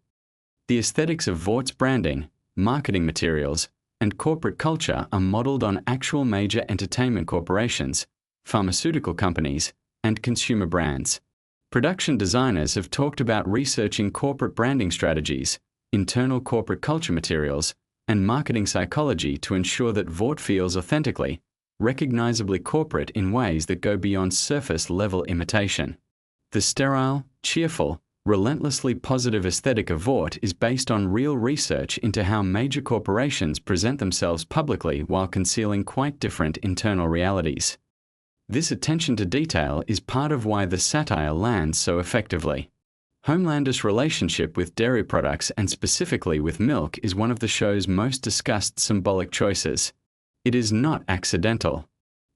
Speaker 1: The aesthetics of Vaught's branding, marketing materials, and corporate culture are modeled on actual major entertainment corporations, pharmaceutical companies, and consumer brands. Production designers have talked about researching corporate branding strategies, internal corporate culture materials, and marketing psychology to ensure that Vought feels authentically, recognizably corporate in ways that go beyond surface-level imitation. The sterile, cheerful, relentlessly positive aesthetic of Vought is based on real research into how major corporations present themselves publicly while concealing quite different internal realities. This attention to detail is part of why the satire lands so effectively. Homelander's relationship with dairy products and specifically with milk is one of the show's most discussed symbolic choices. It is not accidental.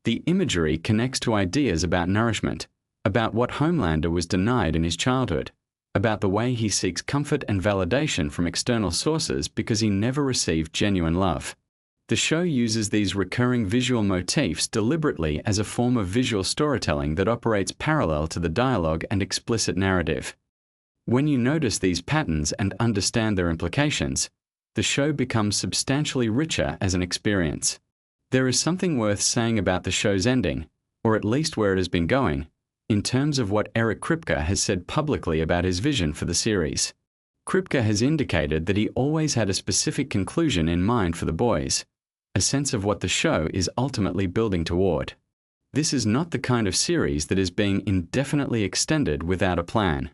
Speaker 1: The imagery connects to ideas about nourishment, about what Homelander was denied in his childhood, about the way he seeks comfort and validation from external sources because he never received genuine love. The show uses these recurring visual motifs deliberately as a form of visual storytelling that operates parallel to the dialogue and explicit narrative. When you notice these patterns and understand their implications, the show becomes substantially richer as an experience. There is something worth saying about the show's ending, or at least where it has been going, in terms of what Eric Kripke has said publicly about his vision for the series. Kripke has indicated that he always had a specific conclusion in mind for The Boys, a sense of what the show is ultimately building toward. This is not the kind of series that is being indefinitely extended without a plan.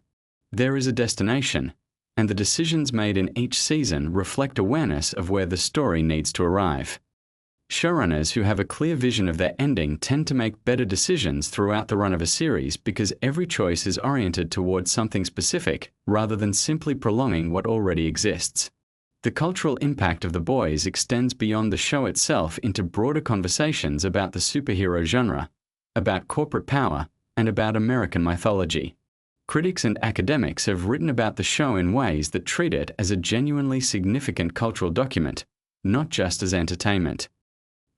Speaker 1: There is a destination, and the decisions made in each season reflect awareness of where the story needs to arrive. Showrunners who have a clear vision of their ending tend to make better decisions throughout the run of a series because every choice is oriented towards something specific rather than simply prolonging what already exists. The cultural impact of The Boys extends beyond the show itself into broader conversations about the superhero genre, about corporate power, and about American mythology. Critics and academics have written about the show in ways that treat it as a genuinely significant cultural document, not just as entertainment.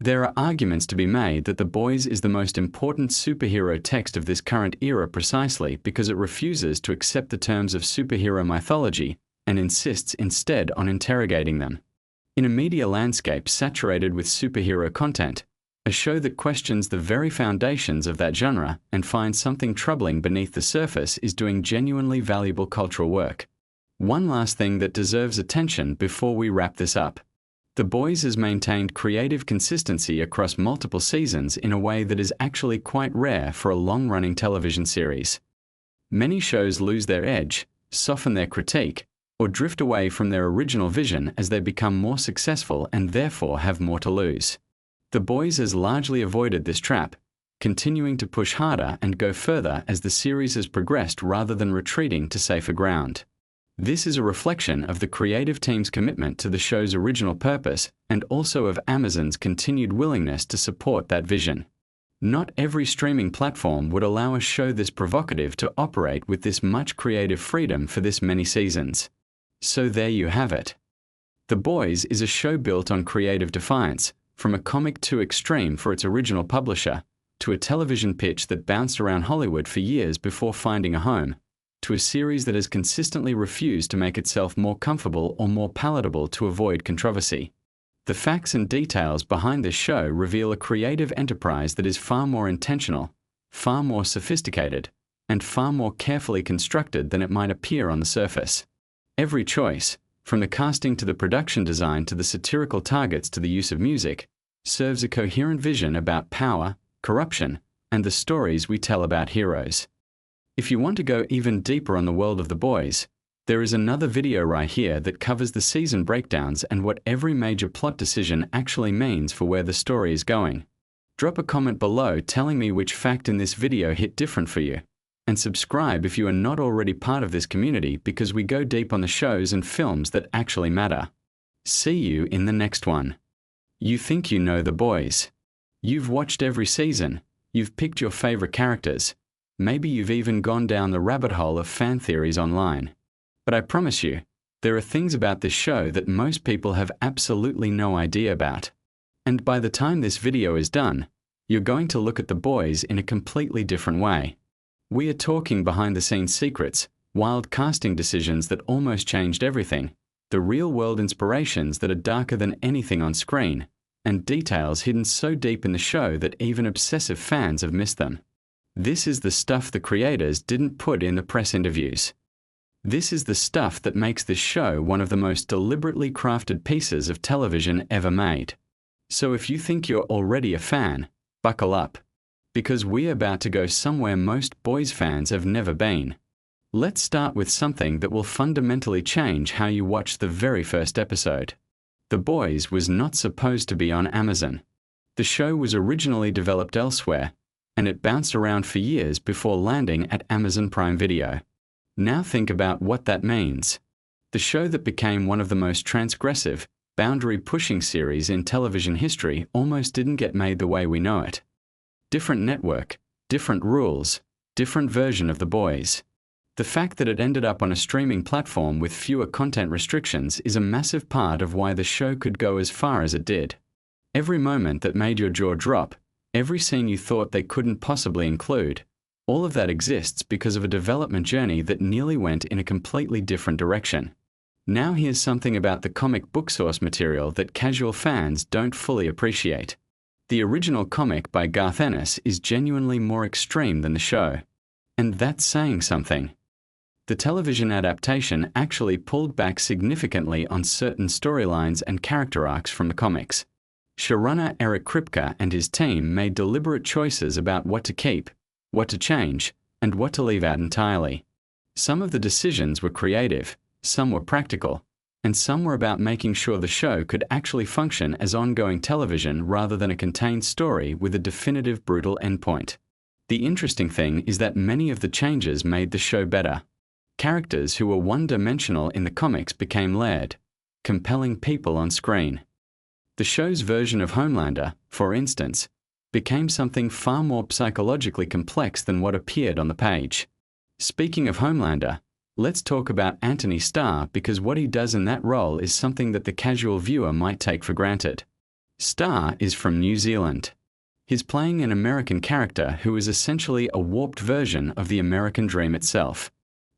Speaker 1: There are arguments to be made that The Boys is the most important superhero text of this current era precisely because it refuses to accept the terms of superhero mythology and insists instead on interrogating them. In a media landscape saturated with superhero content, a show that questions the very foundations of that genre and finds something troubling beneath the surface is doing genuinely valuable cultural work. One last thing that deserves attention before we wrap this up. The Boys has maintained creative consistency across multiple seasons in a way that is actually quite rare for a long-running television series. Many shows lose their edge, soften their critique, or drift away from their original vision as they become more successful and therefore have more to lose. The Boys has largely avoided this trap, continuing to push harder and go further as the series has progressed rather than retreating to safer ground. This is a reflection of the creative team's commitment to the show's original purpose and also of Amazon's continued willingness to support that vision. Not every streaming platform would allow a show this provocative to operate with this much creative freedom for this many seasons. So there you have it. The Boys is a show built on creative defiance, from a comic too extreme for its original publisher, to a television pitch that bounced around Hollywood for years before finding a home, to a series that has consistently refused to make itself more comfortable or more palatable to avoid controversy. The facts and details behind this show reveal a creative enterprise that is far more intentional, far more sophisticated, and far more carefully constructed than it might appear on the surface. Every choice, from the casting to the production design to the satirical targets to the use of music, serves a coherent vision about power, corruption, and the stories we tell about heroes. If you want to go even deeper on the world of The Boys, there is another video right here that covers the season breakdowns and what every major plot decision actually means for where the story is going. Drop a comment below telling me which fact in this video hit different for you. And subscribe if you are not already part of this community because we go deep on the shows and films that actually matter. See you in the next one. You think you know The Boys. You've watched every season. You've picked your favorite characters. Maybe you've even gone down the rabbit hole of fan theories online. But I promise you, there are things about this show that most people have absolutely no idea about. And by the time this video is done, you're going to look at The Boys in a completely different way. We are talking behind-the-scenes secrets, wild casting decisions that almost changed everything, the real-world inspirations that are darker than anything on screen, and details hidden so deep in the show that even obsessive fans have missed them. This is the stuff the creators didn't put in the press interviews. This is the stuff that makes this show one of the most deliberately crafted pieces of television ever made. So if you think you're already a fan, buckle up. Because we're about to go somewhere most Boys fans have never been. Let's start with something that will fundamentally change how you watch the very first episode. The Boys was not supposed to be on Amazon. The show was originally developed elsewhere, and it bounced around for years before landing at Amazon Prime Video. Now think about what that means. The show that became one of the most transgressive, boundary-pushing series in television history almost didn't get made the way we know it. Different network, different rules, different version of The Boys. The fact that it ended up on a streaming platform with fewer content restrictions is a massive part of why the show could go as far as it did. Every moment that made your jaw drop, every scene you thought they couldn't possibly include, all of that exists because of a development journey that nearly went in a completely different direction. Now here's something about the comic book source material that casual fans don't fully appreciate. The original comic by Garth Ennis is genuinely more extreme than the show. And that's saying something. The television adaptation actually pulled back significantly on certain storylines and character arcs from the comics. Showrunner Eric Kripke and his team made deliberate choices about what to keep, what to change, and what to leave out entirely. Some of the decisions were creative, some were practical, and some were about making sure the show could actually function as ongoing television rather than a contained story with a definitive brutal endpoint. The interesting thing is that many of the changes made the show better. Characters who were one-dimensional in the comics became layered, compelling people on screen. The show's version of Homelander, for instance, became something far more psychologically complex than what appeared on the page. Speaking of Homelander, let's talk about Anthony Starr, because what he does in that role is something that the casual viewer might take for granted. Starr is from New Zealand. He's playing an American character who is essentially a warped version of the American dream itself.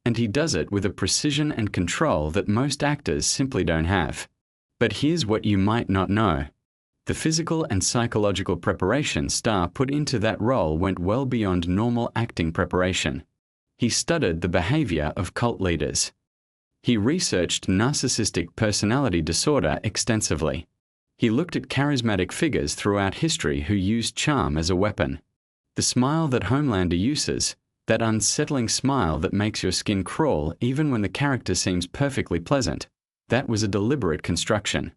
Speaker 1: And he does it with a precision and control that most actors simply don't have. But here's what you might not know. The physical and psychological preparation Starr put into that role went well beyond normal acting preparation. He studied the behavior of cult leaders. He researched narcissistic personality disorder extensively. He looked at charismatic figures throughout history who used charm as a weapon. The smile that Homelander uses, that unsettling smile that makes your skin crawl even when the character seems perfectly pleasant, that was a deliberate construction.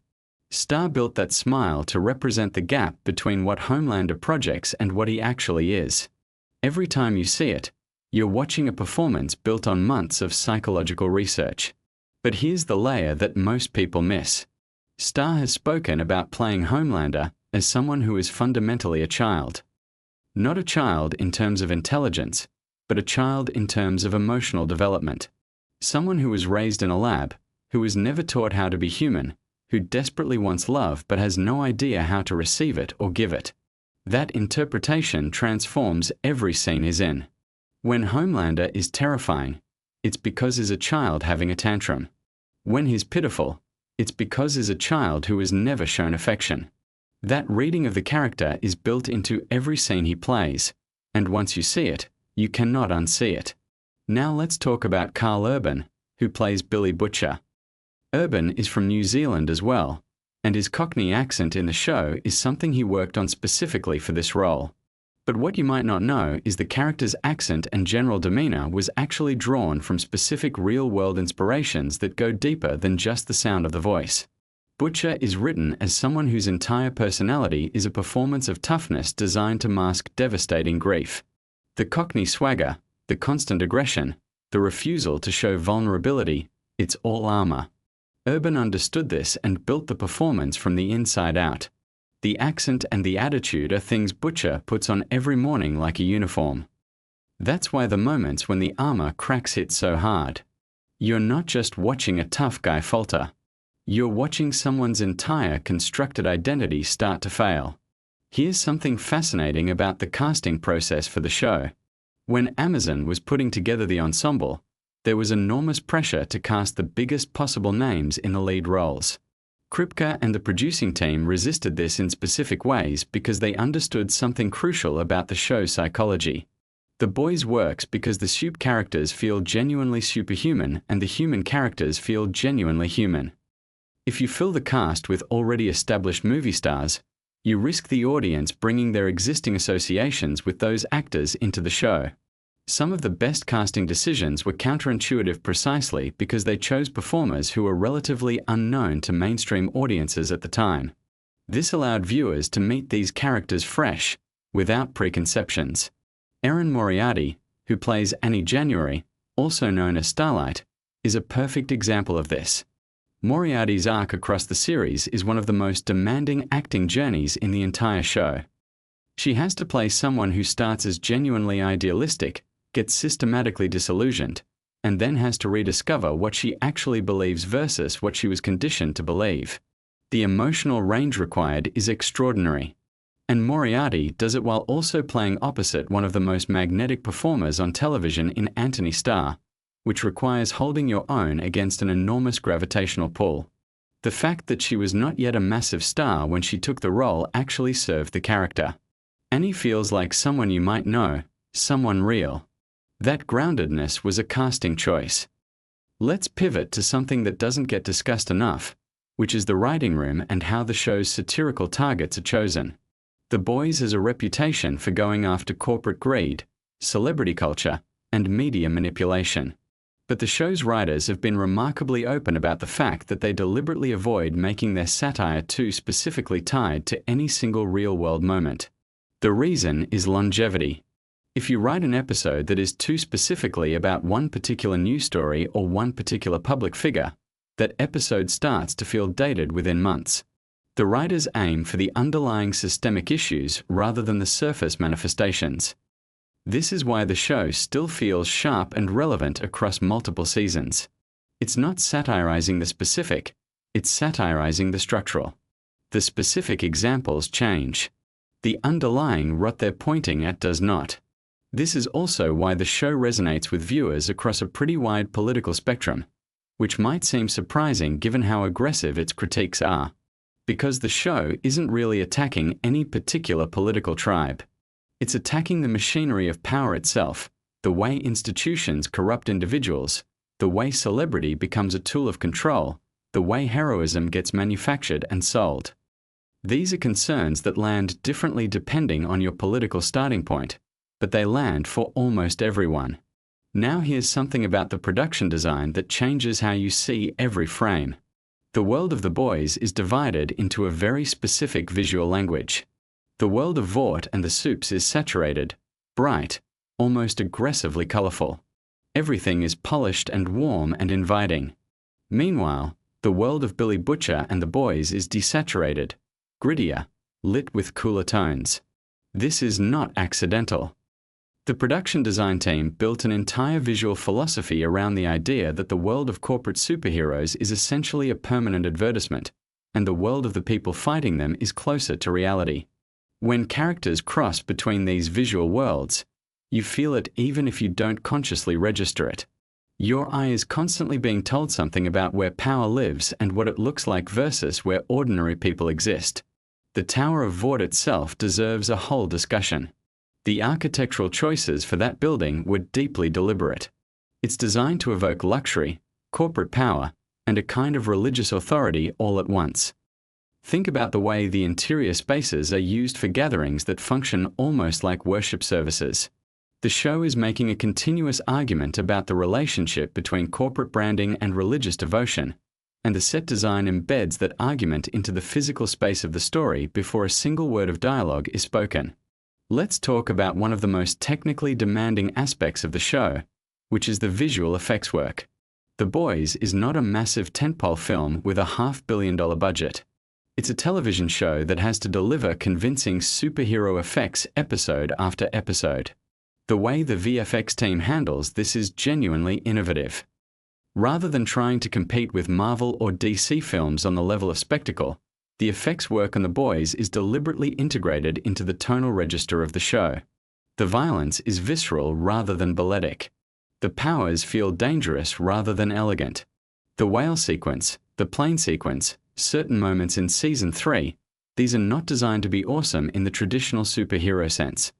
Speaker 1: Starr built that smile to represent the gap between what Homelander projects and what he actually is. Every time you see it, you're watching a performance built on months of psychological research. But here's the layer that most people miss. Starr has spoken about playing Homelander as someone who is fundamentally a child. Not a child in terms of intelligence, but a child in terms of emotional development. Someone who was raised in a lab, who was never taught how to be human, who desperately wants love but has no idea how to receive it or give it. That interpretation transforms every scene he's in. When Homelander is terrifying, it's because he's a child having a tantrum. When he's pitiful, it's because he's a child who has never shown affection. That reading of the character is built into every scene he plays, and once you see it, you cannot unsee it. Now let's talk about Carl Urban, who plays Billy Butcher. Urban is from New Zealand as well, and his Cockney accent in the show is something he worked on specifically for this role. But what you might not know is the character's accent and general demeanor was actually drawn from specific real-world inspirations that go deeper than just the sound of the voice. Butcher is written as someone whose entire personality is a performance of toughness designed to mask devastating grief. The Cockney swagger, the constant aggression, the refusal to show vulnerability, it's all armor. Urban understood this and built the performance from the inside out. The accent and the attitude are things Butcher puts on every morning like a uniform. That's why the moments when the armor cracks hit so hard. You're not just watching a tough guy falter. You're watching someone's entire constructed identity start to fail. Here's something fascinating about the casting process for the show. When Amazon was putting together the ensemble, there was enormous pressure to cast the biggest possible names in the lead roles. Kripke and the producing team resisted this in specific ways because they understood something crucial about the show's psychology. The Boys works because the soup characters feel genuinely superhuman and the human characters feel genuinely human. If you fill the cast with already established movie stars, you risk the audience bringing their existing associations with those actors into the show. Some of the best casting decisions were counterintuitive precisely because they chose performers who were relatively unknown to mainstream audiences at the time. This allowed viewers to meet these characters fresh, without preconceptions. Erin Moriarty, who plays Annie January, also known as Starlight, is a perfect example of this. Moriarty's arc across the series is one of the most demanding acting journeys in the entire show. She has to play someone who starts as genuinely idealistic, gets systematically disillusioned, and then has to rediscover what she actually believes versus what she was conditioned to believe. The emotional range required is extraordinary. And Moriarty does it while also playing opposite one of the most magnetic performers on television in Anthony Starr, which requires holding your own against an enormous gravitational pull. The fact that she was not yet a massive star when she took the role actually served the character. Annie feels like someone you might know, someone real. That groundedness was a casting choice. Let's pivot to something that doesn't get discussed enough, which is the writing room and how the show's satirical targets are chosen. The Boys has a reputation for going after corporate greed, celebrity culture, and media manipulation. But the show's writers have been remarkably open about the fact that they deliberately avoid making their satire too specifically tied to any single real-world moment. The reason is longevity. If you write an episode that is too specifically about one particular news story or one particular public figure, that episode starts to feel dated within months. The writers aim for the underlying systemic issues rather than the surface manifestations. This is why the show still feels sharp and relevant across multiple seasons. It's not satirizing the specific, it's satirizing the structural. The specific examples change. The underlying what they're pointing at does not. This is also why the show resonates with viewers across a pretty wide political spectrum, which might seem surprising given how aggressive its critiques are. Because the show isn't really attacking any particular political tribe. It's attacking the machinery of power itself, the way institutions corrupt individuals, the way celebrity becomes a tool of control, the way heroism gets manufactured and sold. These are concerns that land differently depending on your political starting point, but they land for almost everyone. Now here's something about the production design that changes how you see every frame. The world of The Boys is divided into a very specific visual language. The world of Vought and the Soups is saturated, bright, almost aggressively colorful. Everything is polished and warm and inviting. Meanwhile, the world of Billy Butcher and the Boys is desaturated, grittier, lit with cooler tones. This is not accidental. The production design team built an entire visual philosophy around the idea that the world of corporate superheroes is essentially a permanent advertisement, and the world of the people fighting them is closer to reality. When characters cross between these visual worlds, you feel it even if you don't consciously register it. Your eye is constantly being told something about where power lives and what it looks like versus where ordinary people exist. The Tower of Vought itself deserves a whole discussion. The architectural choices for that building were deeply deliberate. It's designed to evoke luxury, corporate power, and a kind of religious authority all at once. Think about the way the interior spaces are used for gatherings that function almost like worship services. The show is making a continuous argument about the relationship between corporate branding and religious devotion, and the set design embeds that argument into the physical space of the story before a single word of dialogue is spoken. Let's talk about one of the most technically demanding aspects of the show, which is the visual effects work. The Boys is not a massive tentpole film with a $500 million budget. It's a television show that has to deliver convincing superhero effects episode after episode. The way the VFX team handles this is genuinely innovative. Rather than trying to compete with Marvel or DC films on the level of spectacle, the effects work on The Boys is deliberately integrated into the tonal register of the show. The violence is visceral rather than balletic. The powers feel dangerous rather than elegant. The whale sequence, the plane sequence, certain moments in Season 3, these are not designed to be awesome in the traditional superhero sense.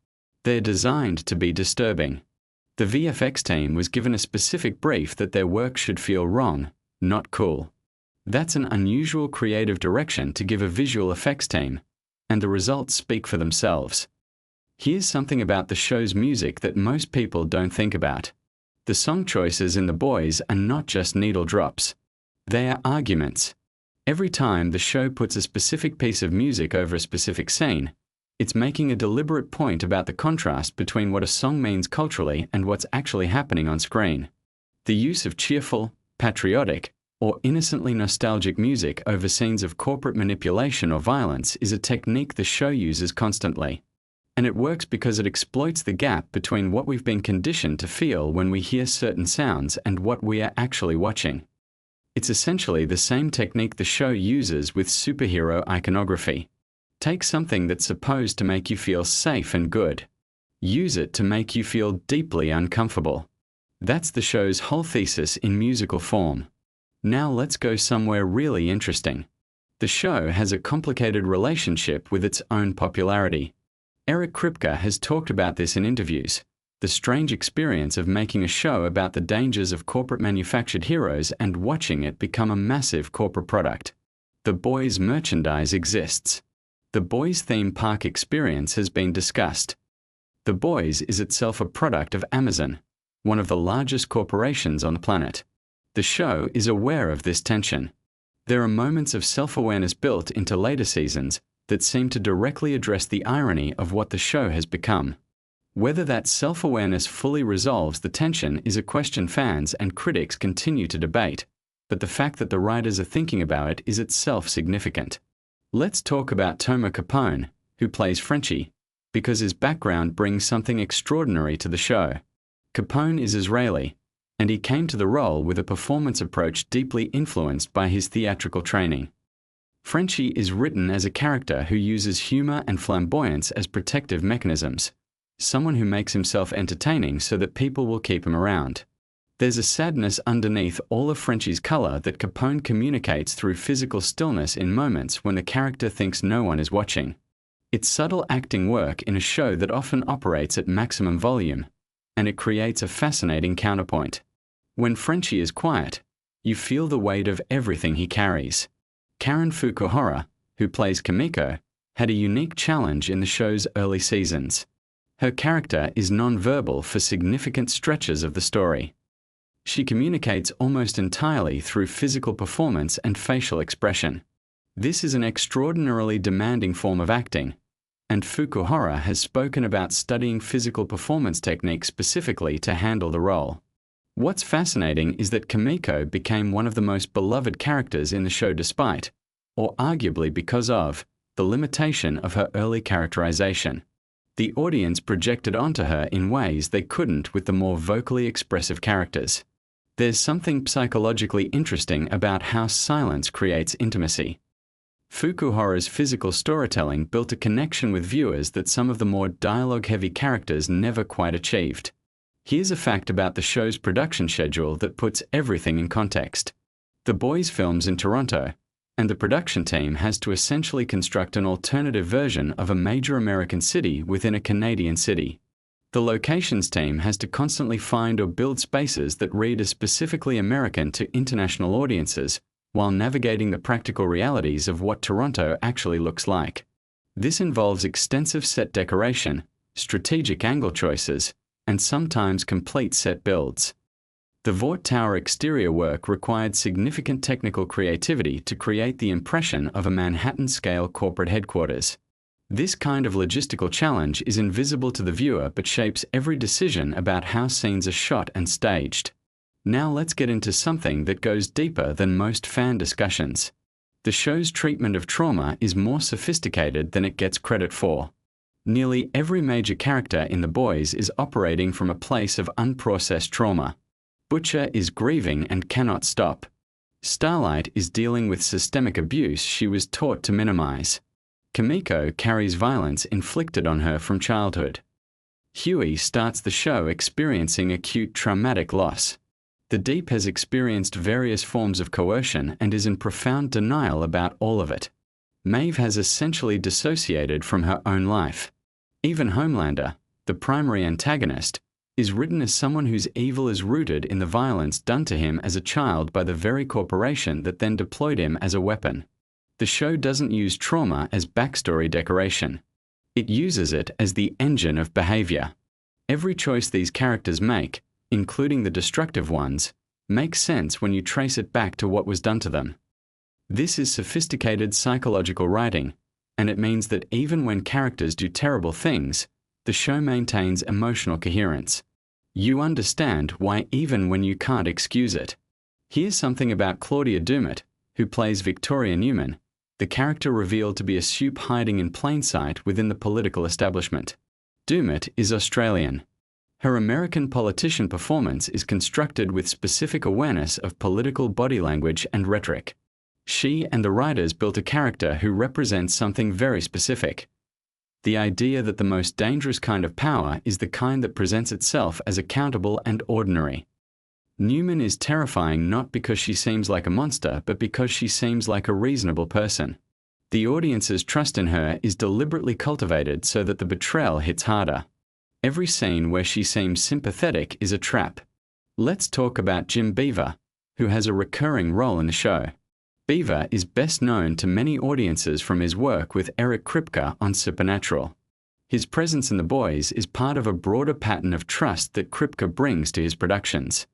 Speaker 1: They're designed to be disturbing. The VFX team was given a specific brief that their work should feel wrong, not cool. That's an unusual creative direction to give a visual effects team, and the results speak for themselves. Here's something about the show's music that most people don't think about. The song choices in The Boys are not just needle drops. They are arguments. Every time the show puts a specific piece of music over a specific scene, it's making a deliberate point about the contrast between what a song means culturally and what's actually happening on screen. The use of cheerful, patriotic, or innocently nostalgic music over scenes of corporate manipulation or violence is a technique the show uses constantly. And it works because it exploits the gap between what we've been conditioned to feel when we hear certain sounds and what we are actually watching. It's essentially the same technique the show uses with superhero iconography. Take something that's supposed to make you feel safe and good. Use it to make you feel deeply uncomfortable. That's the show's whole thesis in musical form. Now let's go somewhere really interesting. The show has a complicated relationship with its own popularity. Eric Kripke has talked about this in interviews. The strange experience of making a show about the dangers of corporate manufactured heroes and watching it become a massive corporate product. The Boys merchandise exists. The Boys theme park experience has been discussed. The Boys is itself a product of Amazon. one of the largest corporations on the planet. The show is aware of this tension. There are moments of self-awareness built into later seasons that seem to directly address the irony of what the show has become. Whether that self-awareness fully resolves the tension is a question fans and critics continue to debate, but the fact that the writers are thinking about it is itself significant. Let's talk about Tomer Capone, who plays Frenchie, because his background brings something extraordinary to the show. Capone is Israeli, and he came to the role with a performance approach deeply influenced by his theatrical training. Frenchie is written as a character who uses humor and flamboyance as protective mechanisms, someone who makes himself entertaining so that people will keep him around. There's a sadness underneath all of Frenchie's color that Capone communicates through physical stillness in moments when the character thinks no one is watching. It's subtle acting work in a show that often operates at maximum volume, and it creates a fascinating counterpoint. When Frenchie is quiet, you feel the weight of everything he carries. Karen Fukuhara, who plays Kimiko, had a unique challenge in the show's early seasons. Her character is non-verbal for significant stretches of the story. She communicates almost entirely through physical performance and facial expression. This is an extraordinarily demanding form of acting, and Fukuhara has spoken about studying physical performance techniques specifically to handle the role. What's fascinating is that Kimiko became one of the most beloved characters in the show despite, or arguably because of, the limitation of her early characterization. The audience projected onto her in ways they couldn't with the more vocally expressive characters. There's something psychologically interesting about how silence creates intimacy. Fukuhara's physical storytelling built a connection with viewers that some of the more dialogue-heavy characters never quite achieved. Here's a fact about the show's production schedule that puts everything in context. The Boys films in Toronto, and the production team has to essentially construct an alternative version of a major American city within a Canadian city. The locations team has to constantly find or build spaces that read as specifically American to international audiences, while navigating the practical realities of what Toronto actually looks like. This involves extensive set decoration, strategic angle choices, and sometimes complete set builds. The Vought Tower exterior work required significant technical creativity to create the impression of a Manhattan-scale corporate headquarters. This kind of logistical challenge is invisible to the viewer but shapes every decision about how scenes are shot and staged. Now let's get into something that goes deeper than most fan discussions. The show's treatment of trauma is more sophisticated than it gets credit for. Nearly every major character in The Boys is operating from a place of unprocessed trauma. Butcher is grieving and cannot stop. Starlight is dealing with systemic abuse she was taught to minimize. Kimiko carries violence inflicted on her from childhood. Huey starts the show experiencing acute traumatic loss. The Deep has experienced various forms of coercion and is in profound denial about all of it. Maeve has essentially dissociated from her own life. Even Homelander, the primary antagonist, is written as someone whose evil is rooted in the violence done to him as a child by the very corporation that then deployed him as a weapon. The show doesn't use trauma as backstory decoration. It uses it as the engine of behavior. Every choice these characters make, including the destructive ones, makes sense when you trace it back to what was done to them. This is sophisticated psychological writing, and it means that even when characters do terrible things, the show maintains emotional coherence. You understand why even when you can't excuse it. Here's something about Claudia Dumas, who plays Victoria Newman, the character revealed to be a soup hiding in plain sight within the political establishment. Dumas is Australian. Her American politician performance is constructed with specific awareness of political body language and rhetoric. She and the writers built a character who represents something very specific. The idea that the most dangerous kind of power is the kind that presents itself as accountable and ordinary. Newman is terrifying not because she seems like a monster, but because she seems like a reasonable person. The audience's trust in her is deliberately cultivated so that the betrayal hits harder. Every scene where she seems sympathetic is a trap. Let's talk about Jim Beaver, who has a recurring role in the show. Beaver is best known to many audiences from his work with Eric Kripke on Supernatural. His presence in The Boys is part of a broader pattern of trust that Kripke brings to his productions.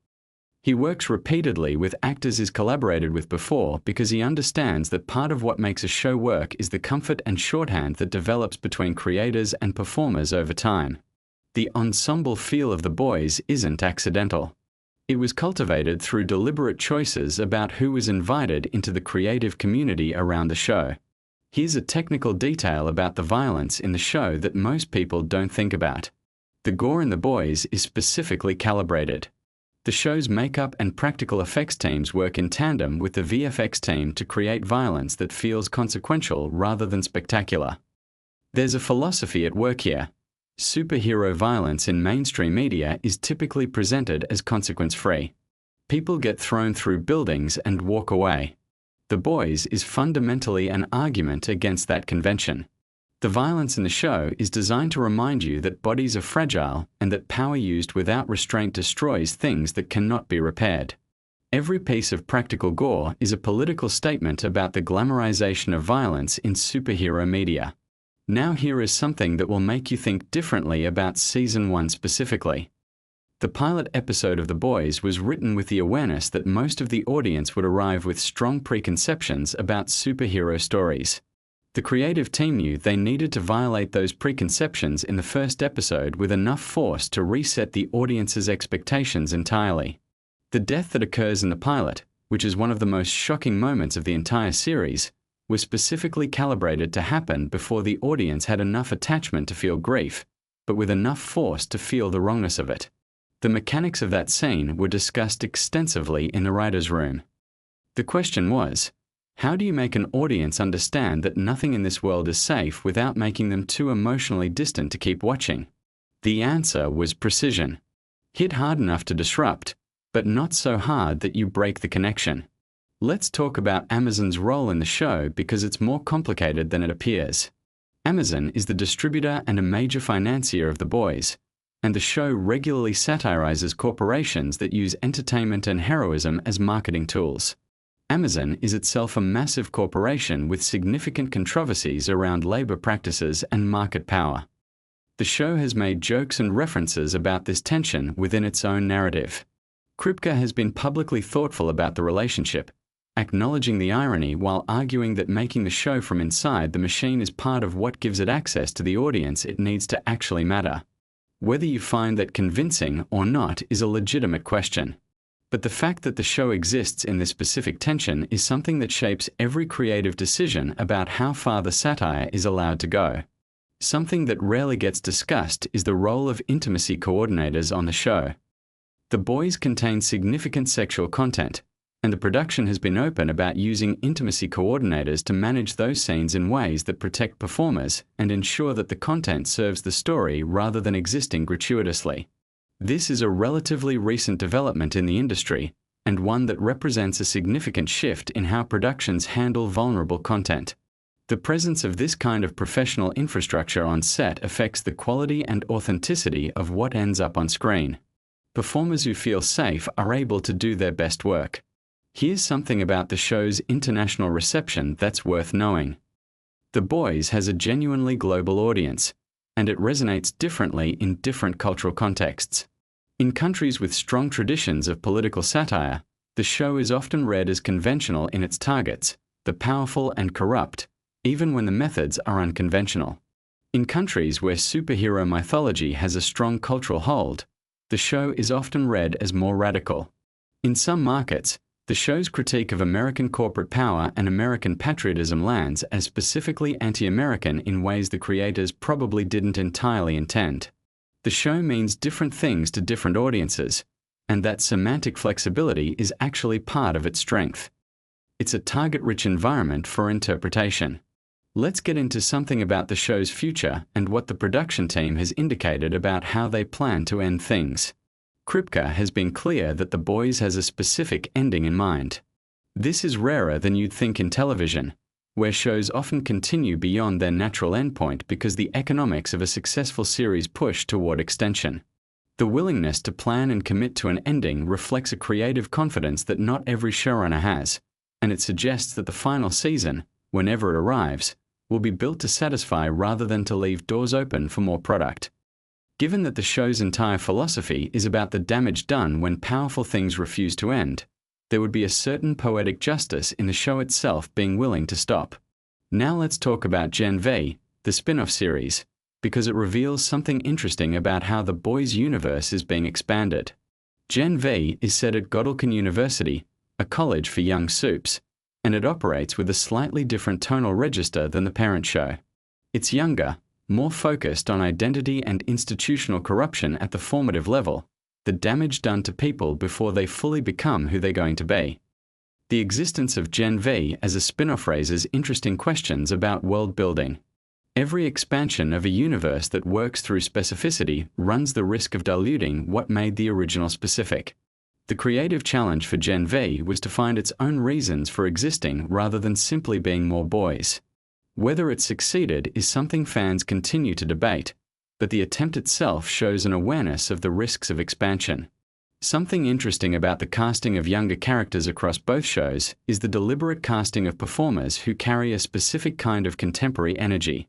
Speaker 1: He works repeatedly with actors he's collaborated with before because he understands that part of what makes a show work is the comfort and shorthand that develops between creators and performers over time. The ensemble feel of The Boys isn't accidental. It was cultivated through deliberate choices about who was invited into the creative community around the show. Here's a technical detail about the violence in the show that most people don't think about. The gore in The Boys is specifically calibrated. The show's makeup and practical effects teams work in tandem with the VFX team to create violence that feels consequential rather than spectacular. There's a philosophy at work here. Superhero violence in mainstream media is typically presented as consequence-free. People get thrown through buildings and walk away. The Boys is fundamentally an argument against that convention. The violence in the show is designed to remind you that bodies are fragile and that power used without restraint destroys things that cannot be repaired. Every piece of practical gore is a political statement about the glamorization of violence in superhero media. Now here is something that will make you think differently about Season 1 specifically. The pilot episode of The Boys was written with the awareness that most of the audience would arrive with strong preconceptions about superhero stories. The creative team knew they needed to violate those preconceptions in the first episode with enough force to reset the audience's expectations entirely. The death that occurs in the pilot, which is one of the most shocking moments of the entire series, was specifically calibrated to happen before the audience had enough attachment to feel grief, but with enough force to feel the wrongness of it. The mechanics of that scene were discussed extensively in the writer's room. The question was, how do you make an audience understand that nothing in this world is safe without making them too emotionally distant to keep watching? The answer was precision. Hit hard enough to disrupt, but not so hard that you break the connection. Let's talk about Amazon's role in the show because it's more complicated than it appears. Amazon is the distributor and a major financier of The Boys, and the show regularly satirizes corporations that use entertainment and heroism as marketing tools. Amazon is itself a massive corporation with significant controversies around labor practices and market power. The show has made jokes and references about this tension within its own narrative. Kripke has been publicly thoughtful about the relationship, acknowledging the irony while arguing that making the show from inside the machine is part of what gives it access to the audience it needs to actually matter. Whether you find that convincing or not is a legitimate question. But the fact that the show exists in this specific tension is something that shapes every creative decision about how far the satire is allowed to go. Something that rarely gets discussed is the role of intimacy coordinators on the show. The Boys contain significant sexual content, and the production has been open about using intimacy coordinators to manage those scenes in ways that protect performers and ensure that the content serves the story rather than existing gratuitously. This is a relatively recent development in the industry, and one that represents a significant shift in how productions handle vulnerable content. The presence of this kind of professional infrastructure on set affects the quality and authenticity of what ends up on screen. Performers who feel safe are able to do their best work. Here's something about the show's international reception that's worth knowing. The Boys has a genuinely global audience, and it resonates differently in different cultural contexts. In countries with strong traditions of political satire, the show is often read as conventional in its targets, the powerful and corrupt, even when the methods are unconventional. In countries where superhero mythology has a strong cultural hold, the show is often read as more radical. In some markets, the show's critique of American corporate power and American patriotism lands as specifically anti-American in ways the creators probably didn't entirely intend. The show means different things to different audiences, and that semantic flexibility is actually part of its strength. It's a target-rich environment for interpretation. Let's get into something about the show's future and what the production team has indicated about how they plan to end things. Kripke has been clear that The Boys has a specific ending in mind. This is rarer than you'd think in television, where shows often continue beyond their natural endpoint because the economics of a successful series push toward extension. The willingness to plan and commit to an ending reflects a creative confidence that not every showrunner has, and it suggests that the final season, whenever it arrives, will be built to satisfy rather than to leave doors open for more product. Given that the show's entire philosophy is about the damage done when powerful things refuse to end, there would be a certain poetic justice in the show itself being willing to stop. Now let's talk about Gen V, the spin-off series, because it reveals something interesting about how the boys' universe is being expanded. Gen V is set at Godolphin University, a college for young soups, and it operates with a slightly different tonal register than the parent show. It's younger, more focused on identity and institutional corruption at the formative level, the damage done to people before they fully become who they're going to be. The existence of Gen V as a spin-off raises interesting questions about world building. Every expansion of a universe that works through specificity runs the risk of diluting what made the original specific. The creative challenge for Gen V was to find its own reasons for existing rather than simply being more boys. Whether it succeeded is something fans continue to debate, but the attempt itself shows an awareness of the risks of expansion. Something interesting about the casting of younger characters across both shows is the deliberate casting of performers who carry a specific kind of contemporary energy.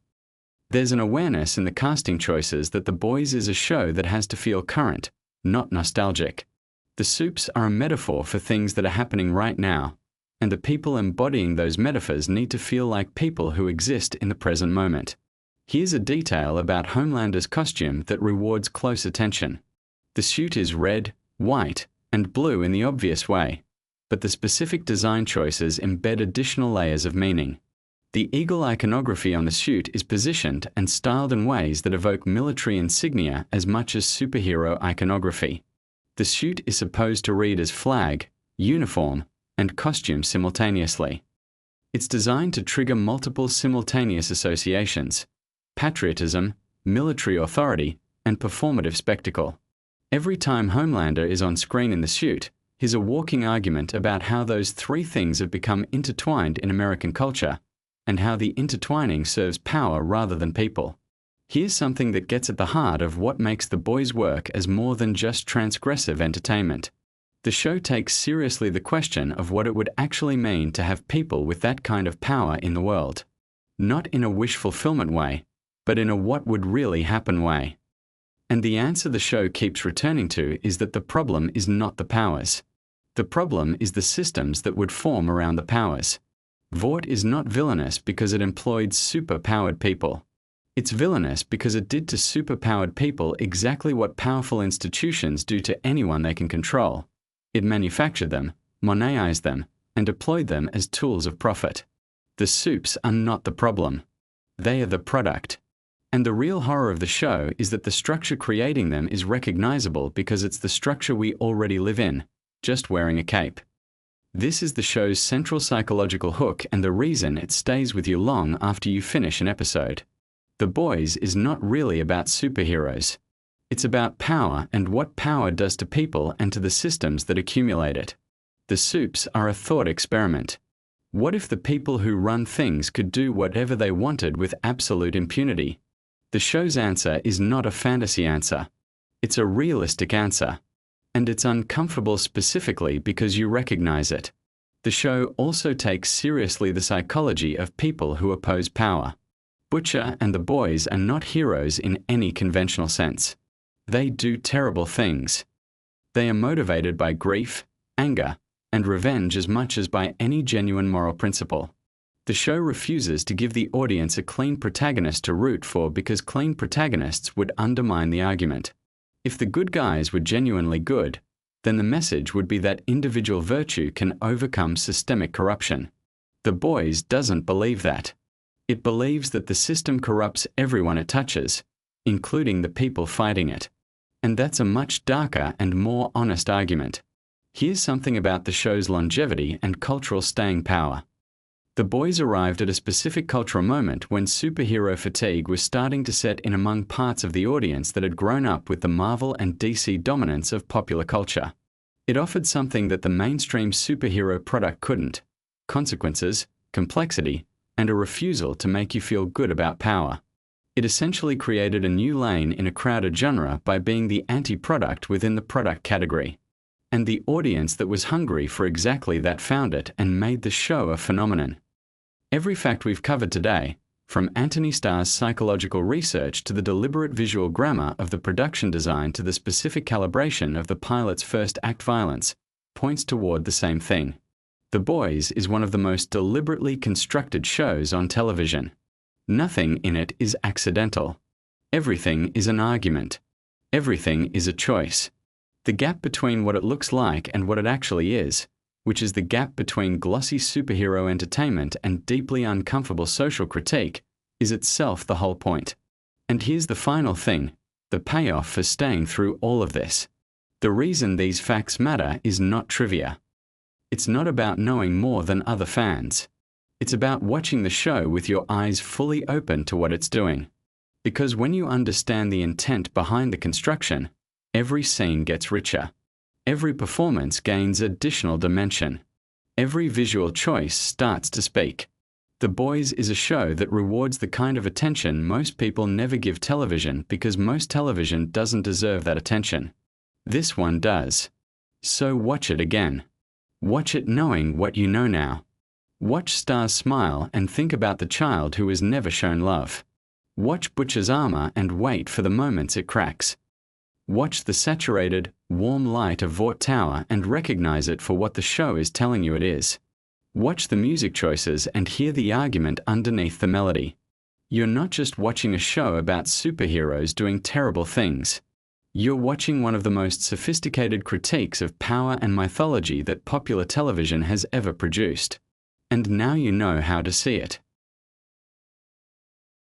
Speaker 1: There's an awareness in the casting choices that The Boys is a show that has to feel current, not nostalgic. The soups are a metaphor for things that are happening right now, and the people embodying those metaphors need to feel like people who exist in the present moment. Here's a detail about Homelander's costume that rewards close attention. The suit is red, white, and blue in the obvious way, but the specific design choices embed additional layers of meaning. The eagle iconography on the suit is positioned and styled in ways that evoke military insignia as much as superhero iconography. The suit is supposed to read as flag, uniform, and costume simultaneously. It's designed to trigger multiple simultaneous associations: patriotism, military authority, and performative spectacle. Every time Homelander is on screen in the suit, he's a walking argument about how those three things have become intertwined in American culture, and how the intertwining serves power rather than people. Here's something that gets at the heart of what makes The Boys work as more than just transgressive entertainment. The show takes seriously the question of what it would actually mean to have people with that kind of power in the world. Not in a wish fulfillment way, but in a what would really happen way. And the answer the show keeps returning to is that the problem is not the powers. The problem is the systems that would form around the powers. Vought is not villainous because it employed super-powered people. It's villainous because it did to super-powered people exactly what powerful institutions do to anyone they can control. It manufactured them, monetized them, and deployed them as tools of profit. The soups are not the problem. They are the product. And the real horror of the show is that the structure creating them is recognizable because it's the structure we already live in, just wearing a cape. This is the show's central psychological hook and the reason it stays with you long after you finish an episode. The Boys is not really about superheroes. It's about power and what power does to people and to the systems that accumulate it. The soups are a thought experiment. What if the people who run things could do whatever they wanted with absolute impunity? The show's answer is not a fantasy answer. It's a realistic answer. And it's uncomfortable specifically because you recognize it. The show also takes seriously the psychology of people who oppose power. Butcher and the Boys are not heroes in any conventional sense. They do terrible things. They are motivated by grief, anger, and revenge as much as by any genuine moral principle. The show refuses to give the audience a clean protagonist to root for because clean protagonists would undermine the argument. If the good guys were genuinely good, then the message would be that individual virtue can overcome systemic corruption. The Boys doesn't believe that. It believes that the system corrupts everyone it touches, including the people fighting it. And that's a much darker and more honest argument. Here's something about the show's longevity and cultural staying power. The Boys arrived at a specific cultural moment when superhero fatigue was starting to set in among parts of the audience that had grown up with the Marvel and DC dominance of popular culture. It offered something that the mainstream superhero product couldn't: consequences, complexity, and a refusal to make you feel good about power. It essentially created a new lane in a crowded genre by being the anti-product within the product category. And the audience that was hungry for exactly that found it and made the show a phenomenon. Every fact we've covered today, From Anthony Starr's psychological research to the deliberate visual grammar of the production design to the specific calibration of the pilot's first act violence, points toward the same thing. The Boys is one of the most deliberately constructed shows on television. Nothing in it is accidental. Everything is an argument. Everything is a choice. The gap between what it looks like and what it actually is, which is the gap between glossy superhero entertainment and deeply uncomfortable social critique, is itself the whole point. And here's the final thing, the payoff for staying through all of this. The reason these facts matter is not trivia. It's not about knowing more than other fans. It's about watching the show with your eyes fully open to what it's doing. Because when you understand the intent behind the construction, every scene gets richer. Every performance gains additional dimension. Every visual choice starts to speak. The Boys is a show that rewards the kind of attention most people never give television because most television doesn't deserve that attention. This one does. So watch it again. Watch it knowing what you know now. Watch Star's smile and think about the child who is never shown love. Watch Butcher's armor and wait for the moments it cracks. Watch the saturated, warm light of Vought Tower and recognize it for what the show is telling you it is. Watch the music choices and hear the argument underneath the melody. You're not just watching a show about superheroes doing terrible things. You're watching one of the most sophisticated critiques of power and mythology that popular television has ever produced. And now you know how to see it.